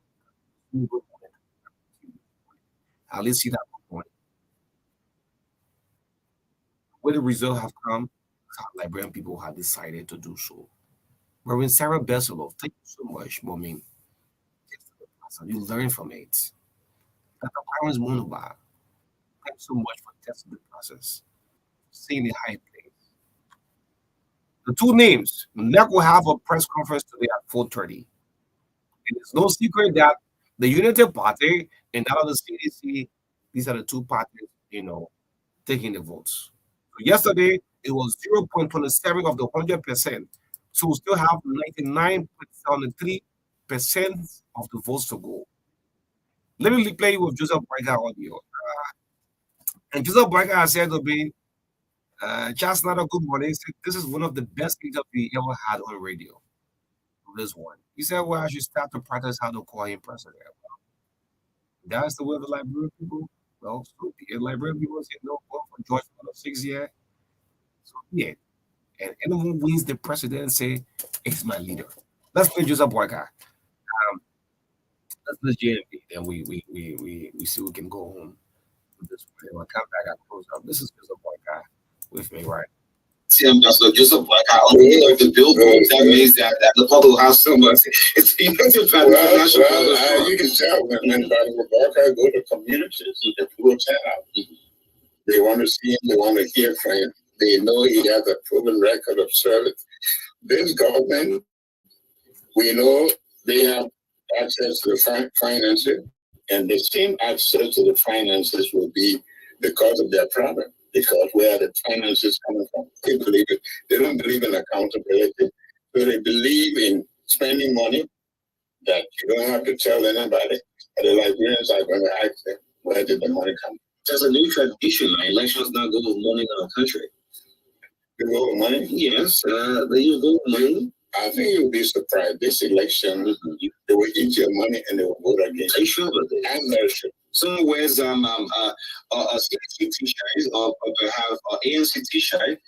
At least see that point. Where the results have come, Liberian people have decided to do so. Reverend Sarah Besselov, thank you so much, Mommy. You learn from it. Dr. Clarence Munuba, thank you so much for testing the process. Seeing the high place. The 2 names, NEC will have a press conference today at 4:30. And it's no secret that the United Party and that of the CDC, these are the 2 parties, taking the votes. So yesterday, it was 0.27 of the 100%. So we still have 99.73% of the votes to go. Let me play you with Joseph Brreakfast audio. And Joseph Brreakfast has said to me, just not a good morning. This is one of the best interviews he ever had on radio. This one. He said, well, I should start to practice how to call him president. That's the way of the Liberian people. Well, so the Liberian people say, no, vote for George for 6 years. So, yeah. And anyone who wins the presidency is my leader. Let's play Joseph Brreakfast. Let's play JMB. Then we see we can go home. This way. When I come back, I close up. This is Joseph Brreakfast with me, right? Ambassador Joseph Marka on the end of the billboard. That means that the public will have so much. It's you can tell when Marka go to communities, the people chat out. They want to see him. They want to hear from him. They know he has a proven record of service. This government, we know they have access to the finances, and the same access to the finances will be because of their problem, because where the finances coming from. They believe it. They don't believe in accountability. So they believe in spending money that you don't have to tell anybody. But the Liberians are going to ask them, where did the money come from? There's a new tradition. Elections now go with money in our country. They go with money? Yes, they use go with money. I think you'll be surprised. This election, they will eat your money and they will vote again. Are you sure about that? I'm very sure. Someone wears a CDC t-shirt or have an ANC t-shirt,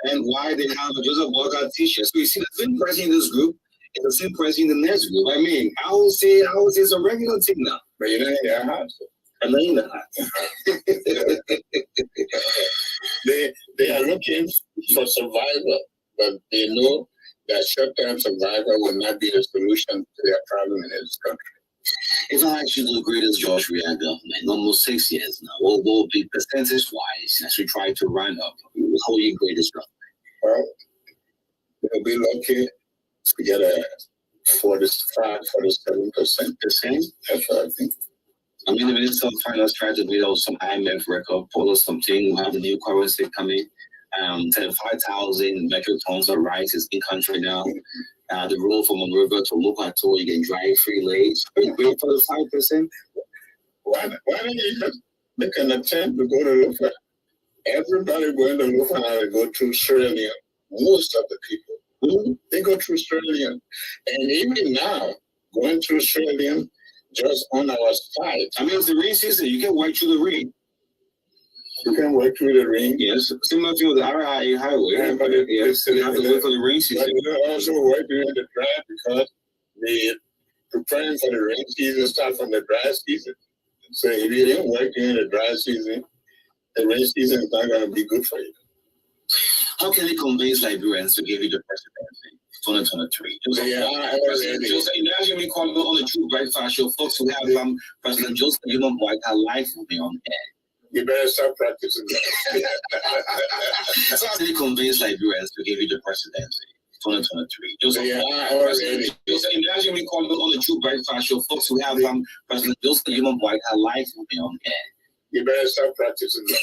and why they have a Joseph Boycott t-shirt. So you see the same person in this group and the same person in the next group. I mean, I would say it's a regular thing now. But you know, they're hard. I'm not in the hot. They are looking for survival, but they know that short-term survival will not be the solution to their problem in this country. If I actually do greatest George Weah government, almost 6 years now, what will be percentage-wise as we try to round up the whole year greatest government? Well, they'll be lucky to get a 45, 47%. That's what I think. I mean, the Minister of Finance tried to build some IMF record, pull us something. We have the new currency coming. 5,000 metric tons of rice is in country now. The road from Mon River to Lukato, you can drive free lanes. Are you waiting for the 5%? Why don't you just make an attempt to go to Lufa? Everybody going to Lufa now to go through Sierra Leone. Most of the people, they go through Sierra Leone. And even now, going through Sierra Leone, just on our side. I mean, it's the rain season. You can work through the rain. You can work through the rain. Yes, similar to the RI highway. Yeah, but yes, you have to wait for the rain season. But you also work during the dry because the preparing for the rain season starts from the dry season. So if you didn't work during the dry season, the rain season is not going to be good for you. How can they convince Liberians to give you the presidency? 2023. Imagine me calling on the True Brreakfast show, folks who have President Joseph Human Boycott live will be on air. You better start practicing that. So how can they convince Liberians to give you the presidency? 2023. Imagine me calling on the True Brreakfast show, folks who have President Joseph Human Boycott live will be on air. You better start practicing that.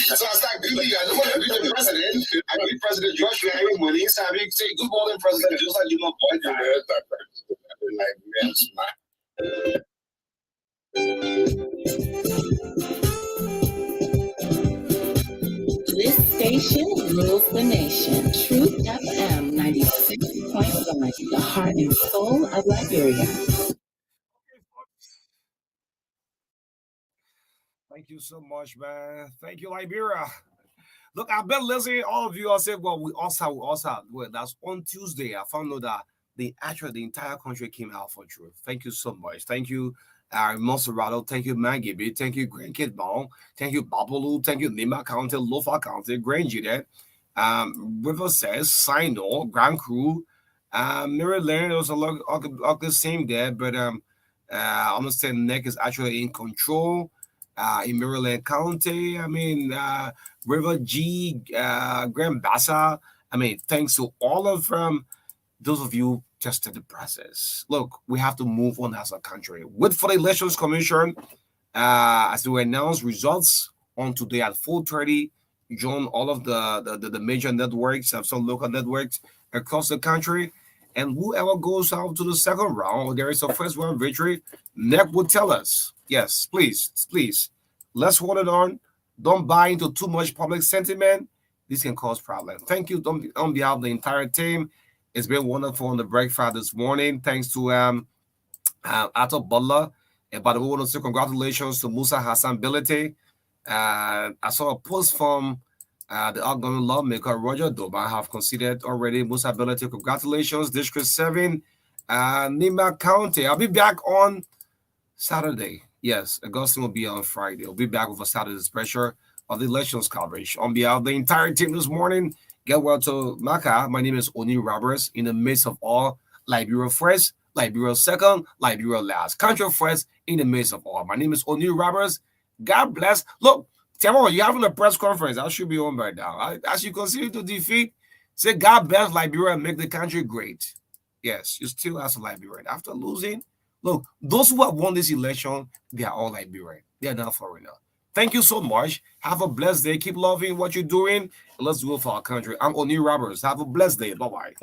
So I start greeting you. I don't want to be the president. I greet President George Weah every morning. So I say, good morning, President Joseph Human Boycott. You better start practicing that. This station rules the nation. Truth FM 96.1, the heart and soul of Liberia. Thank you so much, man. Thank you, Liberia. Look, I've been listening. All of you all said, well, we also. Well, that's on Tuesday. I found out that the entire country came out for truth. Thank you so much. Thank you, Monserrato. Thank you, Mangibi. Thank you, Grand Kid Bong. Thank you, Babalu. Thank you, Nima County, Lofa County, Grand Jide. River says, Sino, Grand Crew, Maryland. There was a lot of the same there, but I'm gonna say Neck is actually in control. In Maryland County, I mean, River G, Grand Bassa. I mean, thanks to all of those of you tested the process. Look, we have to move on as a country. Wait for the Elections Commission as they announce results on today at 4:30. Join all of the major networks, some local networks across the country. And whoever goes out to the second round, or there is a first round victory, NEC will tell us. Yes, please. Let's hold it on. Don't buy into too much public sentiment. This can cause problems. Thank you on behalf of the entire team. It's been wonderful on the breakfast this morning. Thanks to Ato Butler. And by the way, I want to say congratulations to Musa Hassan Bility. I saw a post from the outgoing lawmaker, Roger Doba, have considered already Musa Bility. Congratulations, District 7, Nima County. I'll be back on Saturday. Yes, Augustine will be on Friday. We'll be back with a Saturday special of the elections coverage. On behalf of the entire team this morning, get well to Marka. My name is Oni Roberts. In the midst of all, Liberia first, Liberia second, Liberia last. Country first, in the midst of all. My name is Oni Roberts. God bless. Look, Temo, you're having a press conference. I should be home by now. As you continue to defeat, say God bless Liberia and make the country great. Yes, you still as a Liberian. After losing, look, those who have won this election, they are all Liberian. They are not foreigner. Thank you so much. Have a blessed day. Keep loving what you're doing. Let's do it for our country. I'm Oni Roberts. Have a blessed day. Bye-bye.